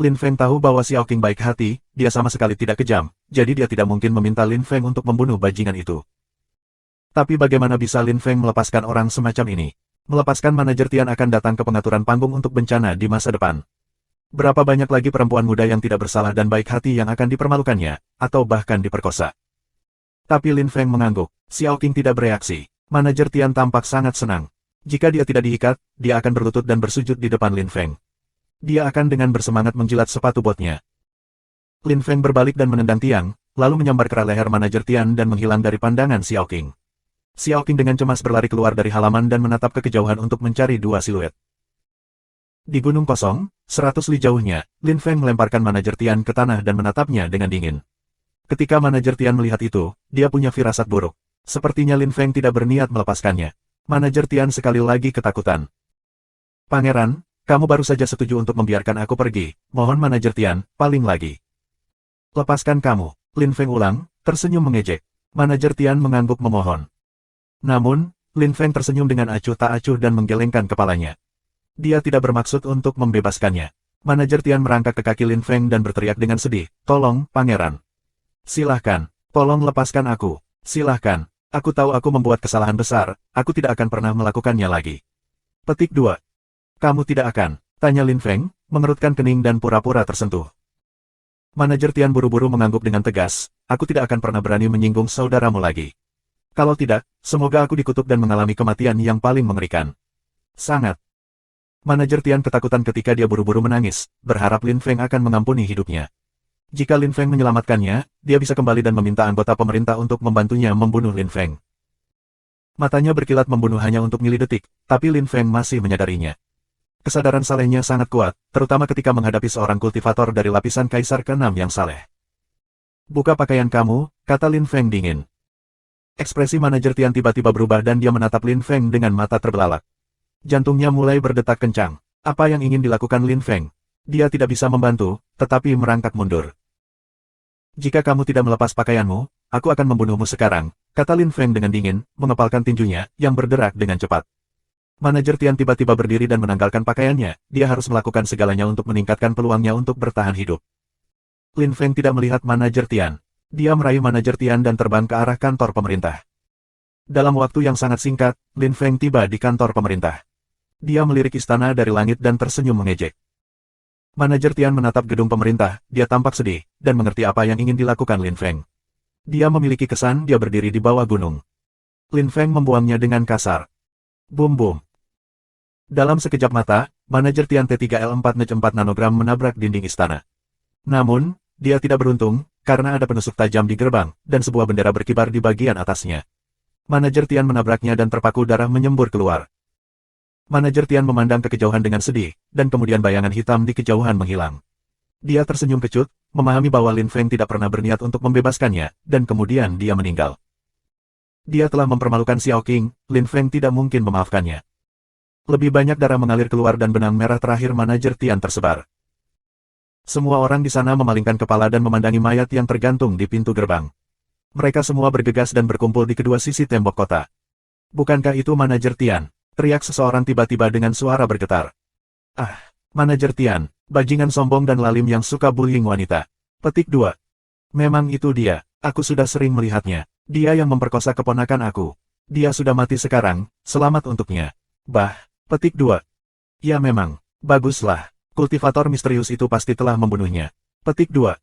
Lin Feng tahu bahwa Xiao Qing baik hati, dia sama sekali tidak kejam, jadi dia tidak mungkin meminta Lin Feng untuk membunuh bajingan itu. Tapi bagaimana bisa Lin Feng melepaskan orang semacam ini? Melepaskan manajer Tian akan datang ke pengaturan panggung untuk bencana di masa depan. Berapa banyak lagi perempuan muda yang tidak bersalah dan baik hati yang akan dipermalukannya, atau bahkan diperkosa. Tapi Lin Feng mengangguk. Xiao Qing tidak bereaksi. Manajer Tian tampak sangat senang. Jika dia tidak diikat, dia akan berlutut dan bersujud di depan Lin Feng. Dia akan dengan bersemangat menjilat sepatu botnya. Lin Feng berbalik dan menendang tiang, lalu menyambar ke leher manajer Tian dan menghilang dari pandangan Xiao Qing. Xiao Qing dengan cemas berlari keluar dari halaman dan menatap ke kejauhan untuk mencari 2 siluet. Di gunung kosong, 100 li jauhnya, Lin Feng melemparkan manajer Tian ke tanah dan menatapnya dengan dingin. Ketika manajer Tian melihat itu, dia punya firasat buruk. Sepertinya Lin Feng tidak berniat melepaskannya. Manajer Tian sekali lagi ketakutan. Pangeran, kamu baru saja setuju untuk membiarkan aku pergi, mohon manajer Tian, paling lagi. Lepaskan kamu, Lin Feng ulang, tersenyum mengejek. Manajer Tian mengangguk memohon. Namun, Lin Feng tersenyum dengan acuh tak acuh dan menggelengkan kepalanya. Dia tidak bermaksud untuk membebaskannya. Manajer Tian merangkak ke kaki Lin Feng dan berteriak dengan sedih, tolong, pangeran. Silahkan, tolong lepaskan aku, silahkan. Aku tahu aku membuat kesalahan besar, aku tidak akan pernah melakukannya lagi. Petik 2. Kamu tidak akan, tanya Lin Feng, mengerutkan kening dan pura-pura tersentuh. Manajer Tian buru-buru mengangguk dengan tegas, aku tidak akan pernah berani menyinggung saudaramu lagi. Kalau tidak, semoga aku dikutuk dan mengalami kematian yang paling mengerikan. Sangat. Manajer Tian ketakutan ketika dia buru-buru menangis, berharap Lin Feng akan mengampuni hidupnya. Jika Lin Feng menyelamatkannya, dia bisa kembali dan meminta anggota pemerintah untuk membantunya membunuh Lin Feng. Matanya berkilat membunuh hanya untuk milidetik, tapi Lin Feng masih menyadarinya. Kesadaran salehnya sangat kuat, terutama ketika menghadapi seorang kultivator dari lapisan Kaisar ke-6 yang saleh. Buka pakaian kamu, kata Lin Feng dingin. Ekspresi manajer Tian tiba-tiba berubah dan dia menatap Lin Feng dengan mata terbelalak. Jantungnya mulai berdetak kencang. Apa yang ingin dilakukan Lin Feng? Dia tidak bisa membantu, tetapi merangkak mundur. Jika kamu tidak melepas pakaianmu, aku akan membunuhmu sekarang, kata Lin Feng dengan dingin, mengepalkan tinjunya, yang berderak dengan cepat. Manajer Tian tiba-tiba berdiri dan menanggalkan pakaiannya, dia harus melakukan segalanya untuk meningkatkan peluangnya untuk bertahan hidup. Lin Feng tidak melihat manajer Tian. Dia meraih manajer Tian dan terbang ke arah kantor pemerintah. Dalam waktu yang sangat singkat, Lin Feng tiba di kantor pemerintah. Dia melirik istana dari langit dan tersenyum mengejek. Manajer Tian menatap gedung pemerintah, dia tampak sedih, dan mengerti apa yang ingin dilakukan Lin Feng. Dia memiliki kesan dia berdiri di bawah gunung. Lin Feng membuangnya dengan kasar. Bum-bum. Dalam sekejap mata, manajer Tian T3L4 nanogram menabrak dinding istana. Namun, dia tidak beruntung, karena ada penusuk tajam di gerbang, dan sebuah bendera berkibar di bagian atasnya. Manajer Tian menabraknya dan terpaku darah menyembur keluar. Manajer Tian memandang ke kejauhan dengan sedih, dan kemudian bayangan hitam di kejauhan menghilang. Dia tersenyum kecut, memahami bahwa Lin Feng tidak pernah berniat untuk membebaskannya, dan kemudian dia meninggal. Dia telah mempermalukan Xiao Qing, Lin Feng tidak mungkin memaafkannya. Lebih banyak darah mengalir keluar dan benang merah terakhir manajer Tian tersebar. Semua orang di sana memalingkan kepala dan memandangi mayat yang tergantung di pintu gerbang. Mereka semua bergegas dan berkumpul di kedua sisi tembok kota. Bukankah itu manajer Tian? Teriak seseorang tiba-tiba dengan suara bergetar. Ah, manajer Tian, bajingan sombong dan lalim yang suka bullying wanita. Petik 2. Memang itu dia, aku sudah sering melihatnya. Dia yang memperkosa keponakan aku. Dia sudah mati sekarang, selamat untuknya. Bah, petik 2. Ya memang, baguslah. Kultivator misterius itu pasti telah membunuhnya. Petik 2.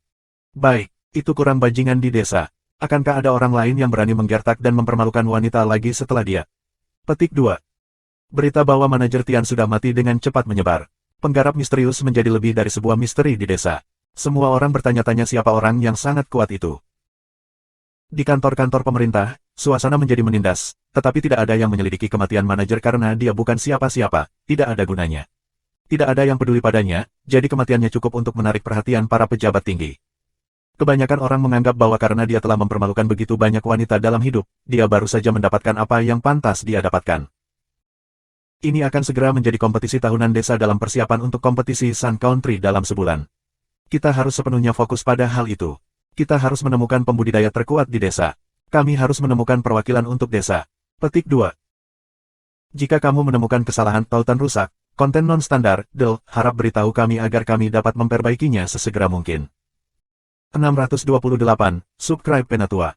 Baik, itu kurang bajingan di desa. Akankah ada orang lain yang berani menggertak dan mempermalukan wanita lagi setelah dia? Petik 2. Berita bahwa manajer Tian sudah mati dengan cepat menyebar. Penggarap misterius menjadi lebih dari sebuah misteri di desa. Semua orang bertanya-tanya siapa orang yang sangat kuat itu. Di kantor-kantor pemerintah, suasana menjadi menindas, tetapi tidak ada yang menyelidiki kematian manajer karena dia bukan siapa-siapa, tidak ada gunanya. Tidak ada yang peduli padanya, jadi kematiannya cukup untuk menarik perhatian para pejabat tinggi. Kebanyakan orang menganggap bahwa karena dia telah mempermalukan begitu banyak wanita dalam hidup, dia baru saja mendapatkan apa yang pantas dia dapatkan. Ini akan segera menjadi kompetisi tahunan desa dalam persiapan untuk kompetisi Sun Country dalam sebulan. Kita harus sepenuhnya fokus pada hal itu. Kita harus menemukan pembudidaya terkuat di desa. Kami harus menemukan perwakilan untuk desa. Petik 2. Jika kamu menemukan kesalahan tautan rusak, konten non-standar, harap beritahu kami agar kami dapat memperbaikinya sesegera mungkin. 628, Subscribe Penatua.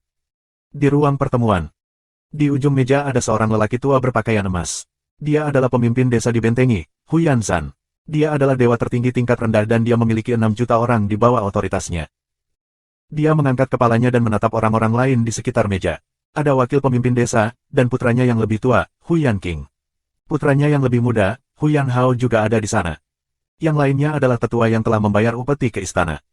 Di ruang pertemuan. Di ujung meja ada seorang lelaki tua berpakaian emas. Dia adalah pemimpin desa dibentengi, Huyan Zhan. Dia adalah dewa tertinggi tingkat rendah dan dia memiliki 6 juta orang di bawah otoritasnya. Dia mengangkat kepalanya dan menatap orang-orang lain di sekitar meja. Ada wakil pemimpin desa, dan putranya yang lebih tua, Huyan Qing. Putranya yang lebih muda, Huyan Hao juga ada di sana. Yang lainnya adalah tetua yang telah membayar upeti ke istana.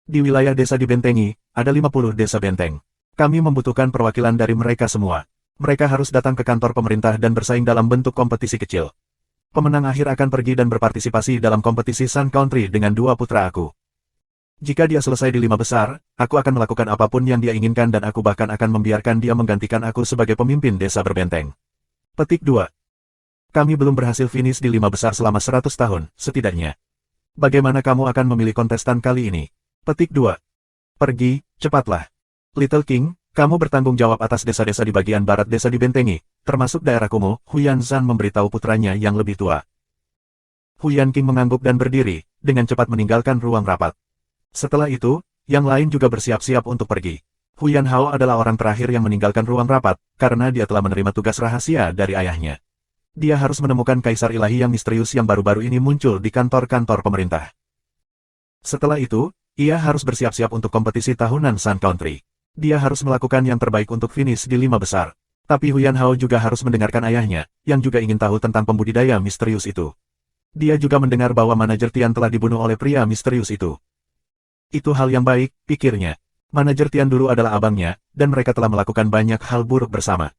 Di wilayah desa dibentengi, ada 50 desa benteng. Kami membutuhkan perwakilan dari mereka semua. Mereka harus datang ke kantor pemerintah dan bersaing dalam bentuk kompetisi kecil. Pemenang akhir akan pergi dan berpartisipasi dalam kompetisi Sun Country dengan 2 putra aku. Jika dia selesai di 5 besar, aku akan melakukan apapun yang dia inginkan dan aku bahkan akan membiarkan dia menggantikan aku sebagai pemimpin desa berbenteng. Petik 2. Kami belum berhasil finish di 5 besar selama 100 tahun, setidaknya. Bagaimana kamu akan memilih kontestan kali ini? Petik 2. Pergi, cepatlah. Little King, kamu bertanggung jawab atas desa-desa di bagian barat desa dibentengi, termasuk daerah kumuh, Huyan Zhan memberitahu putranya yang lebih tua. Huyan Qing mengangguk dan berdiri, dengan cepat meninggalkan ruang rapat. Setelah itu, yang lain juga bersiap-siap untuk pergi. Huyan Hao adalah orang terakhir yang meninggalkan ruang rapat, karena dia telah menerima tugas rahasia dari ayahnya. Dia harus menemukan kaisar ilahi yang misterius yang baru-baru ini muncul di kantor-kantor pemerintah. Setelah itu, Ia harus bersiap-siap untuk kompetisi tahunan Sun Country. Dia harus melakukan yang terbaik untuk finish di 5 besar. Tapi Huyan Hao juga harus mendengarkan ayahnya, yang juga ingin tahu tentang pembudidaya misterius itu. Dia juga mendengar bahwa manajer Tian telah dibunuh oleh pria misterius itu. Itu hal yang baik, pikirnya. Manajer Tian dulu adalah abangnya, dan mereka telah melakukan banyak hal buruk bersama.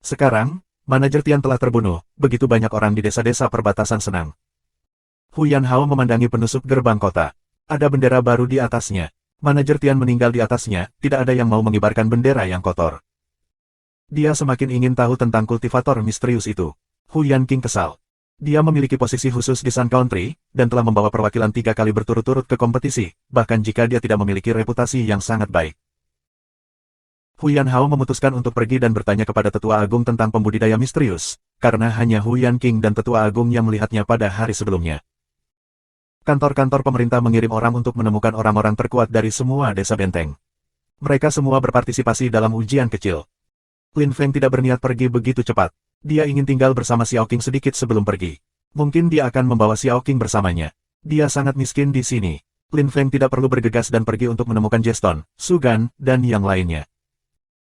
Sekarang, manajer Tian telah terbunuh, begitu banyak orang di desa-desa perbatasan senang. Huyan Hao memandangi penusup gerbang kota. Ada bendera baru di atasnya. Manajer Tian meninggal di atasnya, tidak ada yang mau mengibarkan bendera yang kotor. Dia semakin ingin tahu tentang kultivator misterius itu. Huyan King kesal. Dia memiliki posisi khusus di Sun Country, dan telah membawa perwakilan 3 kali berturut-turut ke kompetisi, bahkan jika dia tidak memiliki reputasi yang sangat baik. Huyan Hao memutuskan untuk pergi dan bertanya kepada Tetua Agung tentang pembudidaya misterius, karena hanya Huyan King dan Tetua Agung yang melihatnya pada hari sebelumnya. Kantor-kantor pemerintah mengirim orang untuk menemukan orang-orang terkuat dari semua desa benteng. Mereka semua berpartisipasi dalam ujian kecil. Lin Feng tidak berniat pergi begitu cepat. Dia ingin tinggal bersama Xiao Qing sedikit sebelum pergi. Mungkin dia akan membawa Xiao Qing bersamanya. Dia sangat miskin di sini. Lin Feng tidak perlu bergegas dan pergi untuk menemukan Jeston, Sugan, dan yang lainnya.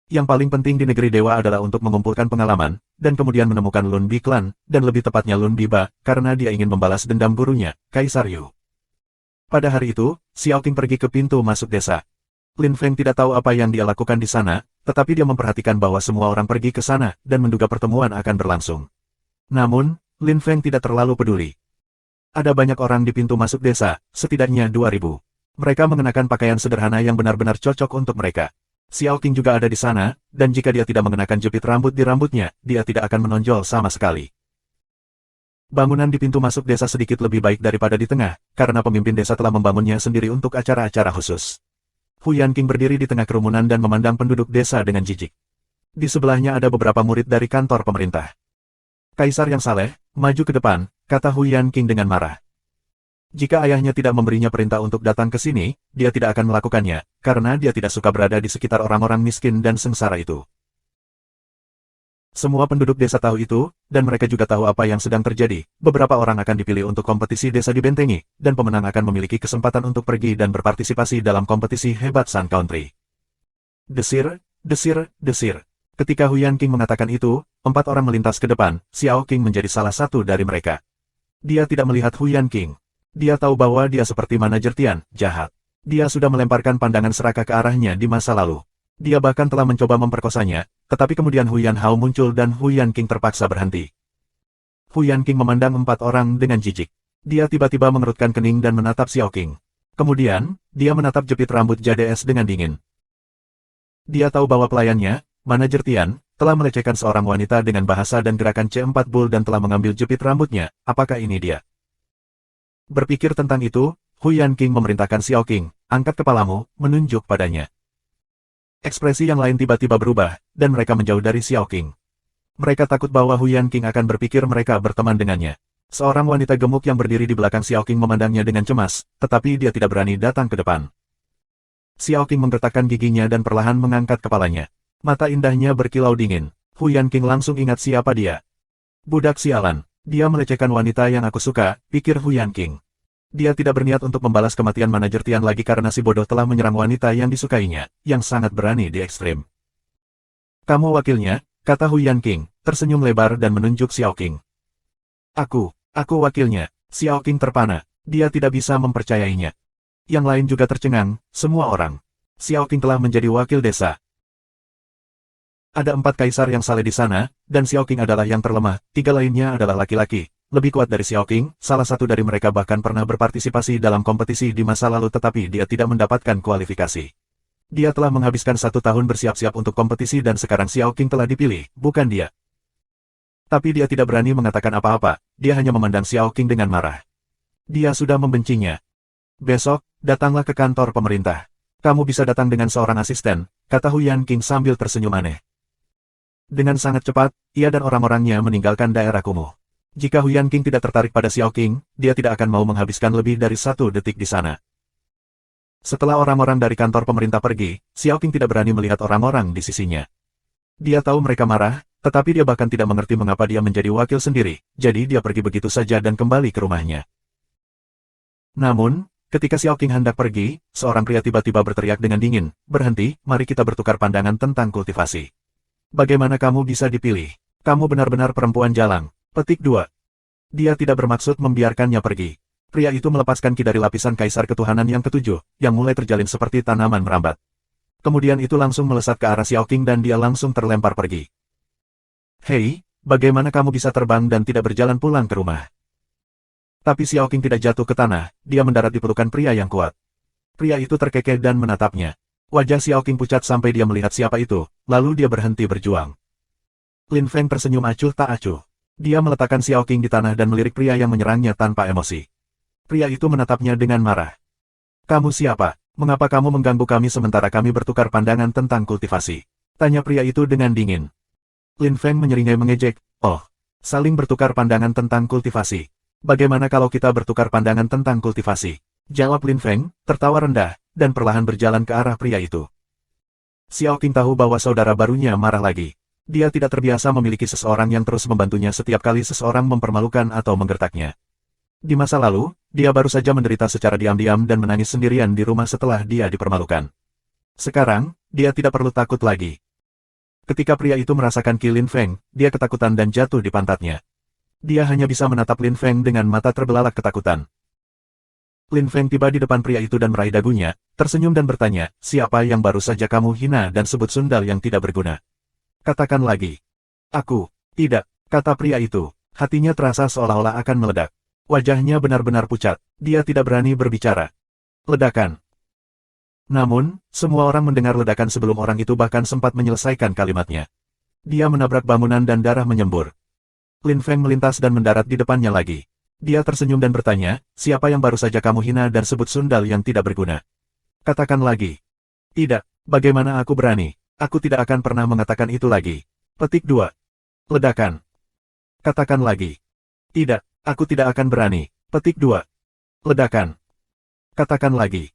Yang paling penting di negeri dewa adalah untuk mengumpulkan pengalaman, dan kemudian menemukan Lun Bi Clan, dan lebih tepatnya Lun Biba, karena dia ingin membalas dendam gurunya, Kaisar Yu. Pada hari itu, Xiao Qing pergi ke pintu masuk desa. Lin Feng tidak tahu apa yang dia lakukan di sana, tetapi dia memperhatikan bahwa semua orang pergi ke sana, dan menduga pertemuan akan berlangsung. Namun, Lin Feng tidak terlalu peduli. Ada banyak orang di pintu masuk desa, setidaknya 2.000. Mereka mengenakan pakaian sederhana yang benar-benar cocok untuk mereka. Xiao Qing juga ada di sana, dan jika dia tidak mengenakan jepit rambut di rambutnya, dia tidak akan menonjol sama sekali. Bangunan di pintu masuk desa sedikit lebih baik daripada di tengah, karena pemimpin desa telah membangunnya sendiri untuk acara-acara khusus. Huyan King berdiri di tengah kerumunan dan memandang penduduk desa dengan jijik. Di sebelahnya ada beberapa murid dari kantor pemerintah. Kaisar yang saleh, maju ke depan, kata Huyan King dengan marah. Jika ayahnya tidak memberinya perintah untuk datang ke sini, dia tidak akan melakukannya, karena dia tidak suka berada di sekitar orang-orang miskin dan sengsara itu. Semua penduduk desa tahu itu, dan mereka juga tahu apa yang sedang terjadi. Beberapa orang akan dipilih untuk kompetisi desa dibentengi, dan pemenang akan memiliki kesempatan untuk pergi dan berpartisipasi dalam kompetisi hebat Sun Country. Desir, desir, desir. Ketika Huyan King mengatakan itu, 4 orang melintas ke depan, Xiao Qing menjadi salah satu dari mereka. Dia tidak melihat Huyan King. Dia tahu bahwa dia seperti manajer Tian, jahat. Dia sudah melemparkan pandangan serakah ke arahnya di masa lalu. Dia bahkan telah mencoba memperkosanya, tetapi kemudian Huyan Hao muncul dan Huyan King terpaksa berhenti. Huyan King memandang 4 orang dengan jijik. Dia tiba-tiba mengerutkan kening dan menatap Xiao Qing. Kemudian, dia menatap jepit rambut Jade Es dengan dingin. Dia tahu bahwa pelayannya, manajer Tian, telah melecehkan seorang wanita dengan bahasa dan gerakan C4 Bull dan telah mengambil jepit rambutnya. Apakah ini dia? Berpikir tentang itu, Huyan King memerintahkan Xiao Qing, angkat kepalamu, menunjuk padanya. Ekspresi yang lain tiba-tiba berubah, dan mereka menjauh dari Xiao Qing. Mereka takut bahwa Huyan King akan berpikir mereka berteman dengannya. Seorang wanita gemuk yang berdiri di belakang Xiao Qing memandangnya dengan cemas, tetapi dia tidak berani datang ke depan. Xiao Qing menggertakkan giginya dan perlahan mengangkat kepalanya. Mata indahnya berkilau dingin. Huyan King langsung ingat siapa dia. Budak sialan. Dia melecehkan wanita yang aku suka, pikir Huyan King. Dia tidak berniat untuk membalas kematian manajer Tian lagi karena si bodoh telah menyerang wanita yang disukainya, yang sangat berani di ekstrim. Kamu wakilnya, kata Huyan King, tersenyum lebar dan menunjuk Xiao Qing. Aku wakilnya. Xiao Qing terpana. Dia tidak bisa mempercayainya. Yang lain juga tercengang, semua orang. Xiao Qing telah menjadi wakil desa. Ada 4 kaisar yang saleh di sana, dan Xiao Qing adalah yang terlemah, 3 lainnya adalah laki-laki. Lebih kuat dari Xiao Qing, salah satu dari mereka bahkan pernah berpartisipasi dalam kompetisi di masa lalu tetapi dia tidak mendapatkan kualifikasi. Dia telah menghabiskan 1 tahun bersiap-siap untuk kompetisi dan sekarang Xiao Qing telah dipilih, bukan dia. Tapi dia tidak berani mengatakan apa-apa, dia hanya memandang Xiao Qing dengan marah. Dia sudah membencinya. Besok, datanglah ke kantor pemerintah. Kamu bisa datang dengan seorang asisten, kata Huyan King sambil tersenyum aneh. Dengan sangat cepat, ia dan orang-orangnya meninggalkan daerah kumuh. Jika Huyan King tidak tertarik pada Xiao Qing, dia tidak akan mau menghabiskan lebih dari 1 detik di sana. Setelah orang-orang dari kantor pemerintah pergi, Xiao Qing tidak berani melihat orang-orang di sisinya. Dia tahu mereka marah, tetapi dia bahkan tidak mengerti mengapa dia menjadi wakil sendiri, jadi dia pergi begitu saja dan kembali ke rumahnya. Namun, Ketika Xiao Qing hendak pergi, seorang pria tiba-tiba berteriak dengan dingin, "Berhenti, mari kita bertukar pandangan tentang kultivasi. Bagaimana kamu bisa dipilih? Kamu benar-benar perempuan jalang." Petik 2. Dia tidak bermaksud membiarkannya pergi. Pria itu melepaskan ki dari lapisan kaisar ketuhanan yang ketujuh, yang mulai terjalin seperti tanaman merambat. Kemudian itu langsung melesat ke arah Xiao Qing dan dia langsung terlempar pergi. "Hei, bagaimana kamu bisa terbang dan tidak berjalan pulang ke rumah?" Tapi Xiao Qing tidak jatuh ke tanah, dia mendarat di pelukan pria yang kuat. Pria itu terkekeh dan menatapnya. Wajah Xiao Qing pucat sampai dia melihat siapa itu, lalu dia berhenti berjuang. Lin Feng tersenyum acuh tak acuh. Dia meletakkan Xiao Qing di tanah dan melirik pria yang menyerangnya tanpa emosi. Pria itu menatapnya dengan marah. "Kamu siapa? Mengapa kamu mengganggu kami sementara kami bertukar pandangan tentang kultivasi?" Tanya pria itu dengan dingin. Lin Feng menyeringai mengejek, "Oh, saling bertukar pandangan tentang kultivasi. Bagaimana kalau kita bertukar pandangan tentang kultivasi?" Jawab Lin Feng, tertawa rendah, dan perlahan berjalan ke arah pria itu. Xiao Qing tahu bahwa saudara barunya marah lagi. Dia tidak terbiasa memiliki seseorang yang terus membantunya setiap kali seseorang mempermalukan atau menggertaknya. Di masa lalu, dia baru saja menderita secara diam-diam dan menangis sendirian di rumah setelah dia dipermalukan. Sekarang, dia tidak perlu takut lagi. Ketika pria itu merasakan ki Lin Feng, dia ketakutan dan jatuh di pantatnya. Dia hanya bisa menatap Lin Feng dengan mata terbelalak ketakutan. Lin Feng tiba di depan pria itu dan meraih dagunya, tersenyum dan bertanya, "Siapa yang baru saja kamu hina dan sebut sundal yang tidak berguna? Katakan lagi." "Aku." "Tidak," kata pria itu. Hatinya terasa seolah-olah akan meledak. Wajahnya benar-benar pucat. Dia tidak berani berbicara. Ledakan. Namun, semua orang mendengar ledakan sebelum orang itu bahkan sempat menyelesaikan kalimatnya. Dia menabrak bangunan dan darah menyembur. Lin Feng melintas dan mendarat di depannya lagi. Dia tersenyum dan bertanya, "Siapa yang baru saja kamu hina dan sebut sundal yang tidak berguna? Katakan lagi." "Tidak, bagaimana aku berani? Aku tidak akan pernah mengatakan itu lagi." Petik 2. Ledakan. "Katakan lagi." "Tidak, aku tidak akan berani." Petik 2. Ledakan. "Katakan lagi."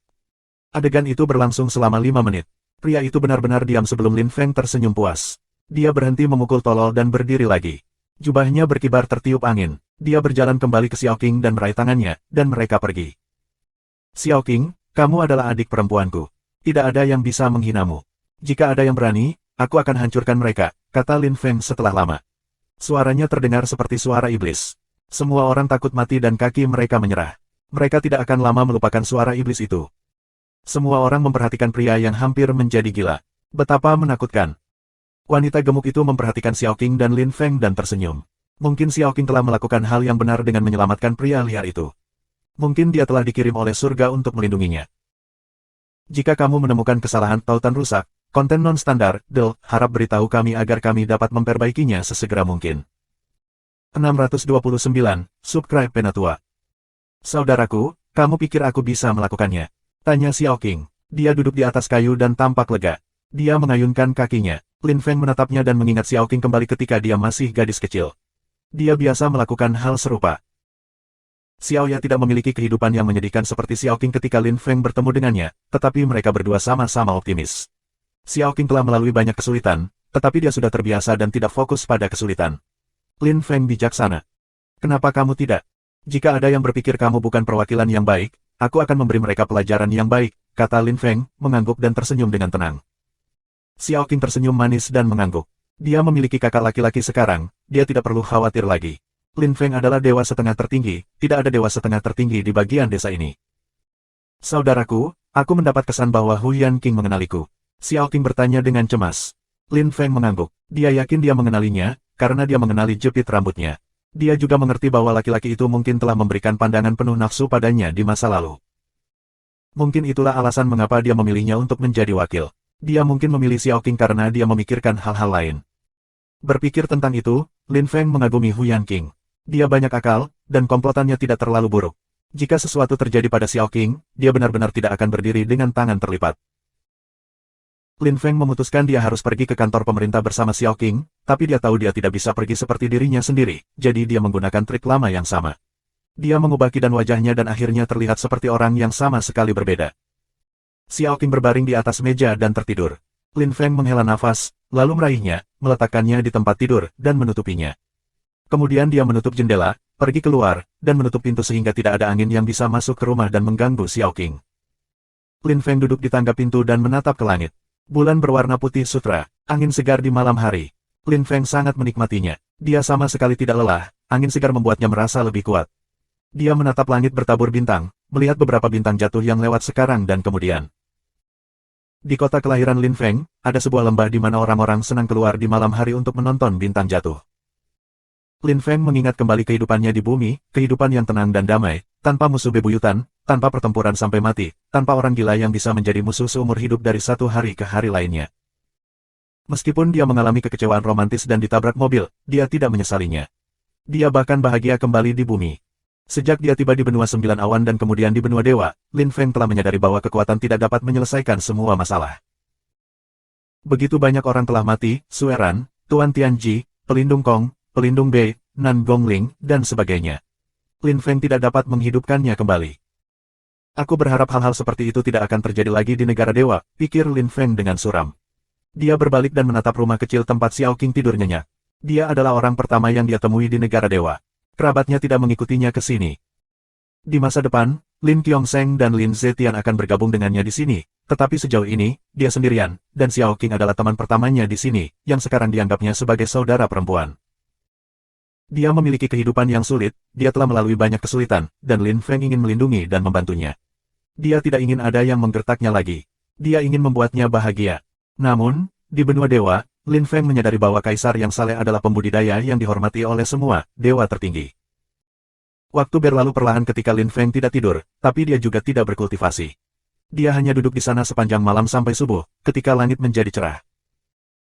Adegan itu berlangsung selama 5 menit. Pria itu benar-benar diam sebelum Lin Feng tersenyum puas. Dia berhenti memukul tolol dan berdiri lagi. Jubahnya berkibar tertiup angin. Dia berjalan kembali ke Xiao Qing dan meraih tangannya, dan mereka pergi. "Xiao Qing, kamu adalah adik perempuanku. Tidak ada yang bisa menghinamu. Jika ada yang berani, aku akan hancurkan mereka," kata Lin Feng setelah lama. Suaranya terdengar seperti suara iblis. Semua orang takut mati dan kaki mereka menyerah. Mereka tidak akan lama melupakan suara iblis itu. Semua orang memperhatikan pria yang hampir menjadi gila. Betapa menakutkan. Wanita gemuk itu memperhatikan Xiao Qing dan Lin Feng dan tersenyum. Mungkin Xiao Qing telah melakukan hal yang benar dengan menyelamatkan pria liar itu. Mungkin dia telah dikirim oleh surga untuk melindunginya. Jika kamu menemukan kesalahan tautan rusak, konten non-standar, harap beritahu kami agar kami dapat memperbaikinya sesegera mungkin. 629, Subscribe Penatua. "Saudaraku, kamu pikir aku bisa melakukannya?" Tanya Xiao Qing. Dia duduk di atas kayu dan tampak lega. Dia mengayunkan kakinya. Lin Feng menatapnya dan mengingat Xiao Qing kembali ketika dia masih gadis kecil. Dia biasa melakukan hal serupa. Xiao Ya tidak memiliki kehidupan yang menyedihkan seperti Xiao Qing ketika Lin Feng bertemu dengannya, tetapi mereka berdua sama-sama optimis. Xiao Qing telah melalui banyak kesulitan, tetapi dia sudah terbiasa dan tidak fokus pada kesulitan. Lin Feng bijaksana. "Kenapa kamu tidak? Jika ada yang berpikir kamu bukan perwakilan yang baik, aku akan memberi mereka pelajaran yang baik," kata Lin Feng, mengangguk dan tersenyum dengan tenang. Xiao Qing tersenyum manis dan mengangguk. Dia memiliki kakak laki-laki sekarang, dia tidak perlu khawatir lagi. Lin Feng adalah dewa setengah tertinggi, tidak ada dewa setengah tertinggi di bagian desa ini. "Saudaraku, aku mendapat kesan bahwa Huyan Qing mengenaliku." Xiao Qing bertanya dengan cemas. Lin Feng mengangguk. Dia yakin dia mengenalinya, karena dia mengenali jepit rambutnya. Dia juga mengerti bahwa laki-laki itu mungkin telah memberikan pandangan penuh nafsu padanya di masa lalu. Mungkin itulah alasan mengapa dia memilihnya untuk menjadi wakil. Dia mungkin memilih Xiao Qing karena dia memikirkan hal-hal lain. Berpikir tentang itu, Lin Feng mengagumi Huyan Qing. Dia banyak akal, dan komplotannya tidak terlalu buruk. Jika sesuatu terjadi pada Xiao Qing, dia benar-benar tidak akan berdiri dengan tangan terlipat. Lin Feng memutuskan dia harus pergi ke kantor pemerintah bersama Xiao Qing, tapi dia tahu dia tidak bisa pergi seperti dirinya sendiri, jadi dia menggunakan trik lama yang sama. Dia mengubah kidan wajahnya dan akhirnya terlihat seperti orang yang sama sekali berbeda. Xiao Qing berbaring di atas meja dan tertidur. Lin Feng menghela nafas, lalu meraihnya, meletakkannya di tempat tidur, dan menutupinya. Kemudian dia menutup jendela, pergi keluar, dan menutup pintu sehingga tidak ada angin yang bisa masuk ke rumah dan mengganggu Xiao Qing. Lin Feng duduk di tangga pintu dan menatap ke langit. Bulan berwarna putih sutra, angin segar di malam hari. Lin Feng sangat menikmatinya. Dia sama sekali tidak lelah, angin segar membuatnya merasa lebih kuat. Dia menatap langit bertabur bintang, melihat beberapa bintang jatuh yang lewat sekarang dan kemudian. Di kota kelahiran Lin Feng, ada sebuah lembah di mana orang-orang senang keluar di malam hari untuk menonton bintang jatuh. Lin Feng mengingat kembali kehidupannya di bumi, kehidupan yang tenang dan damai, tanpa musuh bebuyutan, tanpa pertempuran sampai mati, tanpa orang gila yang bisa menjadi musuh seumur hidup dari satu hari ke hari lainnya. Meskipun dia mengalami kekecewaan romantis dan ditabrak mobil, dia tidak menyesalinya. Dia bahkan bahagia kembali di bumi. Sejak dia tiba di benua sembilan awan dan kemudian di benua dewa, Lin Feng telah menyadari bahwa kekuatan tidak dapat menyelesaikan semua masalah. Begitu banyak orang telah mati, Sueran, Tuan Tianji, Pelindung Kong, Pelindung Bei, Nan Gongling, dan sebagainya. Lin Feng tidak dapat menghidupkannya kembali. Aku berharap hal-hal seperti itu tidak akan terjadi lagi di negara dewa, pikir Lin Feng dengan suram. Dia berbalik dan menatap rumah kecil tempat Xiao Qing tidur nyenyak. Dia adalah orang pertama yang dia temui di negara dewa. Kerabatnya tidak mengikutinya ke sini. Di masa depan, Lin Qiongsheng dan Lin Zetian akan bergabung dengannya di sini, tetapi sejauh ini, dia sendirian, dan Xiao Qing adalah teman pertamanya di sini, yang sekarang dianggapnya sebagai saudara perempuan. Dia memiliki kehidupan yang sulit, dia telah melalui banyak kesulitan, dan Lin Feng ingin melindungi dan membantunya. Dia tidak ingin ada yang menggertaknya lagi. Dia ingin membuatnya bahagia. Namun, di benua dewa, Lin Feng menyadari bahwa kaisar yang saleh adalah pembudidaya yang dihormati oleh semua dewa tertinggi. Waktu berlalu perlahan ketika Lin Feng tidak tidur, tapi dia juga tidak berkultivasi. Dia hanya duduk di sana sepanjang malam sampai subuh, ketika langit menjadi cerah.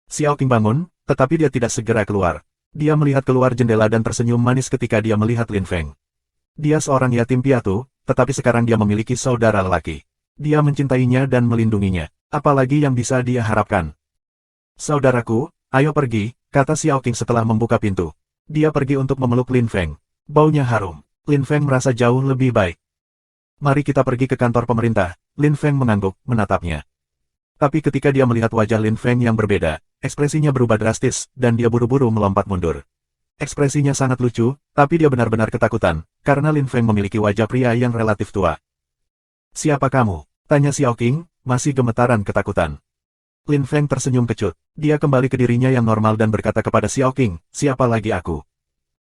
Xiao Qing bangun, tetapi dia tidak segera keluar. Dia melihat keluar jendela dan tersenyum manis ketika dia melihat Lin Feng. Dia seorang yatim piatu, tetapi sekarang dia memiliki saudara lelaki. Dia mencintainya dan melindunginya. Apalagi yang bisa dia harapkan? Saudaraku, ayo pergi, kata Xiao Qing setelah membuka pintu. Dia pergi untuk memeluk Lin Feng. Baunya harum. Lin Feng merasa jauh lebih baik. Mari kita pergi ke kantor pemerintah. Lin Feng mengangguk, menatapnya. Tapi ketika dia melihat wajah Lin Feng yang berbeda, ekspresinya berubah drastis, dan dia buru-buru melompat mundur. Ekspresinya sangat lucu, tapi dia benar-benar ketakutan, karena Lin Feng memiliki wajah pria yang relatif tua. Siapa kamu? Tanya Xiao Qing, masih gemetaran ketakutan. Lin Feng tersenyum kecut. Dia kembali ke dirinya yang normal dan berkata kepada Xiao Qing, siapa lagi aku?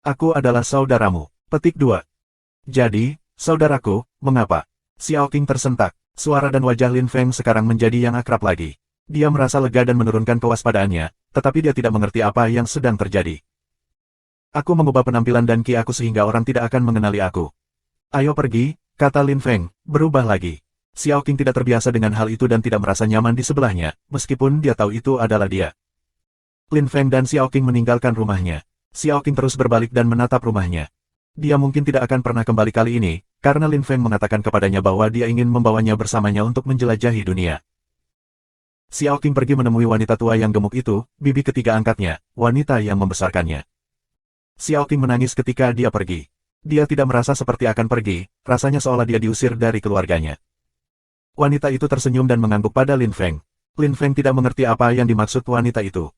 Aku adalah saudaramu. Petik 2. Jadi, saudaraku, mengapa? Xiao Qing tersentak. Suara dan wajah Lin Feng sekarang menjadi yang akrab lagi. Dia merasa lega dan menurunkan kewaspadaannya, tetapi dia tidak mengerti apa yang sedang terjadi. Aku mengubah penampilan dan ki aku sehingga orang tidak akan mengenali aku. Ayo pergi, kata Lin Feng, berubah lagi. Xiao Qing tidak terbiasa dengan hal itu dan tidak merasa nyaman di sebelahnya, meskipun dia tahu itu adalah dia. Lin Feng dan Xiao Qing meninggalkan rumahnya. Xiao Qing terus berbalik dan menatap rumahnya. Dia mungkin tidak akan pernah kembali kali ini, karena Lin Feng mengatakan kepadanya bahwa dia ingin membawanya bersamanya untuk menjelajahi dunia. Xiao Qing pergi menemui wanita tua yang gemuk itu, bibi ketiga angkatnya, wanita yang membesarkannya. Xiao Qing menangis ketika dia pergi. Dia tidak merasa seperti akan pergi, rasanya seolah dia diusir dari keluarganya. Wanita itu tersenyum dan mengangguk pada Lin Feng. Lin Feng tidak mengerti apa yang dimaksud wanita itu.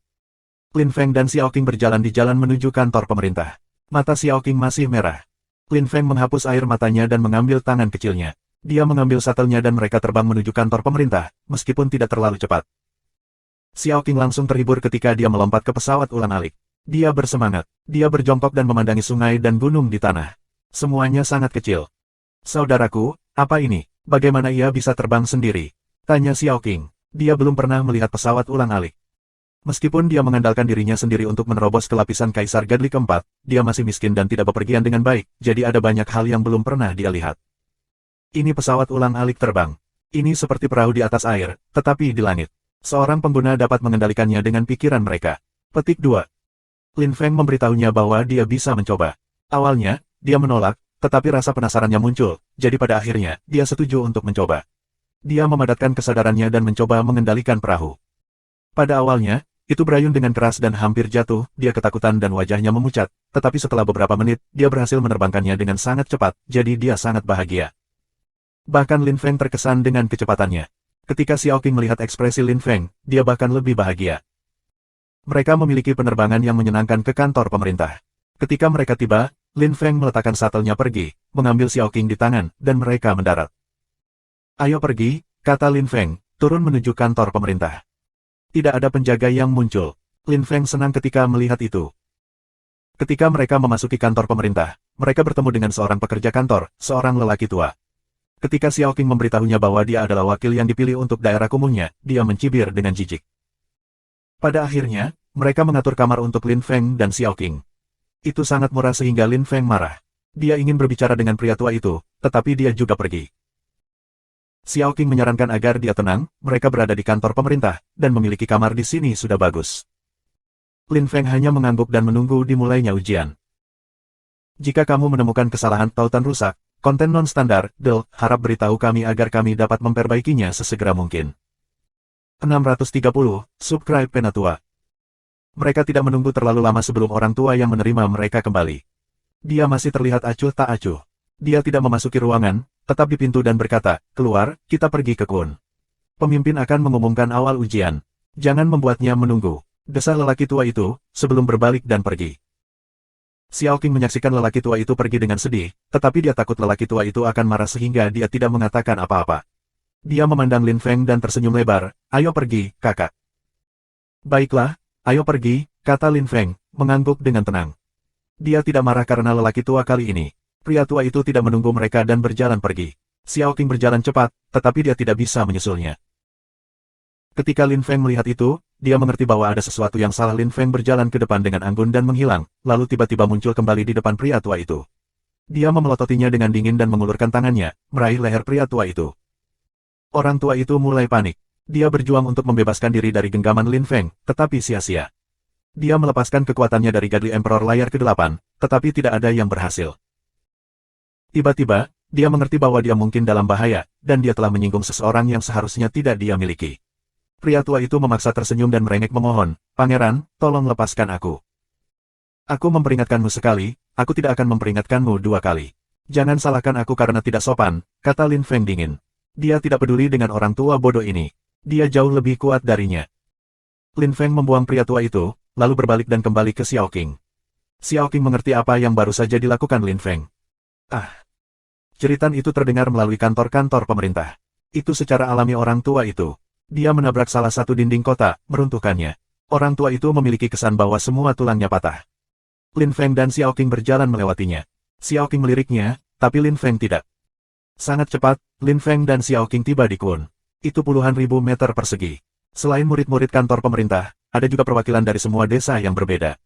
Lin Feng dan Xiao Qing berjalan di jalan menuju kantor pemerintah. Mata Xiao Qing masih merah. Lin Feng menghapus air matanya dan mengambil tangan kecilnya. Dia mengambil shuttle-nya dan mereka terbang menuju kantor pemerintah, meskipun tidak terlalu cepat. Xiao Qing langsung terhibur ketika dia melompat ke pesawat ulang-alik. Dia bersemangat. Dia berjongkok dan memandangi sungai dan gunung di tanah. Semuanya sangat kecil. Saudaraku, apa ini? Bagaimana ia bisa terbang sendiri? Tanya Xiao Qing. Dia belum pernah melihat pesawat ulang-alik. Meskipun dia mengandalkan dirinya sendiri untuk menerobos ke lapisan Kaisar Gadli keempat, dia masih miskin dan tidak bepergian dengan baik, jadi ada banyak hal yang belum pernah dia lihat. Ini pesawat ulang-alik terbang. Ini seperti perahu di atas air, tetapi di langit. Seorang pengguna dapat mengendalikannya dengan pikiran mereka. Petik 2. Lin Feng memberitahunya bahwa dia bisa mencoba. Awalnya, dia menolak, tetapi rasa penasarannya muncul, jadi pada akhirnya, dia setuju untuk mencoba. Dia memadatkan kesadarannya dan mencoba mengendalikan perahu. Pada awalnya, itu berayun dengan keras dan hampir jatuh, dia ketakutan dan wajahnya memucat, tetapi setelah beberapa menit, dia berhasil menerbangkannya dengan sangat cepat, jadi dia sangat bahagia. Bahkan Lin Feng terkesan dengan kecepatannya. Ketika Xiao Qing melihat ekspresi Lin Feng, dia bahkan lebih bahagia. Mereka memiliki penerbangan yang menyenangkan ke kantor pemerintah. Ketika mereka tiba, Lin Feng meletakkan shuttle-nya pergi, mengambil Xiao Qing di tangan, dan mereka mendarat. Ayo pergi, kata Lin Feng, turun menuju kantor pemerintah. Tidak ada penjaga yang muncul. Lin Feng senang ketika melihat itu. Ketika mereka memasuki kantor pemerintah, mereka bertemu dengan seorang pekerja kantor, seorang lelaki tua. Ketika Xiao Qing memberitahunya bahwa dia adalah wakil yang dipilih untuk daerah kumuhnya, dia mencibir dengan jijik. Pada akhirnya, mereka mengatur kamar untuk Lin Feng dan Xiao Qing. Itu sangat murah sehingga Lin Feng marah. Dia ingin berbicara dengan pria tua itu, tetapi dia juga pergi. Xiao Qing menyarankan agar dia tenang, mereka berada di kantor pemerintah, dan memiliki kamar di sini sudah bagus. Lin Feng hanya mengangguk dan menunggu dimulainya ujian. Jika kamu menemukan kesalahan tautan rusak, konten non-standar, harap beritahu kami agar kami dapat memperbaikinya sesegera mungkin. 630, subscribe Penatua. Mereka tidak menunggu terlalu lama sebelum orang tua yang menerima mereka kembali. Dia masih terlihat acuh tak acuh. Dia tidak memasuki ruangan, tetap di pintu dan berkata, keluar, kita pergi ke Kun. Pemimpin akan mengumumkan awal ujian. Jangan membuatnya menunggu. Desah lelaki tua itu, sebelum berbalik dan pergi. Xiao Qing menyaksikan lelaki tua itu pergi dengan sedih, tetapi dia takut lelaki tua itu akan marah sehingga dia tidak mengatakan apa-apa. Dia memandang Lin Feng dan tersenyum lebar, ayo pergi, kakak. Baiklah, ayo pergi, kata Lin Feng, mengangguk dengan tenang. Dia tidak marah karena lelaki tua kali ini. Pria tua itu tidak menunggu mereka dan berjalan pergi. Xiao Qing berjalan cepat, tetapi dia tidak bisa menyusulnya. Ketika Lin Feng melihat itu, dia mengerti bahwa ada sesuatu yang salah. Lin Feng berjalan ke depan dengan anggun dan menghilang, lalu tiba-tiba muncul kembali di depan pria tua itu. Dia memelototinya dengan dingin dan mengulurkan tangannya, meraih leher pria tua itu. Orang tua itu mulai panik. Dia berjuang untuk membebaskan diri dari genggaman Lin Feng, tetapi sia-sia. Dia melepaskan kekuatannya dari Godly Emperor layar ke-8, tetapi tidak ada yang berhasil. Tiba-tiba, dia mengerti bahwa dia mungkin dalam bahaya, dan dia telah menyinggung seseorang yang seharusnya tidak dia miliki. Pria tua itu memaksa tersenyum dan merengek memohon, Pangeran, tolong lepaskan aku. Aku memperingatkanmu sekali, aku tidak akan memperingatkanmu 2 kali. Jangan salahkan aku karena tidak sopan, kata Lin Feng dingin. Dia tidak peduli dengan orang tua bodoh ini. Dia jauh lebih kuat darinya. Lin Feng membuang pria tua itu, lalu berbalik dan kembali ke Xiao Qing. Xiao Qing mengerti apa yang baru saja dilakukan Lin Feng. Jeritan itu terdengar melalui kantor-kantor pemerintah. Itu secara alami orang tua itu. Dia menabrak salah satu dinding kota, meruntuhkannya. Orang tua itu memiliki kesan bahwa semua tulangnya patah. Lin Feng dan Xiao Qing berjalan melewatinya. Xiao Qing meliriknya, tapi Lin Feng tidak. Sangat cepat, Lin Feng dan Xiao Qing tiba di Kun. Itu puluhan ribu meter persegi. Selain murid-murid kantor pemerintah, ada juga perwakilan dari semua desa yang berbeda.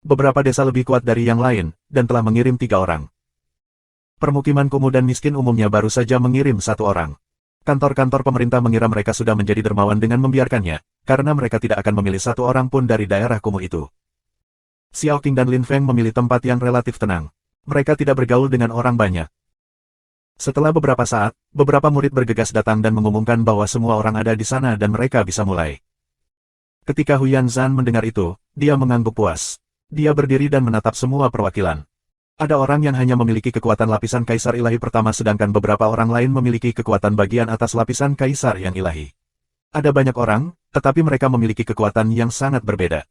Beberapa desa lebih kuat dari yang lain, dan telah mengirim 3 orang. Permukiman kumuh dan miskin umumnya baru saja mengirim 1 orang. Kantor-kantor pemerintah mengira mereka sudah menjadi dermawan dengan membiarkannya, karena mereka tidak akan memilih 1 orang pun dari daerah kumuh itu. Xiao Qing dan Lin Feng memilih tempat yang relatif tenang. Mereka tidak bergaul dengan orang banyak. Setelah beberapa saat, beberapa murid bergegas datang dan mengumumkan bahwa semua orang ada di sana dan mereka bisa mulai. Ketika Huyan Zhan mendengar itu, dia mengangguk puas. Dia berdiri dan menatap semua perwakilan. Ada orang yang hanya memiliki kekuatan lapisan kaisar ilahi pertama sedangkan beberapa orang lain memiliki kekuatan bagian atas lapisan kaisar yang ilahi. Ada banyak orang, tetapi mereka memiliki kekuatan yang sangat berbeda.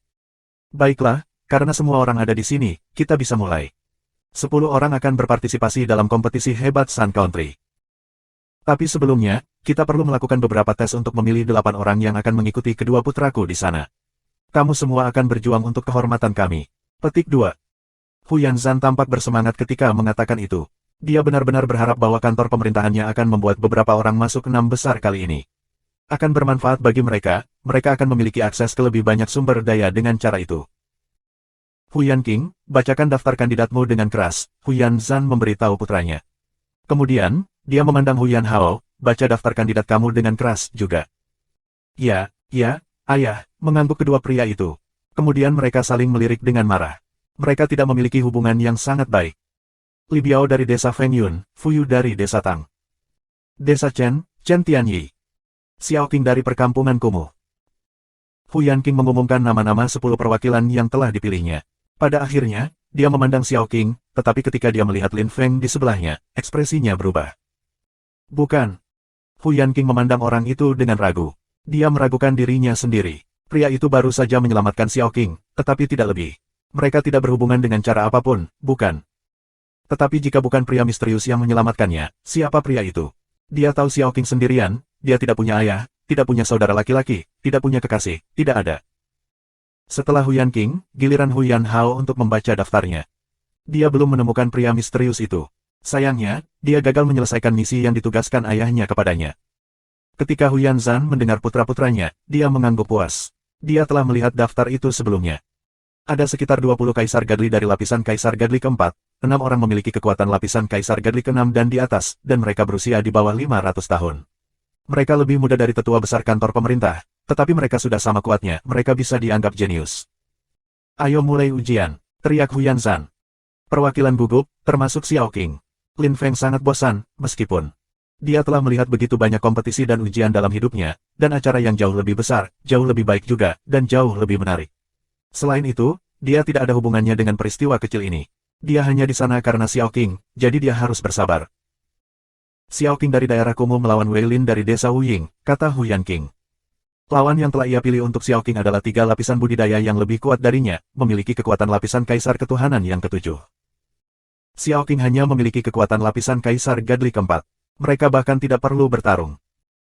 Baiklah, karena semua orang ada di sini, kita bisa mulai. 10 orang akan berpartisipasi dalam kompetisi hebat Sun Country. Tapi sebelumnya, kita perlu melakukan beberapa tes untuk memilih 8 orang yang akan mengikuti kedua putraku di sana. Kamu semua akan berjuang untuk kehormatan kami. Petik 2. Huyan Zhan tampak bersemangat ketika mengatakan itu. Dia benar-benar berharap bahwa kantor pemerintahannya akan membuat beberapa orang masuk 6 besar kali ini. Akan bermanfaat bagi mereka, mereka akan memiliki akses ke lebih banyak sumber daya dengan cara itu. Huyan Qing, bacakan daftar kandidatmu dengan keras, Huyan Zhan memberitahu putranya. Kemudian, dia memandang Huyan Hao, baca daftar kandidat kamu dengan keras juga. Ya, ayah, mengangguk kedua pria itu. Kemudian mereka saling melirik dengan marah. Mereka tidak memiliki hubungan yang sangat baik. Li Biao dari desa Feng Yun, Fu Yu dari desa Tang. Desa Chen Tianyi. Xiao Qing dari perkampungan kumuh. Huyan Qing mengumumkan nama-nama 10 perwakilan yang telah dipilihnya. Pada akhirnya, dia memandang Xiao Qing, tetapi ketika dia melihat Lin Feng di sebelahnya, ekspresinya berubah. Bukan. Huyan Qing memandang orang itu dengan ragu. Dia meragukan dirinya sendiri. Pria itu baru saja menyelamatkan Xiao Qing, tetapi tidak lebih. Mereka tidak berhubungan dengan cara apapun, bukan? Tetapi jika bukan pria misterius yang menyelamatkannya, siapa pria itu? Dia tahu Xiao Qing sendirian, dia tidak punya ayah, tidak punya saudara laki-laki, tidak punya kekasih, tidak ada. Setelah Huyan Qing, giliran Huyan Hao untuk membaca daftarnya. Dia belum menemukan pria misterius itu. Sayangnya, dia gagal menyelesaikan misi yang ditugaskan ayahnya kepadanya. Ketika Huyan Zhan mendengar putra-putranya, dia mengangguk puas. Dia telah melihat daftar itu sebelumnya. Ada sekitar 20 Kaisar Gadli dari lapisan Kaisar Gadli keempat, 6 orang memiliki kekuatan lapisan Kaisar Gadli ke-6 dan di atas, dan mereka berusia di bawah 500 tahun. Mereka lebih muda dari tetua besar kantor pemerintah, tetapi mereka sudah sama kuatnya, mereka bisa dianggap jenius. Ayo mulai ujian, teriak Huyan Zhan. Perwakilan gugup, termasuk Xiao Qing. Lin Feng sangat bosan, meskipun dia telah melihat begitu banyak kompetisi dan ujian dalam hidupnya, dan acara yang jauh lebih besar, jauh lebih baik juga, dan jauh lebih menarik. Selain itu, dia tidak ada hubungannya dengan peristiwa kecil ini. Dia hanya di sana karena Xiao Qing, jadi dia harus bersabar. Xiao Qing dari daerah kumuh melawan Wei Lin dari desa Wuying, kata Huyan Qing. Lawan yang telah ia pilih untuk Xiao Qing adalah 3 lapisan budidaya yang lebih kuat darinya, memiliki kekuatan lapisan Kaisar Ketuhanan yang ke-7. Xiao Qing hanya memiliki kekuatan lapisan Kaisar Gadli keempat. Mereka bahkan tidak perlu bertarung.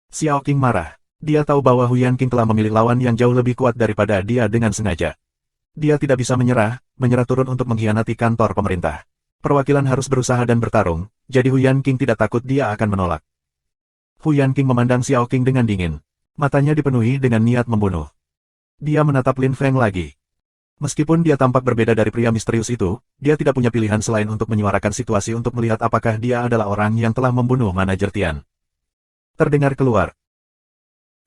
Xiao Qing marah. Dia tahu bahwa Huyan Qing telah memilih lawan yang jauh lebih kuat daripada dia dengan sengaja. Dia tidak bisa menyerah turun untuk mengkhianati kantor pemerintah. Perwakilan harus berusaha dan bertarung, jadi Huyan Qing tidak takut dia akan menolak. Huyan Qing memandang Xiao Qing dengan dingin. Matanya dipenuhi dengan niat membunuh. Dia menatap Lin Feng lagi. Meskipun dia tampak berbeda dari pria misterius itu, dia tidak punya pilihan selain untuk menyuarakan situasi untuk melihat apakah dia adalah orang yang telah membunuh manajer Tian. Terdengar keluar.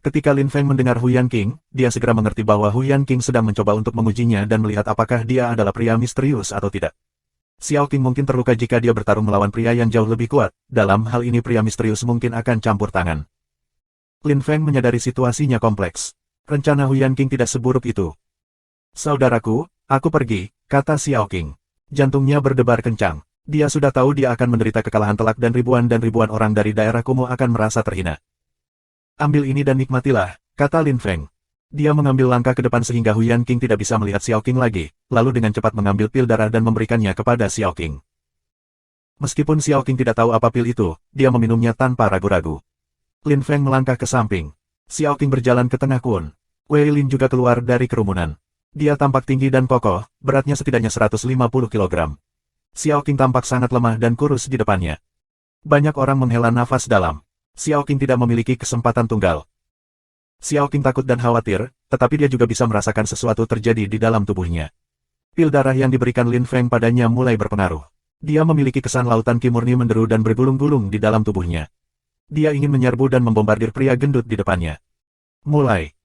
Ketika Lin Feng mendengar Huyan Qing, dia segera mengerti bahwa Huyan Qing sedang mencoba untuk mengujinya dan melihat apakah dia adalah pria misterius atau tidak. Xiao Qing mungkin terluka jika dia bertarung melawan pria yang jauh lebih kuat, dalam hal ini pria misterius mungkin akan campur tangan. Lin Feng menyadari situasinya kompleks. Rencana Huyan Qing tidak seburuk itu. Saudaraku, aku pergi, kata Xiao Qing. Jantungnya berdebar kencang. Dia sudah tahu dia akan menderita kekalahan telak dan ribuan orang dari daerah kumuh akan merasa terhina. Ambil ini dan nikmatilah, kata Lin Feng. Dia mengambil langkah ke depan sehingga Huyan Qing tidak bisa melihat Xiao Qing lagi, lalu dengan cepat mengambil pil darah dan memberikannya kepada Xiao Qing. Meskipun Xiao Qing tidak tahu apa pil itu, dia meminumnya tanpa ragu-ragu. Lin Feng melangkah ke samping. Xiao Qing berjalan ke tengah Kun. Wei Lin juga keluar dari kerumunan. Dia tampak tinggi dan kokoh, beratnya setidaknya 150 kg. Xiao Qing tampak sangat lemah dan kurus di depannya. Banyak orang menghela nafas dalam. Xiao Qing tidak memiliki kesempatan tunggal. Xiao Qing takut dan khawatir, tetapi dia juga bisa merasakan sesuatu terjadi di dalam tubuhnya. Pil darah yang diberikan Lin Feng padanya mulai berpengaruh. Dia memiliki kesan lautan Qi murni menderu dan bergulung-gulung di dalam tubuhnya. Dia ingin menyerbu dan membombardir pria gendut di depannya. Mulai.